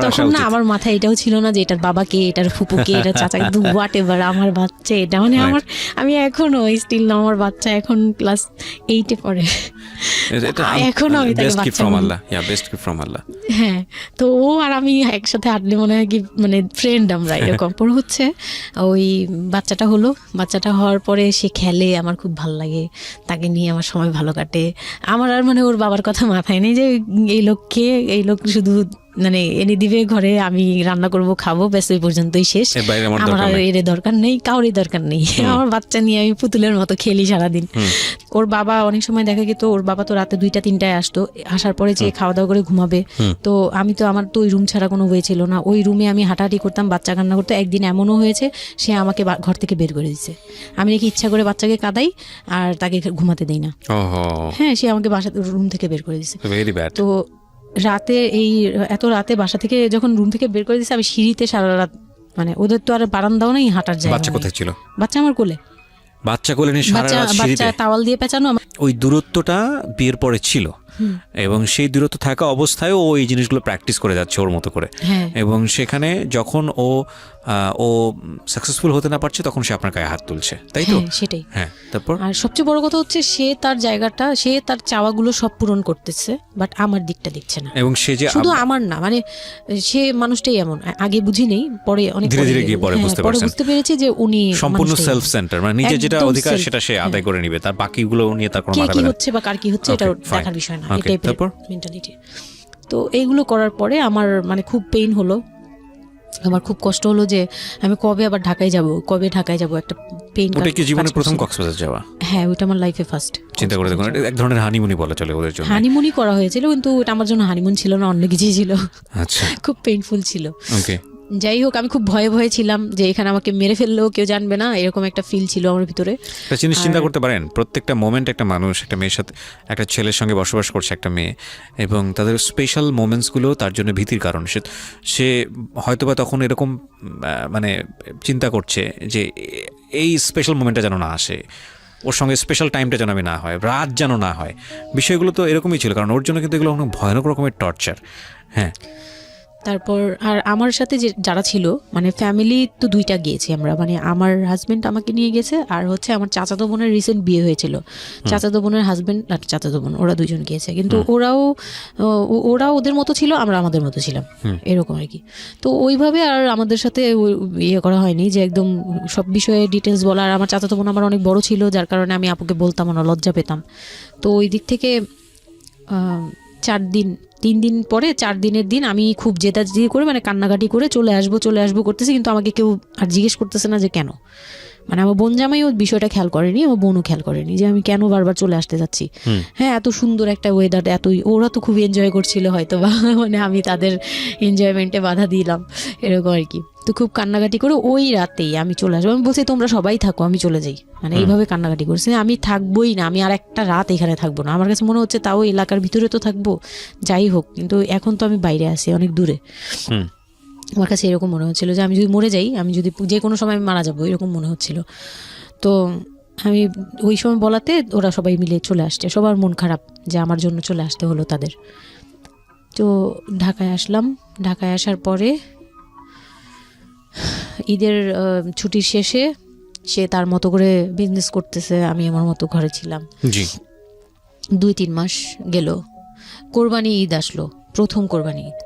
তখন না আমার মাথায় এটাও ছিল না যে এটার বাবাকে, এটার ফুপুকে, এটার চাচা, কিন্তু হোয়াট এভার আমার বাচ্চা এটা, মানে আমি এখনো স্টিল না, আমার বাচ্চা এখন ক্লাস 8-এ পড়ে, এখনো আমি তাকে বাচ্চা। হ্যাঁ, তো ও আর আমি একসাথে হাঁটলে মনে হয় কি মানে ফ্রেন্ড আমরা, এরকম। পর হচ্ছে ওই বাচ্চাটা হওয়ার পরে সে খেলে, আমার খুব ভালো লাগে, তাকে নিয়ে আমার সময় ভালো কাটে। আমার আর মানে ওর বাবার কথা মাথায় নেই যে এই লোক শুধু মানে এনে দিবে ঘরে, আমি রান্না করব, খাবো, ব্যাস ওই পর্যন্তই শেষ। আমার আর এর দরকার নেই, কাউরই দরকার নেই। আমার বাচ্চা নিয়ে আমি পুতুলের মতো খেলি সারাদিন। ওর বাবা অনেক সময় দেখা গেত ওর বাবা তো রাতে 2টা-3টায় আসতো, আসার পরে যে খাওয়া দাওয়া করে ঘুমাবে। তো আমি তো, আমার তো ওই রুম ছাড়া কোনো ওয়ে ছিল না, ওই রুমে আমি হাঁটাহাঁটি করতাম, বাচ্চা কান্না করতো। একদিন এমনও হয়েছে সে আমাকে ঘর থেকে বের করে দিচ্ছে, আমি নাকি ইচ্ছা করে বাচ্চাকে কাঁদাই আর তাকে ঘুমাতে দেই না। হ্যাঁ, সে আমাকে বাসা রুম থেকে বের করে দিচ্ছে। তো রাতে এত রাতে বাসা থেকে যখন রুম থেকে বের করে দিচ্ছে, আমি সিঁড়িতে সারা রাত, মানে ওদের তো আর বারান্দাও নেই, হাঁটার জায়গা। বাচ্চা কোথায় ছিল? বাচ্চা আমার কোলে। বাচ্চা কোলে নিয়ে সারা রাত সিঁড়িতে? বাচ্চা তাওয়াল দিয়ে পেঁচানো। ওই দূরত্বটা বিয়ের পরে ছিল, এবং সেই দূরত্ব থাকা অবস্থায় ও এই জিনিসগুলো প্র্যাকটিস করে যাচ্ছে ওর মতো করে। এবং সেখানে যখন ও সাকসেসফুল হতে না পারছে, তখন সে আপনার গায়ে হাত তুলছে, তাই তো? সেটাই। হ্যাঁ, তারপর? আর সবচেয়ে বড় কথা হচ্ছে, সে তার জায়গাটা, সে তার চাওয়াগুলো সব পূরণ করতেছে, বাট আমার দিকটা দেখছে না। এবং সে যে শুধু আমার না, মানে সে মানুষটাই এমন, আগে বুঝি নেই, পরে অনেক ধীরে ধীরে গিয়ে পরে বুঝতে পেরেছি যে উনি সম্পূর্ণ সেলফ সেন্টার, মানে নিজের যেটা অধিকার সেটা সে আদায় করে নিবে, তার বাকিগুলো নিয়ে তার কোনো মাথা ব্যথা কি হচ্ছে বা কার কি হচ্ছে এটা দেখার বিষয় না, এটাই মেন্টালিটি। তো এইগুলো করার পরে আমার মানে খুব পেইন হলো, আমার খুব কষ্ট হলো যে আমি কবে আবার ঢাকায় যাব, একটা পেইন। ওটা কি জীবনে প্রথম কক্সবাজার যাওয়া? হ্যাঁ, ওটা আমার লাইফে ফার্স্ট। চিন্তা করে দেখুন, এক ধরনের হানিমুনি বলা চলে ওদের জন্য। হানিমুনি করা হয়েছিল, কিন্তু ওটা আমার জন্য হানিমুন ছিল না, অন্য কিছুই ছিল। আচ্ছা, খুব পেইনফুল ছিল। ওকে, যাই হোক, আমি খুব ভয়ে ছিলাম যে এখানে আমাকে মেরে ফেললেও কেউ জানবে না, এরকম একটা ফিল ছিল আমার ভিতরে। জিনিস চিন্তা করতে পারেন, প্রত্যেকটা মোমেন্ট একটা মানুষ, একটা মেয়ের সাথে, একটা ছেলের সঙ্গে বসবাস করছে একটা মেয়ে, এবং তাদের স্পেশাল মোমেন্টসগুলো তার জন্য ভীতির কারণ। সে হয়তোবা তখন এরকম মানে চিন্তা করছে যে এই স্পেশাল মোমেন্টটা যেন না আসে, ওর সঙ্গে স্পেশাল টাইমটা যেন আমি না হয়, রাত যেন না হয়। বিষয়গুলো তো এরকমই ছিল, কারণ ওর জন্য কিন্তু এগুলো অনেক ভয়ানক রকমের টর্চার। হ্যাঁ, তারপর আর আমার সাথে যারা ছিল, মানে ফ্যামিলি তো 2টা গিয়েছি আমরা, মানে আমার হাজবেন্ড আমাকে নিয়ে গেছে, আর হচ্ছে আমার চাচাতো বোনের রিসেন্ট বিয়ে হয়েছিল, চাচাতো বোনের হাজবেন্ড আর চাচাতো বোন, ওরা 2জন গিয়েছে। কিন্তু ওরা ওদের মতো ছিল, আমরা আমাদের মতো ছিলাম, এরকম আর কি। তো ওইভাবে আর আমাদের সাথে ইয়ে করা হয়নি যে একদম সব বিষয়ে ডিটেলস বলা। আর আমার চাচাতো বোন আমার অনেক বড় ছিল, যার কারণে আমি আপুকে বলতাম না, লজ্জা পেতাম। তো ওই দিক থেকে 3 দিন পরে 4 দিনের দিন আমি খুব জেদাজেদি করে, মানে কান্নাকাটি করে চলে আসবো করতেছি, কিন্তু আমাকে কেউ আর জিজ্ঞেস করতেছে না যে কেন। মানে আমার বোন জামাই ও বিষয়টা খেয়াল করেনি, আমার বোনও খেয়াল করেনি যে আমি কেন বারবার চলে আসতে যাচ্ছি। হ্যাঁ, এত সুন্দর একটা ওয়েদার, ওরা তো খুবই এনজয় করছিল হয়তো বা, মানে আমি তাদের এনজয়মেন্টে বাধা দিলাম, এরকম আর কি। তো খুব কান্নাকাটি করে ওই রাতেই আমি চলে আসবো। আমি বলছি তোমরা সবাই থাকো, আমি চলে যাই, মানে এইভাবে কান্নাকাটি করছে। আমি থাকবোই না, আমি আর একটা রাত এখানে থাকবো না। আমার কাছে মনে হচ্ছে তাও এলাকার ভিতরে তো থাকবো, যাই হোক, কিন্তু এখন তো আমি বাইরে আছি, অনেক দূরে। আমার কাছে এরকম মনে হচ্ছিল যে আমি যদি মরে যাই, আমি যদি যে কোনো সময় মারা যাবো, এরকম মনে হচ্ছিল। তো আমি ওই সময় বলাতে ওরা সবাই মিলে চলে আসছে, সবার মন খারাপ যে আমার জন্য চলে আসতে হলো তাদের। তো ঢাকায় আসলাম। ঢাকায় আসার পরে ঈদের ছুটির শেষে সে তার মতো করে বিজনেস করতেছে, আমি আমার মতো ঘরে ছিলাম। 2-3 মাস গেল, কোরবানি ঈদ আসলো, প্রথম কোরবানি ঈদ।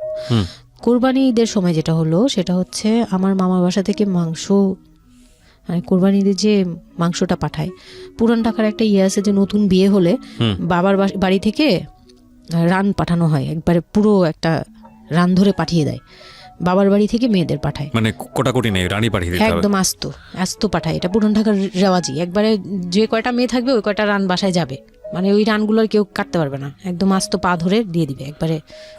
কোরবানি ঈদের সময় যেটা হলো সেটা হচ্ছে আমার মামার বাসা থেকে মাংস, মানে কোরবানি ঈদের যে মাংসটা পাঠায়, পুরান ঢাকার একটা ইয়ে আছে যে নতুন বিয়ে হলে বাবার বাড়ি থেকে রান পাঠানো হয়, একবারে পুরো একটা রান ধরে পাঠিয়ে দেয়, বাবার বাড়ি থেকে মেয়েদের পাঠায়, মানে কোটাকুটি নেই, রানী পাঠিয়ে দিতে হবে, একদম আস্ত পাঠায়। এটা পুরান ঢাকার রেওয়াজি, একবারে যে কয়টা মেয়ে থাকবে ওই কয়টা রান বাসায় যাবে, মানে ওই রানগুলোর কেউ কাটতে পারবে না, একদম আস্ত পা ধরে দিয়ে দিবে একবারে।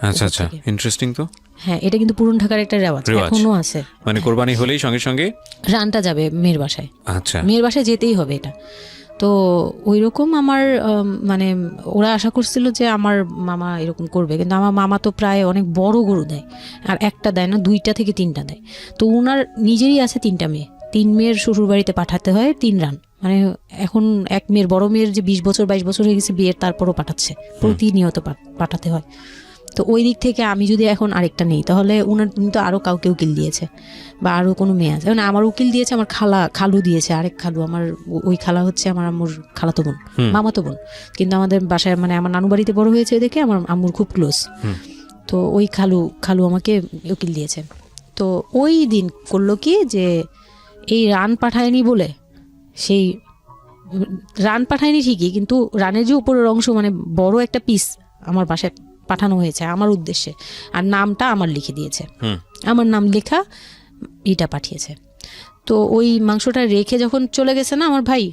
আচ্ছা আচ্ছা, ইন্টারেস্টিং তো। হ্যাঁ, এটা কিন্তু পুরান ঢাকার একটা রেওয়াজ, এখনো আছে। মানে কোরবানি হলেই সঙ্গে সঙ্গে রানটা যাবে মেয়ের বাসায়। আচ্ছা, মেয়ের বাসায় যেতেই হবে এটা। তো ওই রকম আমার মানে ওরা আশা করছিল যে আমার মামা এরকম করবে, কিন্তু আমার মামা তো প্রায় অনেক বড় গরু দেয়, আর একটা দেয় না, 2টা থেকে 3টা দেয়। তো ওনার নিজেরই আছে 3টা মেয়ে, 3 মেয়ের শ্বশুর বাড়িতে পাঠাতে হয় 3 রান। মানে এখন এক মেয়ের, বড় মেয়ের যে 20 বছর 22 বছর হয়ে গেছে বিয়ের, তারপরও পাঠাচ্ছে, প্রতিনিয়ত পাঠাতে হয়। তো ওই দিক থেকে আমি যদি এখন আরেকটা নেই, তাহলে উনি তো আরও কাউকে উকিল দিয়েছে, বা আরও কোনো মেয়ে আছে, মানে আমার উকিল দিয়েছে, আমার খালু দিয়েছে, আরেক খালু, আমার ওই খালা হচ্ছে আমার আম্মুর খালাতো বোন, মামাতো বোন, কিন্তু আমাদের বাসায়, মানে আমার নানু বাড়িতে বড় হয়েছে দেখে আমার আম্মুর খুব ক্লোজ। তো ওই খালু আমাকে উকিল দিয়েছে। তো ওই দিন করলো কি, যে এই রান পাঠায়নি বলে, সেই রান পাঠায়নি ঠিকই, কিন্তু রানের যে উপরের অংশ, মানে বড় একটা পিস আমার বাসায় পাঠানো হয়েছে আমার উদ্দেশ্যে, আর নামটা আমার লিখে দিয়েছে, আমার নাম লেখা এটা পাঠিয়েছে। তো ওই মাংসটা রেখে যখন চলে গেছে না আমার ভাই,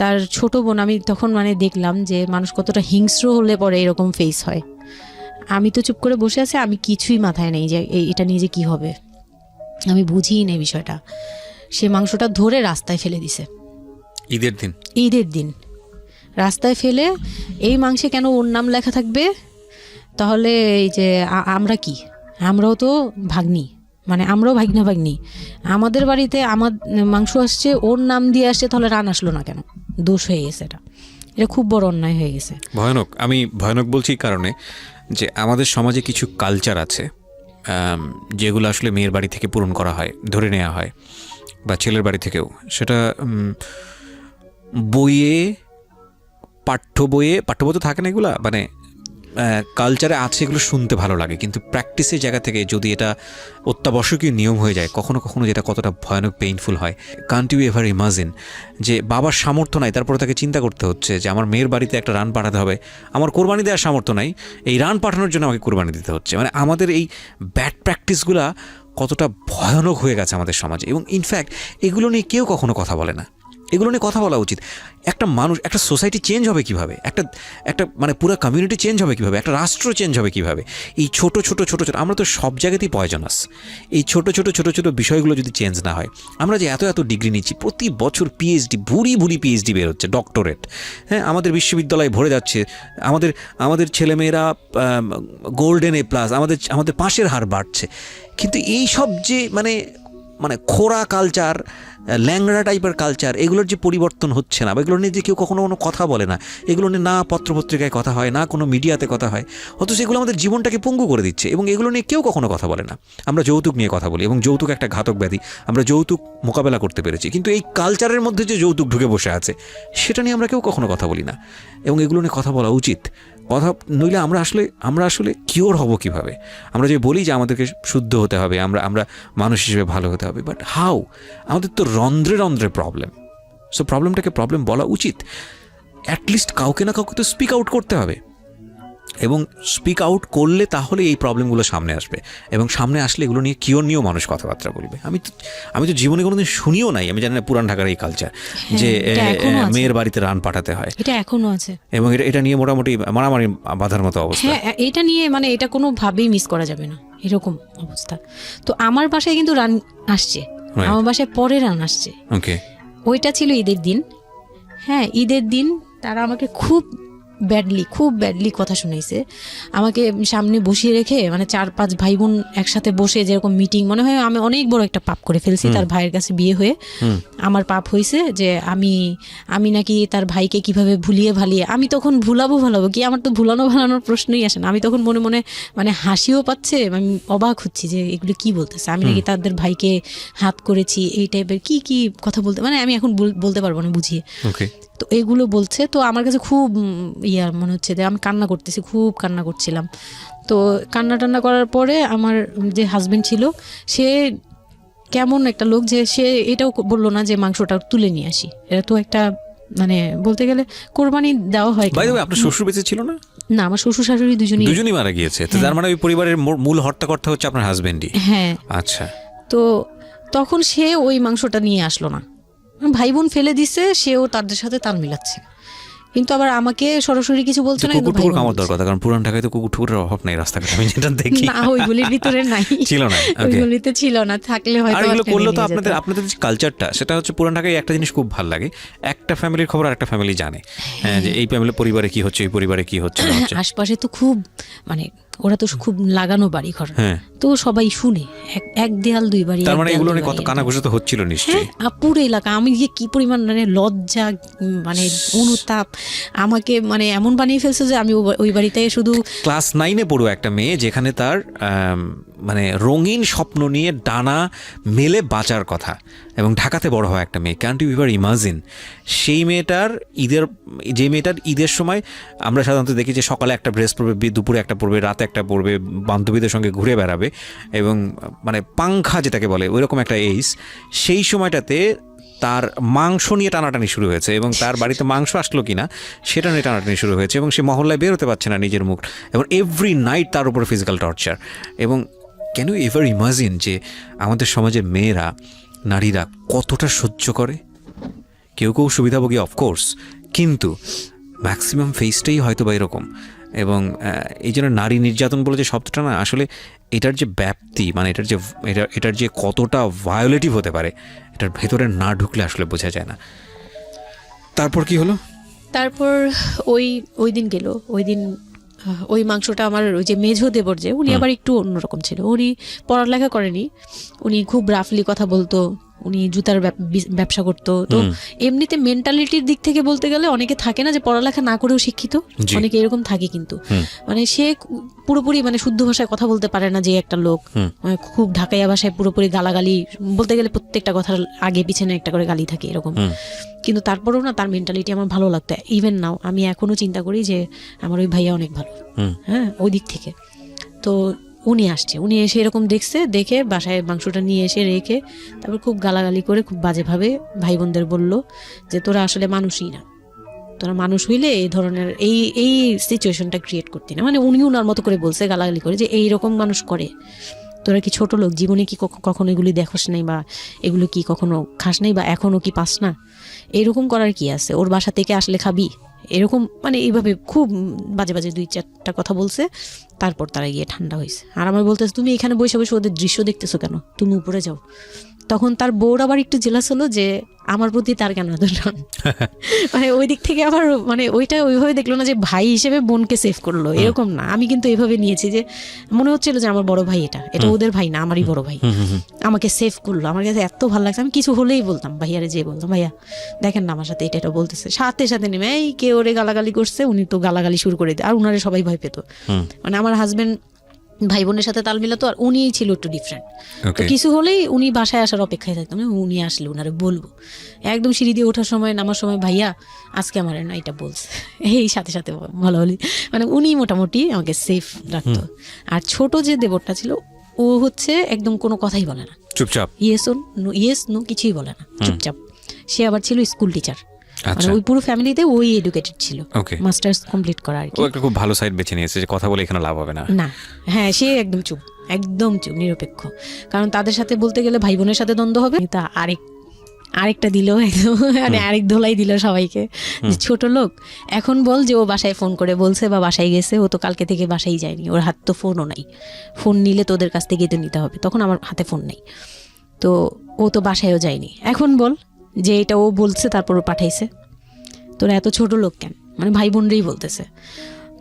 তার ছোট বোন, আমি তখন মানে দেখলাম যে মানুষ কতটা হিংস্র হলে পরে এরকম ফেস হয়। আমি তো চুপ করে বসে আছি, আমি কিছুই মাথায় নেই যে এটা নিয়ে যে কী হবে, আমি বুঝিই নেই বিষয়টা। সে মাংসটা ধরে রাস্তায় ফেলে দিছে ঈদের দিন রাস্তায় ফেলে, এই মাংসে কেন ওর নাম লেখা থাকবে, তাহলে এই যে আমরাও তো ভাগ্নি, মানে আমরাও ভাগ্নি, আমাদের বাড়িতে আমার মাংস আসছে, ওর নাম দিয়ে আসছে, তাহলে রান আসলো না কেন? দোষ হয়ে গেছে, এটা খুব বড় অন্যায় হয়ে গেছে। ভয়ানক। আমি ভয়ানক বলছি কারণে যে আমাদের সমাজে কিছু কালচার আছে যেগুলো আসলে মেয়ের বাড়ি থেকে পূরণ করা হয়, ধরে নেওয়া হয়, বা ছেলের বাড়ি থেকেও। সেটা পাঠ্য বইয়ে তো থাকে না এগুলা, মানে কালচারে আছে, এগুলো শুনতে ভালো লাগে, কিন্তু প্র্যাকটিসের জায়গা থেকে যদি এটা অত্যাবশ্যকীয় নিয়ম হয়ে যায় কখনো কখনো, যেটা কতটা ভয়ানক পেইনফুল হয়। কান্ট ইউ এভার ইমাজিন যে বাবার সামর্থ্য নাই, তারপরে তাকে চিন্তা করতে হচ্ছে যে আমার মেয়ের বাড়িতে একটা রান পাঠাতে হবে, আমার কোরবানি দেওয়ার সামর্থ্য নাই, এই রান পাঠানোর জন্য আমাকে কোরবানি দিতে হচ্ছে। মানে আমাদের এই ব্যাড প্র্যাকটিসগুলা কতটা ভয়ানক হয়ে গেছে আমাদের সমাজে, এবং ইনফ্যাক্ট এগুলো নিয়ে কেউ কখনো কথা বলে না। এগুলো নিয়ে কথা বলা উচিত। একটা মানুষ, একটা সোসাইটি চেঞ্জ হবে কীভাবে, একটা মানে পুরো কমিউনিটি চেঞ্জ হবে কীভাবে, একটা রাষ্ট্র চেঞ্জ হবে কীভাবে, এই ছোট আমরা তো সব জায়গাতেই পয়জনাস। এই ছোট বিষয়গুলো যদি চেঞ্জ না হয়, আমরা যে এত ডিগ্রি নিচ্ছি, প্রতি বছর পিএইচডি, ভুরি পিএইচডি বের হচ্ছে, ডক্টরেট, হ্যাঁ, আমাদের বিশ্ববিদ্যালয়ে ভরে যাচ্ছে, আমাদের ছেলেমেয়েরা গোল্ডেন A+, আমাদের পাশের হার বাড়ছে, কিন্তু এই সব যে মানে খোরা কালচার, ল্যাংড়া টাইপের কালচার, এগুলোর যে পরিবর্তন হচ্ছে না, বা এগুলো নিয়ে যে কেউ কখনো কোনো কথা বলে না, এগুলো নিয়ে না পত্রপত্রিকায় কথা হয়, না কোনো মিডিয়াতে কথা হয়, অথচ এগুলো আমাদের জীবনটাকে পঙ্গু করে দিচ্ছে, এবং এগুলো নিয়ে কেউ কখনো কথা বলে না। আমরা যৌতুক নিয়ে কথা বলি, এবং যৌতুক একটা ঘাতক ব্যাধি, আমরা যৌতুক মোকাবেলা করতে পেরেছি, কিন্তু এই কালচারের মধ্যে যে যৌতুক ঢুকে বসে আছে, সেটা নিয়ে আমরা কেউ কখনো কথা বলি না, এবং এগুলো নিয়ে কথা বলা উচিত। কথা নইলে আমরা আসলে কিওর হব কিভাবে? আমরা যে বলি যে আমাদেরকে শুদ্ধ হতে হবে, আমরা মানুষ হিসেবে ভালো হতে হবে, বাট হাউ? আমাদের তো রন্ধ্রে প্রবলেম। সো প্রবলেমটাকে প্রবলেম বলা উচিত, অ্যাটলিস্ট কাউকে না কাউকে তো স্পিক আউট করতে হবে, এবং স্পিক আউট করলে তাহলে এই প্রবলেমগুলো সামনে আসবে, এবং সামনে আসলে এগুলো নিয়ে কিওর নিয়েও মানুষ কথাবার্তা বলবে। আমি তো জীবনে কোনোদিন শুনিও নাই, আমি জানি না পুরান ঢাকার এই কালচার যে মেয়ের বাড়িতে রান পাঠাতে হয়, এটা এখনো আছে, এবং এটা নিয়ে মোটামুটি মারামারি বাঁধার মতো অবস্থা। হ্যাঁ, এটা নিয়ে মানে এটা কোনোভাবেই মিস করা যাবে না, এরকম অবস্থা। তো আমার বাসায় কিন্তু রান আসছে, আমার বাসায় পরে রান আসছে। ওকে, ওইটা ছিল ঈদের দিন। হ্যাঁ, ঈদের দিন তারা আমাকে খুব ব্যাডলি কথা শুনাইছে। আমাকে সামনে বসিয়ে রেখে, মানে 4-5 ভাই বোন একসাথে বসে যেরকম মিটিং, মনে হয় আমি অনেক বড় একটা পাপ করে ফেলছি। তার ভাইয়ের কাছে বিয়ে হয়ে আমার পাপ হয়েছে যে আমি নাকি তার ভাইকে কিভাবে ভুলিয়ে ভালিয়ে, আমি তখন ভুলাবো কি, আমার তো ভালানোর প্রশ্নই আসে না। আমি তখন মনে মনে মানে হাসিও পাচ্ছে, আমি অবাক হচ্ছি যে এগুলো কি বলতেছে, আমি নাকি তাদের ভাইকে হাত করেছি, এই টাইপের কি কথা বলতে, মানে আমি এখন বলতে পারবো না বুঝিয়ে। তো এগুলো বলছে, তো আমার কাছে খুব মনে হচ্ছে যে আমি খুব কান্না করছিলাম। তো কান্না করার পরে আমার যে হাজবেন্ড ছিল, সে কেমন একটা লোক যে সে এটাও বললো না যে মাংসটা তুলে নিয়ে আসি। এটা তো একটা মানে বলতে গেলে কোরবানি দেওয়া হয়। আপনার শ্বশুর বেঁচে ছিল না? না, আমার শ্বশুর শাশুড়ি দুজনই মারা গিয়েছে। তো তার মানে ওই পরিবারের মূল হর্তাকর্তা হচ্ছে আপনার হাজবেন্ডই? হ্যাঁ। আচ্ছা। তো তখন সে ওই মাংসটা নিয়ে আসলো না, ভাই বোন ফেলে দিছে, সেও তাদের সাথে তাল মিলাচ্ছে, কিন্তু আবার আমাকে সরাসরি কিছু বলছে না। কুকুর খাওয়ার দরকার, কারণ পুরান ঢাকায় তো কুকুরের অভাব নাই রাস্তাঘাটে, আমি যেটা দেখি। না, ওইগুলির ভিতরে নাই, ছিল না, ওইগুলিতে ছিল না, থাকলে হয়তো। আর এগুলো করলে তো আপনাদের যে কালচারটা, সেটা হচ্ছে পুরান ঢাকায় একটা জিনিস খুব ভালো লাগে, একটা ফ্যামিলির খবর আরেকটা ফ্যামিলি জানে, হ্যাঁ, যে এই ফ্যামিলির পরিবারে কি হচ্ছে, এই পরিবারে কি হচ্ছে। আশপাশে তো খুব মানে ওরা তো খুব লাগানো বাড়ি ঘর, তো সবাই শুনে, এক দেয়াল দুই বাড়ি। তার মানে এগুলো নিয়ে কত কানাঘুষা তো হচ্ছিল নিশ্চয়ই। পুরো এলাকা, আমি যে কি পরিমাণ মানে লজ্জা, মানে অনুতাপ, আমাকে মানে এমন বানিয়ে ফেলছে যে আমি ওই বাড়িতে শুধু ক্লাস 9-এ পড়ুয়া একটা মেয়ে, যেখানে তার মানে রঙিন স্বপ্ন নিয়ে ডানা মেলে বাঁচার কথা, এবং ঢাকাতে বড় হয় একটা মেয়ে। Can't you ever imagine? সেই মেয়েটার ঈদের সময় আমরা সাধারণত দেখি যে সকালে একটা ড্রেস পরবে, দুপুরে একটা পরবে, রাতে একটা পরবে, বান্ধবীদের সঙ্গে ঘুরে বেড়াবে, এবং মানে পাংখা যেটাকে বলে ওইরকম একটা এইজ। সেই সময়টাতে তার মাংস নিয়ে টানাটানি শুরু হয়েছে এবং তার বাড়িতে মাংস আসলো কিনা সেটা নিয়ে টানাটানি শুরু হয়েছে এবং সে মহল্লায় বেরোতে পারছে না নিজের মুখ, এবং এভরি নাইট তার উপরে ফিজিক্যাল টর্চার। এবং ক্যান ইউ এভার ইমাজিন যে আমাদের সমাজের মেয়েরা, নারীরা কতটা সহ্য করে? কেউ কেউ সুবিধাভোগী অফকোর্স, কিন্তু ম্যাক্সিমাম ফেসটাই হয়তো বা এরকম। এবং এই জন্য নারী নির্যাতন বলে যে শব্দটা না, আসলে এটার যে ব্যাপ্তি, মানে এটার যে কতটা ভায়োলেটিভ হতে পারে, এটার ভেতরে না ঢুকলে আসলে বোঝা যায় না। তারপর কি হলো? তারপর ওই দিন গেল, ওই দিন ওই মাংসটা আমার ওই যে মেঝো দেবর, যে উনি আবার একটু অন্যরকম ছিল। উনি পড়ালেখা করেনি, উনি খুব রাফলি কথা বলতো, উনি জুতার ব্যবসা করতো। তো এমনিতে মেন্টালিটির দিক থেকে বলতে গেলে অনেকে থাকে না যে পড়ালেখা না করেও শিক্ষিত, অনেকে এরকম থাকে, কিন্তু মানে সে পুরোপুরি মানে শুদ্ধ ভাষায় কথা বলতে পারে না যে একটা লোক, খুব ঢাকাইয়া ভাষায় পুরোপুরি গালাগালি বলতে গেলে প্রত্যেকটা কথার আগে পিছনে একটা করে গালি থাকে এরকম। কিন্তু তারপরেও না তার মেন্টালিটি আমার ভালো লাগতো। ইভেন নাও আমি এখনো চিন্তা করি যে আমার ওই ভাইয়া অনেক ভালো, হ্যাঁ, ওই দিক থেকে। তো উনি আসছে, উনি এসে এরকম দেখে বাসায় মাংসটা নিয়ে এসে রেখে তারপর খুব গালাগালি করে খুব বাজেভাবে ভাই বোনদের বলল যে তোরা আসলে মানুষই না, তোরা মানুষ হইলে এই ধরনের এই সিচুয়েশনটা ক্রিয়েট করতি না। মানে উনি ওনার মতো করে বলছে গালাগালি করে যে এইরকম মানুষ করে, তোরা কি ছোট লোক, জীবনে কি কখনো এগুলি দেখোস নাই, বা এগুলো কি কখনো খাস নাই, বা এখনো কি পাস না, এরকম করার কি আছে, ওর বাসা থেকে আসলে খাবি, এরকম মানে এইভাবে খুব বাজে বাজে 2-4টা কথা বলছে। তারপর তারা গিয়ে ঠান্ডা হয়েছে। আর আমার বলতেছে তুমি এখানে বসে বসে ওদের দৃশ্য দেখতেছো কেন, তুমি উপরে যাও। তখন তার বউর আবার একটু জেলাস হলো যে আমার প্রতি তার কেন এত টান। মানে ওই দিক থেকে আবার মানে ওইটা ওইভাবে দেখলো না যে ভাই হিসেবে বোনকে সেভ করলো, এরকম না। আমি কিন্তু এইভাবে নিয়েছি যে মনে হচ্ছিল যে আমার বড় ভাই, এটা ওদের ভাই না, আমারই বড় ভাই, আমাকে সেভ করলো। আমার কাছে এত ভালো লাগছে, আমি কিছু হলেই বলতাম ভাইয়ারে, যে বলতাম ভাইয়া দেখেন না আমার সাথে এটা বলতেছে, সাথে সাথে নেমে এই কে ওরে গালাগালি করছে, উনি তো গালাগালি শুরু করে দেয়। আর উনারে সবাই ভয় পেত, মানে আমার হাজবেন্ড ভাই বোনের সাথে তাল মিলাতো, আর উনি ছিল একটু ডিফারেন্ট। তো কিছু হলেই উনি বাসায় আসার অপেক্ষায় থাকতাম, উনি আসলে উনারে বলবো। একদম সিঁড়ি দিয়ে ওঠার সময় নামার সময় ভাইয়া আজকে আমার না এটা বলছে, এই সাথে সাথে ভালো হলি, মানে উনি মোটামুটি আমাকে সেফ রাখতো। আর ছোট যে দেবরটা ছিল ও হচ্ছে একদম কোনো কথাই বলে না, চুপচাপ, ইয়েস নো কিছুই বলে না, চুপচাপ। সে আবার ছিল স্কুল টিচার, মানে ওই পুরো ফ্যামিলিতে ওই এডুকেটেড ছিল, মাস্টার্স কমপ্লিট করা আর কি। ও একটা খুব ভালো সাইড বেছে নিয়েছে যে কথা বলে এখানে লাভ হবে না। না, হ্যাঁ, সে একদম চুপ, নিরপেক্ষ। কারণ তাদের সাথে বলতে গেলে ভাই বোনের সাথে দ্বন্দ্ব হবে, তা আরেকটা দিল একদম, মানে আরেক ধোলাই দিল সবাইকে, ছোট লোক। এখন বল যে ও বাসায় ফোন করে বলছে বা বাসায় গেছে, ও তো কালকে থেকে বাসায় যায়নি, ওর হাত তো ফোনও নাই, ফোন নিলে তোদের কাছ থেকে তো নিতে হবে, তখন আমার হাতে ফোন নেই, তো ও তো বাসায়ও যায়নি। এখন বল যে এটা ও বলছে তারপর ও পাঠাইছে, তোরা এত ছোট লোক কেন, মানে ভাই বোনরাই বলতেছে।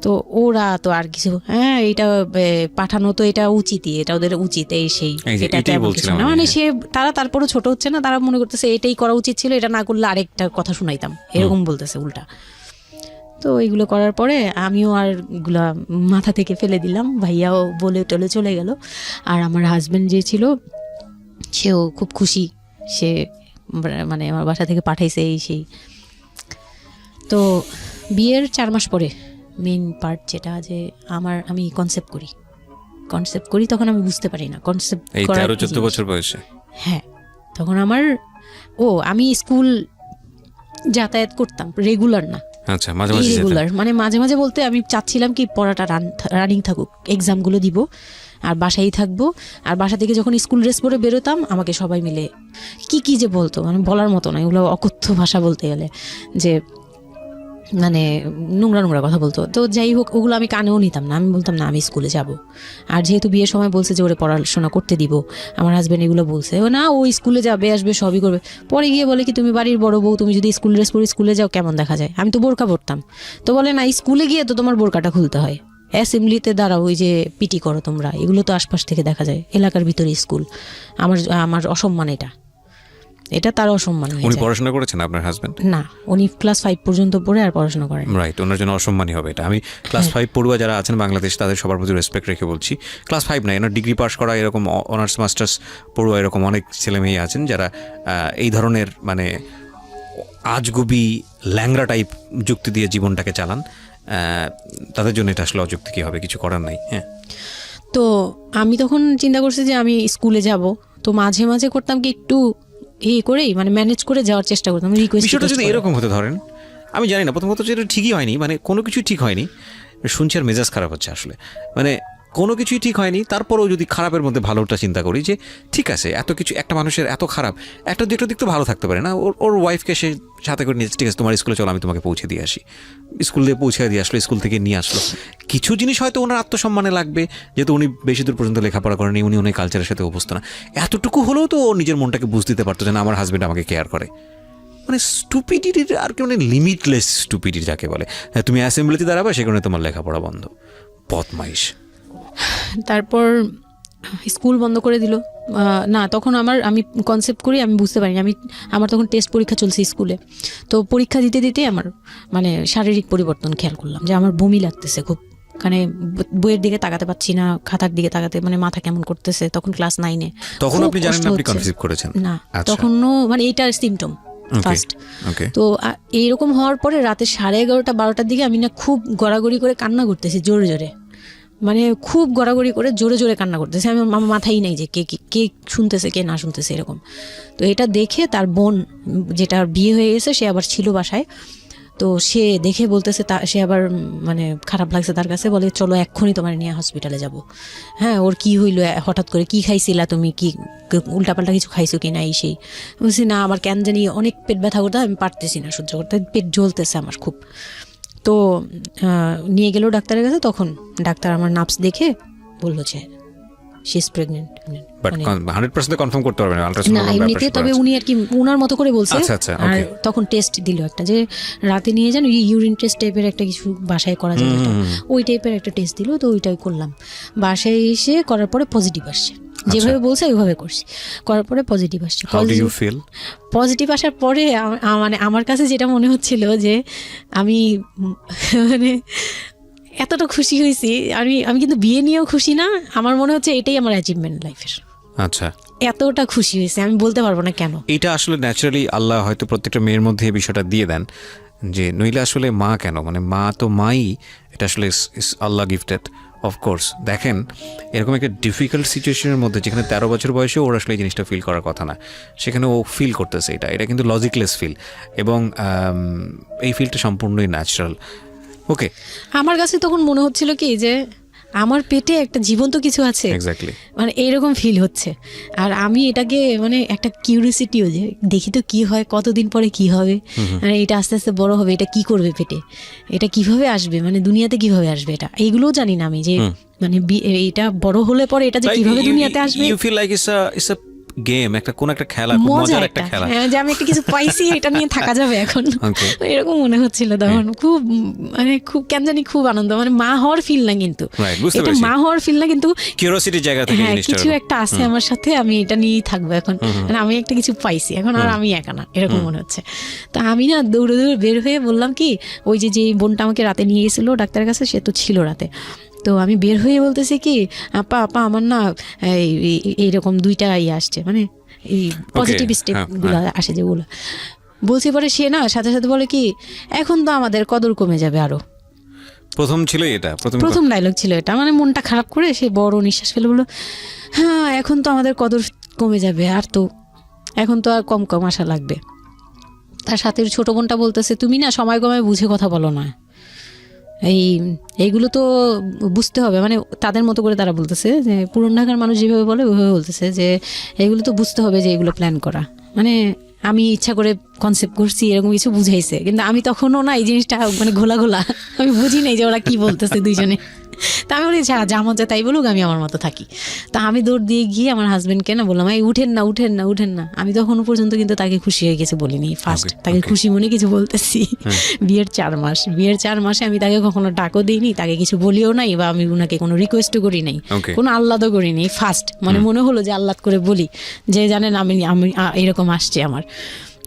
তো ওরা তো আর কিছু, হ্যাঁ এটা পাঠানো তো এটা উচিতই, এটা ওদের উচিত, এই সেই, মানে সে তারা তারপরও ছোট হচ্ছে না, তারা মনে করতেছে এটাই করা উচিত ছিল, এটা না করলে আরেকটা কথা শুনাইতাম, এরকম বলতেছে উল্টা। তো এইগুলো করার পরে আমিও আর এগুলা মাথা থেকে ফেলে দিলাম, ভাইয়াও বলে টলে চলে গেল। আর আমার হাজবেন্ড যে ছিল সেও খুব খুশি, সে মানে আমার বাসা থেকে পাঠাইছে এই সেই। তো বিয়ের 4 মাস পরে মেইন পার্ট যেটা, যে আমি কনসেপ্ট করি, তখন আমি বুঝতে পারি না কনসেপ্ট করার 13-14 বছর বয়সে। হ্যাঁ, তখন আমি স্কুল যাতায়াত করতাম, রেগুলার না, আচ্ছা, মাঝে মাঝে রেগুলার, মানে মাঝে মাঝে বলতে আমি চাচ্ছিলাম কি পড়াটা রানিং থাকুক, এক্সামগুলো দিব আর বাসায় থাকবো। আর বাসা থেকে যখন স্কুল ড্রেস পরে বেরোতাম আমাকে সবাই মিলে কি যে বলতো, মানে বলার মতো না, এগুলো অকথ্য ভাষা বলতে গেলে, যে মানে নোংরা কথা বলতো। তো যাই হোক, ওগুলো আমি কানেও নিতাম না, আমি বলতাম না আমি স্কুলে যাব। আর যেহেতু বিয়ের সময় বলছে যে ওরে পড়াশোনা করতে দিব, আমার হাজব্যান্ড এগুলো বলছে, ও না ও স্কুলে যাবে আসবে সবই করবে। পরে গিয়ে বলে কি তুমি বাড়ির বড় বউ, তুমি যদি স্কুল ড্রেস পরে স্কুলে যাও কেমন দেখা যায়, আমি তো বোরকা পরতাম। তো বলে না, স্কুলে গিয়ে তো তোমার বোরকাটা খুলতে হয়, অ্যাসেম্বলিতে দাঁড়াও, ওই যে পিটি করো তোমরা, এগুলো তো আশপাশ থেকে দেখা যায়, এলাকার ভিতরে স্কুল, আমার অসম্মান, এটা তার অসম্মান হয়েছে। উনি পড়াশোনা করেছেন আপনার হাজবেন্ড? না, উনি ক্লাস 5 পর্যন্ত পড়ে আর পড়াশোনা করেন। রাইট, ওনার জন্য অসম্মানই হবে এটা। আমি ক্লাস 5 পড়ুয়া যারা আছেন বাংলাদেশ, তাদের সবার প্রতি রেসপেক্ট রেখে বলছি, ক্লাস 5 না, এনার ডিগ্রি পাস করা এরকম অনার্স মাস্টার্স পড়ুয়া এরকম অনেক ছেলে মেয়ে আছেন যারা এই ধরনের মানে আজগুবি ল্যাংরা টাইপ যুক্তি দিয়ে জীবনটাকে চালান। তাদের জন্য এটা আসলে অযুক্তি, কি হবে, কিছু করার নাই। হ্যাঁ, তো আমি তখন চিন্তা করছি যে আমি স্কুলে যাব, তো মাঝে মাঝে করতাম কি একটু করেই মানে ম্যানেজ করে যাওয়ার চেষ্টা করতাম, রিকোয়েস্ট। বিষয়টা যদি এরকম হতে ধরেন, আমি জানি না, প্রথমত যেটা ঠিকই হয়নি, মানে কোনো কিছু ঠিক হয়নি, শুনছি আর মেজাজ খারাপ হচ্ছে আসলে, মানে কোনো কিছুই ঠিক হয়নি, তারপরেও যদি খারাপের মধ্যে ভালোটা চিন্তা করি যে ঠিক আছে, এত কিছু একটা মানুষের এত খারাপ, একটা দুটো দিক তো ভালো থাকতে পারে না, ওর ওয়াইফকে সে সাথে করে নিয়ে, ঠিক আছে তোমার স্কুলে চলো আমি তোমাকে পৌঁছে দিয়ে আসি, স্কুল দিয়ে পৌঁছে দিয়ে আসলো, স্কুল থেকে নিয়ে আসলো। কিছু জিনিস হয়তো ওনার আত্মসম্মানে লাগবে, যেহেতু উনি বেশি দূর পর্যন্ত লেখাপড়া করেনি, উনি অনেক কালচারের সাথে অভ্যস্ত না, এতটুকু হলেও তো ও নিজের মনটাকে বুঝ দিতে পারতো যে না আমার হাজবেন্ড আমাকে কেয়ার করে। মানে স্টুপিডিটির আর কি, মানে লিমিটলেস স্টুপিডিটি যাকে বলে, তুমি অ্যাসেম্বলিতে দাঁড়াবে সে কারণে তোমার লেখাপড়া বন্ধ, বদমাইশ। তারপর স্কুল বন্ধ করে দিল। না তখন আমি কনসেপ্ট করি, আমি বুঝতে পারিনি, আমার তখন টেস্ট পরীক্ষা চলছে স্কুলে। তো পরীক্ষা দিতে দিতে আমার মানে শারীরিক পরিবর্তন খেয়াল করলাম, যে আমার বমি লাগতেছে খুব, মানে বইয়ের দিকে তাকাতে পাচ্ছি না, খাতার দিকে তাকাতে মানে মাথা কেমন করতেছে। তখন ক্লাস 9-এ। তখন আপনি জানেন না আপনি কনসিভ করেছেন? না, তখনও মানে এইটার সিমটম ফার্স্ট। তো এইরকম হওয়ার পরে রাতে 11:30-12টার দিকে আমি না খুব গড়াগড়ি করে কান্না করতেছি, জোরে জোরে, মানে খুব গড়াগড়ি করে জোরে জোরে কান্না করতেছে। আমি আমার মাথায় নেই যে কে শুনতেছে কে না শুনতেছে এরকম। তো এটা দেখে তার বোন, যেটার বিয়ে হয়ে গেছে, সে আবার ছিল বাসায়। তো সে দেখে বলতেছে, সে আবার মানে খারাপ লাগছে তার কাছে, বলে চলো এক্ষুনি তোমার নিয়ে হসপিটালে যাব। হ্যাঁ, ওর কি হইলো হঠাৎ করে, কি খাইছিলা তুমি, কি উল্টাপাল্টা কিছু খাইছো কি না, এই সেই। বলছি না, আমার কেন জানি অনেক পেট ব্যথা করতে, আমি পারতেছি না সহ্য করতে, পেট জ্বলতেছে আমার খুব। তো নিয়ে গেল ডাক্তারের কাছে। তখন ডাক্তার আমার নার্ভস দেখে বললো যে she is pregnant. But 100% confirm করতে পারবেন আল্ট্রাসাউন্ড না এমনিতে, তবে উনি আর কি ওনার মতো করে বলছে। আর তখন টেস্ট দিল একটা, যে রাতে নিয়ে যান, ইউরিন টেস্ট টাইপের একটা কিছু বাসায় করা যায়, ওই টাইপের একটা টেস্ট দিল। তো ওইটাই করলাম। বাসায় এসে করার পরে পজিটিভ আসছে, যেভাবে বলছে ওইভাবে করছি, করার পরে পজিটিভ আসছে। পজিটিভ আসার পরে মানে আমার কাছে যেটা মনে হচ্ছিল যে আমি মানে এতটা খুশি হয়েছি, আমি কিন্তু বিয়ে নিয়েও খুশি না, আমার মনে হচ্ছে এটাই আমার অ্যাচিভমেন্ট লাইফের। আচ্ছা, এতটা খুশি হয়েছে আমি বলতে পারবো না কেন। এটা আসলে ন্যাচারালি আল্লাহ হয়তো প্রত্যেকটা মেয়ের মধ্যে এই বিষয়টা দিয়ে দেন, যে নইলে আসলে মা কেন, মানে মা তো মাই, এটা আসলে আল্লাহ গিফটেড অফকোর্স। দেখেন এরকম একটা ডিফিকাল্ট সিচুয়েশনের মধ্যে, যেখানে 13 বছর বয়সে ওর আসলে এই জিনিসটা ফিল করার কথা না, সেখানে ও ফিল করতেছে, এটা কিন্তু লজিকলেস ফিল, এবং এই ফিলটা সম্পূর্ণই ন্যাচারাল। ওকে, আমার কাছে তখন মনে হচ্ছিল কি যে আমার পেটে একটা জীবন্ত কিছু আছে, এক্স্যাক্টলি, মানে এইরকম ফিল হচ্ছে। আর আমি এটাকে মানে একটা কিউরিওসিটিও, যে দেখি তো কি হয়, কতদিন পরে কি হবে, মানে এটা আস্তে আস্তে বড় হবে, এটা কি করবে পেটে, এটা কিভাবে আসবে, মানে দুনিয়াতে কিভাবে আসবে, এটা এইগুলোও জানি না আমি, যে মানে এটা বড় হলে পরে এটা যে কিভাবে দুনিয়াতে আসবে। You feel like it's a game, কোন একটা খেলা, খুব মজার একটা খেলা, যে আমি একটা কিছু পাইছি, এটা নিয়ে থাকা যাবে এখন, এরকম মনে হচ্ছিল তখন। খুব মানে খুব কেন জানি খুব আনন্দ, মানে মা হওয়ার ফিল না, কিন্তু এটা মা হওয়ার ফিল না, কিন্তু কিউরিওসিটির জায়গা থেকে কিছু একটা আছে আমার সাথে, আমি এটা নিয়েই থাকবো এখন, মানে আমি একটা কিছু পাইছি এখন, আর আমি একা না, এরকম মনে হচ্ছে। তা আমি না দৌড়ে দৌড়ে বের হয়ে বললাম কি, ওই যে বোনটা আমাকে রাতে নিয়ে গেছিলো ডাক্তারের কাছে, সে তো ছিল রাতে। তো আমি বের হয়ে বলতেছি কি, আপা আমার না এইরকম 2টা আসছে, মানে এই পজিটিভ স্টেপগুলো আসে যেগুলো বলছি। পরে সে না সাথে সাথে বলে কি, এখন তো আমাদের কদর কমে যাবে আরো। প্রথম ছিল এটা, প্রথম ডায়লগ ছিল এটা, মানে মনটা খারাপ করে সে বড় নিঃশ্বাস ফেলে বললো, হ্যাঁ এখন তো আমাদের কদর কমে যাবে, আর তো এখন তো আর কম কম আশা লাগবে। তার সাথে ছোট বোনটা বলতেছে, তুমি না সময় কমে বুঝে কথা বলো না, এইগুলো তো বুঝতে হবে, মানে তাদের মতো করে তারা বলতেছে, যে পুরান ঢাকার মানুষ যেভাবে বলে ওইভাবে বলতেছে, যে এগুলো তো বুঝতে হবে যে এগুলো প্ল্যান করা, মানে আমি ইচ্ছা করে কনসেপ্ট করছি এরকম কিছু বুঝাইছে, কিন্তু আমি তখনও না এই জিনিসটা মানে ঘোলা আমি বুঝি নাই যে ওরা কি বলতেছে দুইজনে। তা আমি বলি যা মজা তাই বলুক, আমি আমার মতো থাকি। তা আমি দৌড় দিয়ে গিয়ে আমার হাজবেন্ডকে না বললাম, এই উঠেন না। আমি তখনও পর্যন্ত কিন্তু তাকে খুশি হয়ে গেছে বলিনি, ফার্স্ট তাকে খুশি মনে কিছু বলতেছি। বিয়ের 4 মাসে আমি তাকে কখনো ডাকও দিইনি, তাকে কিছু বলিও নাই, বা আমি ওনাকে কোনো রিকোয়েস্টও করি নাই, কোনো আহ্লাদও করি নাই। ফার্স্ট মানে মনে হলো যে আহ্লাদ করে বলি, যে জানেন আমি এরকম আসছে আমার।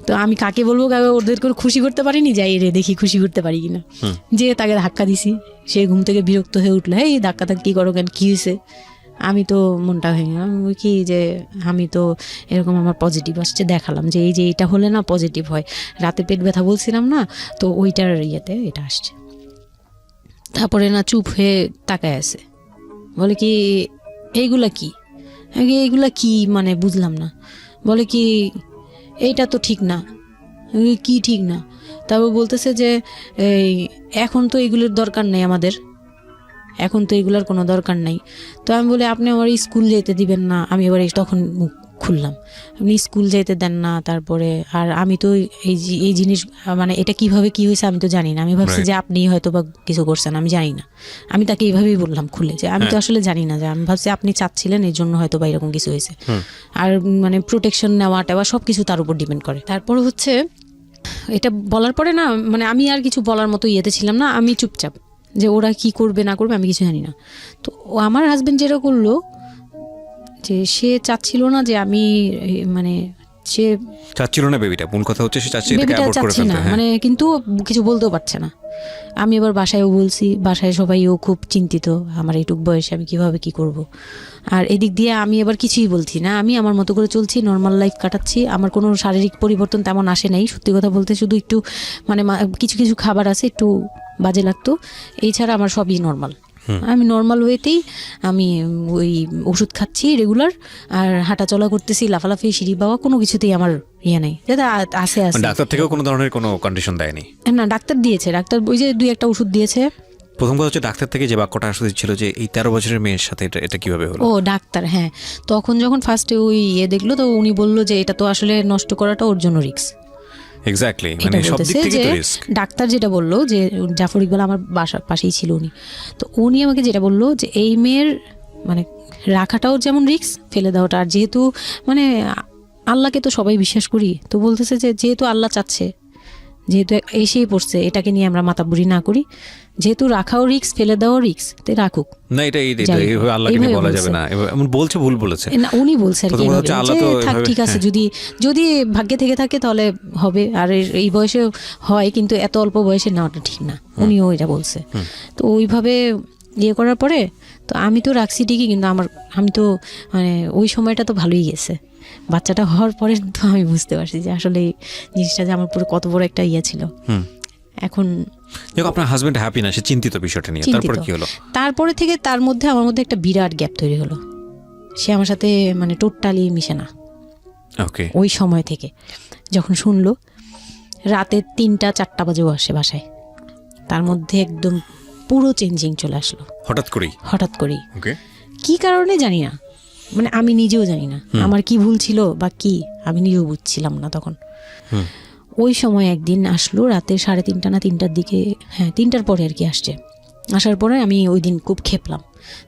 তো আমি কাকে বলবো, ওদের করে খুশি করতে পারিনি, যাই রে দেখি খুশি করতে পারি কিনা। যে তাকে ধাক্কা দিছি, সে ঘুম থেকে বিরক্ত হয়ে উঠলো, এই ধাক্কা কি করো কেন, কি হয়েছে? আমি তো মনটা ভেঙে কি, যে আমি তো এরকম আমার পজিটিভ আসছে, দেখালাম যে এই যে এটা হলে না পজিটিভ হয়, রাতে পেট ব্যথা বলছিলাম না, তো ওইটার ইয়েতে এটা আসছে। তারপরে না চুপ হয়ে তাকায় আছে, বলে কি এইগুলা কি মানে বুঝলাম না। বলে কি এইটা তো ঠিক না। কি ঠিক না? তারপর বলতেছে যে এই এখন তো এগুলোর দরকার নেই আমাদের, এখন তো এগুলোর কোনো দরকার নাই। তো আমি বলি আপনি আমার স্কুল যেতে দিবেন না। আমি এবার তখন মুখ খুললাম, আপনি স্কুল যেতে দেন না, তারপরে আর আমি তো এই জিনিস মানে এটা কিভাবে কি হয়েছে আমি তো জানি না। আমি ভাবছি যে আপনি হয়তো বা কিছু করছেন, আমি জানি না। আমি তাকে এইভাবেই বললাম খুলে যে আমি তো আসলে জানি না, যে আমি ভাবছি আপনি চাচ্ছিলেন এই জন্য হয়তো বা এরকম কিছু হয়েছে। আর মানে প্রোটেকশন নেওয়া টেওয়া সব কিছু তার উপর ডিপেন্ড করে। তারপর হচ্ছে এটা বলার পরে না মানে আমি আর কিছু বলার মতো ইয়েতে ছিলাম না, আমি চুপচাপ, যে ওরা কি করবে না করবে আমি কিছু জানি না। তো আমার হাজবেন্ড যেটা করলো, যে সে চাচ্ছিল না যে আমি মানে সে চাচ্ছিল না বেবিটা, মূল কথা হচ্ছে সে চাচ্ছে বেবিটা চাচ্ছে না মানে, কিন্তু কিছু বলতেও পারছে না। আমি এবার বাসায়ও বলছি, বাসায় সবাইও খুব চিন্তিত আমার এইটুক বয়সে আমি কিভাবে কি করব। আর এদিক দিয়ে আমি এবার কিছুই বলছি না, আমি আমার মতো করে চলছি, নর্মাল লাইফ কাটাচ্ছি। আমার কোনো শারীরিক পরিবর্তন তেমন আসে নাই, সত্যি কথা বলতে। শুধু একটু মানে কিছু কিছু খাবার আছে একটু বাজে লাগতো, এই ছাড়া আমার সবই নর্মাল। আমি নর্মাল ওয়েতেই আমি ওই ওষুধ খাচ্ছি রেগুলার, আর হাঁটা চলা করতেছি, লাফালাফি সিঁড়ি বাওয়া কোনো কিছুতেই আমার ইয়ে নেই। যেটা আছে ডাক্তার থেকেও কোনো ধরনের কোনো কন্ডিশন দেয়নি? না, ডাক্তার দিয়েছে, ডাক্তার ওই যে 2-1টা ওষুধ দিয়েছে। প্রথম কথা হচ্ছে ডাক্তার থেকে যে বাক্যটা আসলে ছিল যে এই 13 বছরের মেয়ের সাথে এটা কিভাবে হলো? ও ডাক্তার, হ্যাঁ। তখন যখন ফার্স্টে ওই দেখলো, তো উনি বললো যে এটা তো আসলে নষ্ট করাটা ওর জন্য রিস্ক। এক্স্যাক্টলি, মানে সব দিক থেকে তো রিস্ক। ডাক্তার যেটা বললো, যে জাফর ইকবাল আমার বাসার পাশেই ছিল উনি, তো উনি আমাকে যেটা বললো যে এই মেয়ের মানে রাখাটাও যেমন রিস্ক, ফেলে দেওয়াটা। আর যেহেতু মানে আল্লাহকে তো সবাই বিশ্বাস করি, তো বলতেছে যে যেহেতু আল্লাহ চাচ্ছে, যেহেতু এসেই পড়ছে, এটাকে নিয়ে আমরা মাতাবুরি না করি, যেহেতু রাখাও রিস্ক ফেলে দেওয়াও রিস্ক, তো রাখুক না। এটা এইভাবে আল্লাহকে নিয়ে বলা যাবে না, এমন বলছে, ভুল বলেছে না। উনি বলছে আর কি থাক ঠিক আছে, যদি ভাগ্যে থেকে থাকে তাহলে হবে। আর এই বয়সে হয়, কিন্তু এত অল্প বয়সে নেওয়াটা ঠিক না, উনিও এটা বলছে। তো ওইভাবে ইয়ে করার পরে তো আমি তো রাখছি ঠিকই, কিন্তু আমি তো মানে ওই সময়টা তো ভালোই গেছে। বাচ্চাটা হওয়ার পরে তো আমি বুঝতে পারছি যে আসলে জিনিসটা যে আমার পুরো কত বড় একটা ইয়ে ছিল। এখন আপনার হাজবেন্ড হ্যাপি না, সে চিন্তিত বিষয়টা নিয়ে। তারপর কি হলো? তারপরে থেকে তার মধ্যে আমার মধ্যে একটা বিরাট গ্যাপ তৈরি হলো। সে আমার সাথে মানে টোটালি মিশে না। ওকে। ওই সময় থেকে যখন শুনলো, রাতে 3টা-4টা বাজেও আসে বাসায়, তার মধ্যে একদম পুরো চেঞ্জিং চলে আসলো হঠাৎ করেই। ওকে। কি কারণে জানি না, মানে আমি নিজেও জানি না আমার কি ভুল ছিল বা কি, আমি নিজেও বুঝছিলাম না তখন। ওই সময় একদিন আসলো রাতে 3:30 না 3টার দিকে, হ্যাঁ 3টার পরে আর কি আসছে। আসার পরে আমি ওই দিন খুব খেপলাম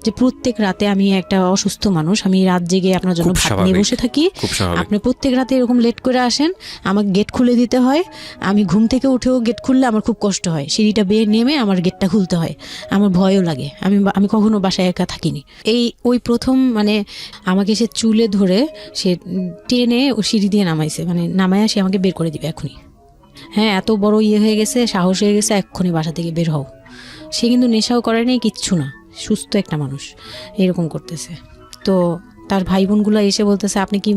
যে প্রত্যেক রাতে আমি একটা অসুস্থ মানুষ, আমি রাত জেগে আপনার জন্য ভাত নিয়ে বসে থাকি, আপনি প্রত্যেক রাতে এরকম লেট করে আসেন, আমাকে গেট খুলে দিতে হয়, আমি ঘুম থেকে উঠেও গেট খুললে আমার খুব কষ্ট হয়, সিঁড়িটা বেয়ে নেমে আমার গেটটা খুলতে হয়, আমার ভয়ও লাগে, আমি কখনো বাসায় একা থাকিনি। ওই প্রথম মানে আমাকে সে চুলে ধরে সে টেনে ও সিঁড়ি দিয়ে নামাইছে, মানে নামায় সে আমাকে বের করে দিবে এখনই। হ্যাঁ, এত বড় ইয়ে হয়ে গেছে, সাহস হয়ে গেছে, এক্ষুনি বাসা থেকে বের হও। সে কিন্তু নেশাও করে নাই, কিচ্ছু না, সুস্থ একটা মানুষ, এরকম করতেছে। তো তার ভাই বোনগুলো এসে বলতেছে আপনি কি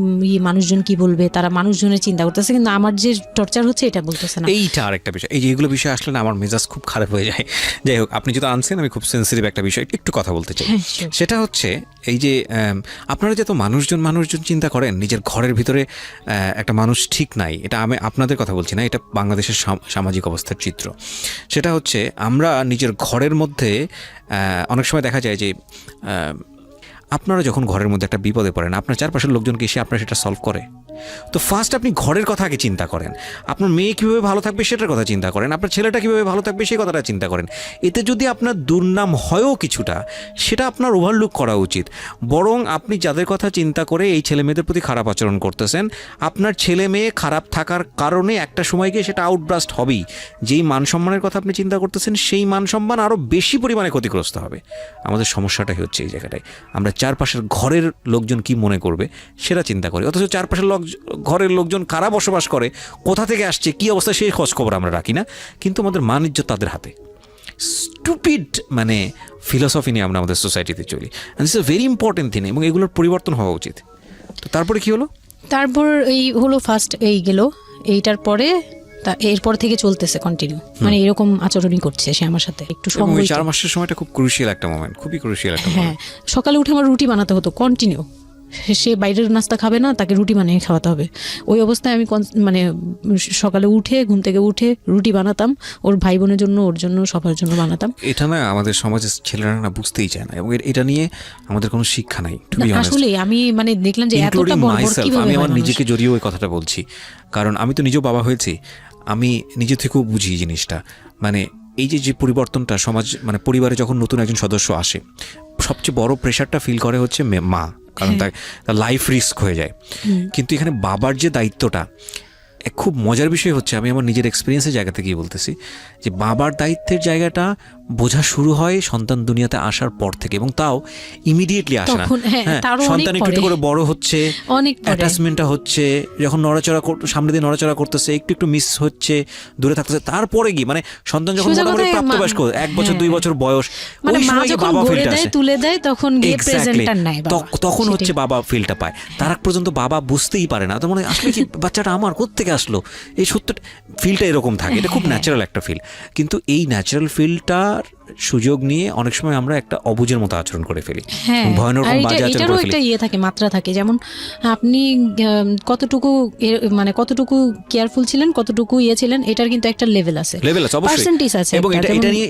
মানুষজন কি বলবে, তারা মানুষজনের চিন্তা করতেছে, কিন্তু আমার যে টর্চার হচ্ছে এটা বলতেছে না। এইটা আরেকটা বিষয়, এই যে এগুলো বিষয় আসলে না আমার মেজাজ খুব খারাপ হয়ে যায়। যাই হোক, আপনি যেটা আনছেন আমি খুব সেন্সিটিভ একটা বিষয় একটু কথা বলতে চাই। সেটা হচ্ছে এই যে আপনারা যে তো মানুষজন চিন্তা করেন, নিজের ঘরের ভিতরে একটা মানুষ ঠিক নাই, এটা আমি আপনাদের কথা বলছি না, এটা বাংলাদেশের সামাজিক অবস্থার চিত্র। সেটা হচ্ছে আমরা নিজের ঘরের মধ্যে অনেক সময় দেখা যায় যে আপনারা যখন ঘরের মধ্যে একটা বিপদে পড়েন, আপনার চারপাশের লোকজনকে এসে আপনার সেটা সলভ করে। তো ফার্স্ট আপনি ঘরের কথা আগে চিন্তা করেন, আপনার মেয়ে কীভাবে ভালো থাকবে সেটার কথা চিন্তা করেন, আপনার ছেলেটা কীভাবে ভালো থাকবে সেই কথাটা চিন্তা করেন। এতে যদি আপনার দুর্নাম হয়ও কিছুটা, সেটা আপনার ওভারলুক করা উচিত। বরং আপনি যাদের কথা চিন্তা করে এই ছেলে মেয়েদের প্রতি খারাপ আচরণ করতেছেন, আপনার ছেলে মেয়ে খারাপ থাকার কারণে একটা সময় গিয়ে সেটা আউটব্রাস্ট হবেই। যেই মান সম্মানের কথা আপনি চিন্তা করতেছেন, সেই মান সম্মান আরও বেশি পরিমাণে ক্ষতিগ্রস্ত হবে। আমাদের সমস্যাটাই হচ্ছে এই জায়গাটায়, আমরা চারপাশের ঘরের লোকজন কি মনে করবে সেটা চিন্তা করি, অথচ চারপাশের ঘরের লোকজন কারা বসবাস করে, কোথা থেকে আসছে, কি অবস্থা, সেই খোঁজ খবর আমরা রাখি না। কিন্তু আমাদের মান ইজ্জত তাদের হাতে। স্টুপিড মানে ফিলসফি নিয়ে আমরা আমাদের সোসাইটিতে চলি, and it's a very important thing, এবং এগুলোর পরিবর্তন হওয়া উচিত। তো তারপরে কি হলো? তারপর এই হলো ফার্স্ট এই গেল, এইটার পরে এরপর থেকে চলতেছে কন্টিনিউ, মানে এরকম আচরণই করছে সে আমার সাথে। একটু সময় 4 মাসের সময়টা খুব ক্রুশিয়াল একটা মোমেন্ট, খুবই ক্রুশিয়াল একটা মোমেন্ট। হ্যাঁ, সকালে উঠে আমার রুটি বানাতে হতো কন্টিনিউ, সে বাইরের নাস্তা খাবে না, তাকে রুটি বানিয়ে খাওয়াতে হবে। ওই অবস্থায় আমি মানে সকালে উঠে ঘুম থেকে উঠে রুটি বানাতাম ওর ভাই বোনের জন্য, ওর জন্য, সবার জন্য বানাতাম। এটা না আমাদের সমাজের ছেলেরা না বুঝতেই চায় না, এবং এটা নিয়ে আমাদের কোনো শিক্ষা নাই। আসলে আমি মানে দেখলাম যে এতটা বর্বর কিভাবে। আমি আমার নিজেকে জড়িয়ে ওই কথাটা বলছি, কারণ আমি তো নিজেও বাবা হয়েছি, আমি নিজে থেকেও বুঝি জিনিসটা। মানে এই যে পরিবর্তনটা সমাজ, মানে পরিবারে যখন নতুন একজন সদস্য আসে, সবচেয়ে বড় প্রেশারটা ফিল করে হচ্ছে মা, কারণ তার লাইফ রিস্ক হয়ে যায়। কিন্তু এখানে বাবার যে দায়িত্বটা, খুব মজার বিষয় হচ্ছে, আমি আমার নিজের এক্সপিরিয়েন্সের জায়গা থেকেই বলতেছি, যে বাবার দায়িত্বের জায়গাটা বোঝা শুরু হয় সন্তান দুনিয়াতে আসার পর থেকে, এবং তাও ইমিডিয়েটলি আসে না। সন্তান একটু করে বড় হচ্ছে, অ্যাটাচমেন্টটা হচ্ছে, যখন নড়াচড়া সামনে দিয়ে নড়াচড়া করতেছে, একটু মিস হচ্ছে, দূরে থাকতেছে, তারপরে গিয়ে মানে সন্তান যখন মোটামুটি প্রাপ্তবয়স্ক, 1 বছর 2 বছর বয়স, ওই সময় বাবা ফিলটা আসে, তুলে দেয়, তখন গিয়ে প্রেজেন্টার নাই, তখন হচ্ছে বাবা ফিলটা পায়। তার আগ পর্যন্ত বাবা বুঝতেই পারে না, তো মানে আসলে কি বাচ্চাটা আমার কোত্থেকে আসলো, এই সত্য ফিলটা এরকম থাকে। এটা খুব ন্যাচারাল একটা ফিল, কিন্তু এই ন্যাচারাল ফিলটার সুযোগ নিয়ে অনেক সময় আমরা একটা অবুঝের মতো আচরণ করে ফেলি, ভয়ানক বাজে আচরণ করে ফেলি। একটা ইয়ে থাকে, মাত্রা থাকে, যেমন আপনি কতটুকু মানে কতটুকু কেয়ারফুল ছিলেন, কতটুকু ইয়ে ছিলেন, এটার কিন্তু একটা লেভেল আছে, পার্সেন্টেজ আছে, এবং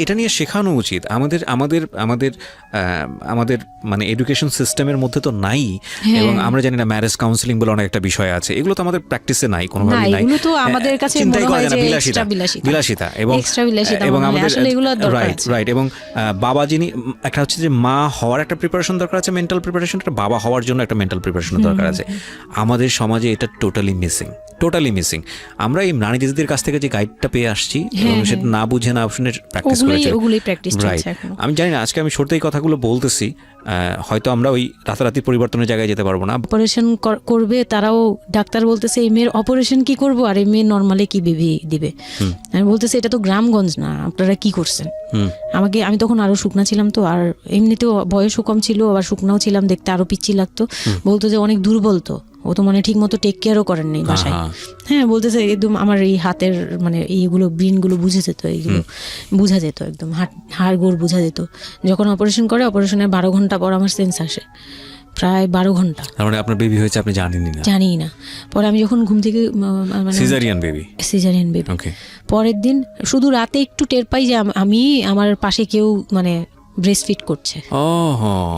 এটা নিয়ে শেখানো উচিত আমাদের মানে এডুকেশন সিস্টেমের মধ্যে তো নাই। এবং আমরা জানি না, ম্যারেজ কাউন্সিলিং বলে অনেক একটা বিষয় আছে, এগুলো তো আমাদের প্র্যাকটিসে নাই, কোনোভাবেই নাই। এগুলো তো আমাদের কাছে মনে হয় যে বিলাসিতা, এবং আমাদের রাইট। এবং বাবা যিনি, একটা হচ্ছে যে মা হওয়ার একটা প্রিপারেশন দরকার আছে, মেন্টাল প্রিপারেশন, একটা বাবা হওয়ার জন্য একটা মেন্টাল প্রিপারেশন দরকার আছে। আমাদের সমাজে এটা টোটালি মিসিং। আমরা এই নারী দিদিদের কাছ থেকে যে গাইডটা পেয়ে আসছি, এবং সেটা না বুঝে না শুনে প্র্যাকটিস করেছি। রাইট, আমি জানি না, আজকে আমি সত্যি এই কথাগুলো বলতেছি, হয়তো আমরা ওই রাতারাতি পরিবর্তনের জায়গায় যেতে পারবো না। অপারেশন করবে, তারাও ডাক্তার বলতেছে এই মেয়ের অপারেশন কি করবো, আর এই মেয়ে নর্মালি কি বেবি দিবে। আমি বলতেছে এটা তো গ্রামগঞ্জ না, আপনারা কি করছেন। আমি তখন আরো শুকনা ছিলাম, তো আর এমনিতেও বয়সও কম ছিল, আবার শুকনাও ছিলাম, দেখতে আরো পিচ্ছি লাগতো। বলতো যে অনেক দুর্বল, তো ও তো মানে ঠিক মতো টেক কেয়ারও করেন নাই বাসায়। হ্যাঁ, বলতেছে একদম আমার এই হাতের মানে এইগুলো ব্রিনগুলো বুঝে যেত, এইগুলো বুঝা যেত, একদম হাড় গোড় বুঝা যেত। যখন অপারেশনের 12 ঘন্টা পর আমার সেন্স আসে, প্রায় 12 ঘন্টা। মানে আপনার বেবি হয়েছে আপনি জানি না? পরে আমি যখন ঘুম থেকে মানে সিজারিয়ান বেবি, পরের দিন শুধু রাতে একটু টের পাই যে আমি আমার পাশে কেউ মানে ব্রেস্ট ফিড করছে,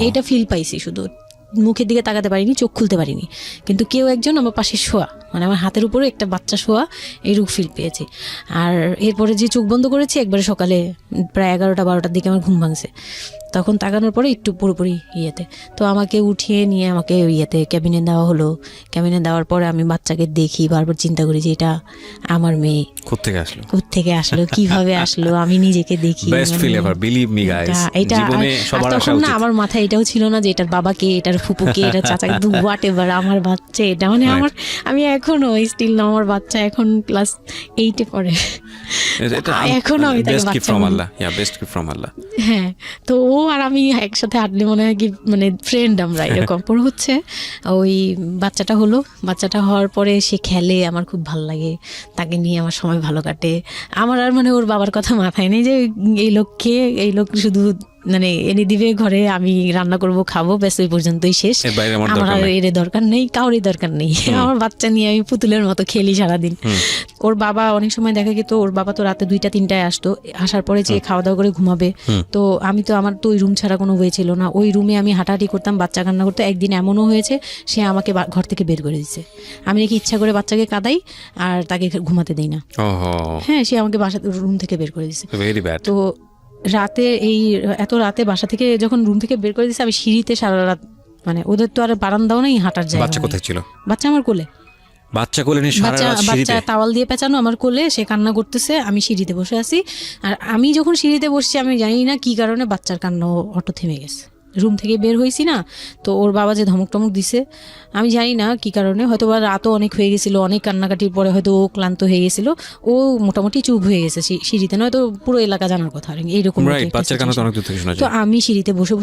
এইটা ফিল পাইছি। শুধু মুখের দিকে তাকাতে পারিনি, চোখ খুলতে পারিনি, কিন্তু কেউ একজন আমার পাশে শোয়া, মানে আমার হাতের উপরে একটা বাচ্চা শোয়া, এইরূপ ফিল পেয়েছি। আর এরপরে যে চোখ বন্ধ করেছি, একবারে সকালে প্রায় 11-12টার দিকে আমার ঘুম ভাঙছে। তখন তাকানোর পরে একটু পুরোপুরি ইয়েতে, তো আমাকে উঠিয়ে নিয়ে আমাকে ইয়েতে ক্যাবিনে দেওয়া হলো। ক্যাবিনে দেওয়ার পরে আমি বাচ্চাকে দেখি, বারবার চিন্তা করি যে এটা আমার মেয়ে, কোত্থেকে আসলো, কিভাবে আসলো, আমি নিজেকে দেখি। তখন না আমার মাথায় এটাও ছিল না যে এটার বাবাকে, এটার ফুপুকে, এটার চাচা, কিন্তু হোয়াট এভার আমার বাচ্চা এটা, মানে আমি এখনো স্টিল না, আমার বাচ্চা এখন ক্লাস 8-এ পড়ে, এখনো আমি তাকে বাচ্চা। হ্যাঁ, তো ও আর আমি একসাথে হাঁটলে মনে হয় কি মানে ফ্রেন্ড আমরা, এরকম পর হচ্ছে। ওই বাচ্চাটা হওয়ার পরে সে খেলে, আমার খুব ভালো লাগে, তাকে নিয়ে আমার সময় ভালো কাটে। আমার আর মানে ওর বাবার কথা মাথায় নেই যে এই লোক শুধু মানে এনে দিবে ঘরে, আমি রান্না করব, খাবো, ব্যাস ওই পর্যন্তই শেষ। আমার আর এর দরকার নেই, কাউরই দরকার নেই। আমার বাচ্চা নিয়ে আমি পুতুলের মতো খেলি সারাদিন। ওর বাবা অনেক সময় দেখা গেত, ওর বাবা তো রাতে 2-3টায় আসতো, আসার পরে যে খাওয়া দাওয়া করে ঘুমাবে। তো আমার তো ওই রুম ছাড়া কোনো ওয়ে ছিল না, ওই রুমে আমি হাঁটাহাঁটি করতাম, বাচ্চা কান্না করতো। একদিন এমনও হয়েছে সে আমাকে ঘর থেকে বের করে দিচ্ছে, আমি নাকি ইচ্ছা করে বাচ্চাকে কাঁদাই আর তাকে ঘুমাতে দেই না। হ্যাঁ, সে আমাকে রুম থেকে বের করে দিচ্ছে। তো এত রাতে বাসা থেকে যখন রুম থেকে বের করে দিচ্ছে, আমি সিঁড়িতে সারা রাত, মানে ওদের তো আর বারান্দাও নেই, হাঁটার জায়গা। বাচ্চা কোথায় ছিল? বাচ্চা আমার কোলে, বাচ্চা তাওয়াল দিয়ে পেঁচানো আমার কোলে, সে কান্না করতেছে, আমি সিঁড়িতে বসে আছি। আর আমি যখন সিঁড়িতে বসছি, আমি জানি না কি কারণে বাচ্চার কান্না অটো থেমে গেছে। রুম থেকে বের হয়েছি না, তো ওর বাবা যে ধমক টমক দিছে, আমি জানি না কি কারণে, হয়তো বা রাতও অনেক হয়ে গেছিল, অনেক কান্নাকাটির পরে হয়তো ও ক্লান্ত হয়ে গেছিল, ও মোটামুটি চুপ হয়ে গেছে সিঁড়িতে, নয়তো পুরো এলাকা জানার কথা এইরকম। তো আমি সিঁড়িতে বসে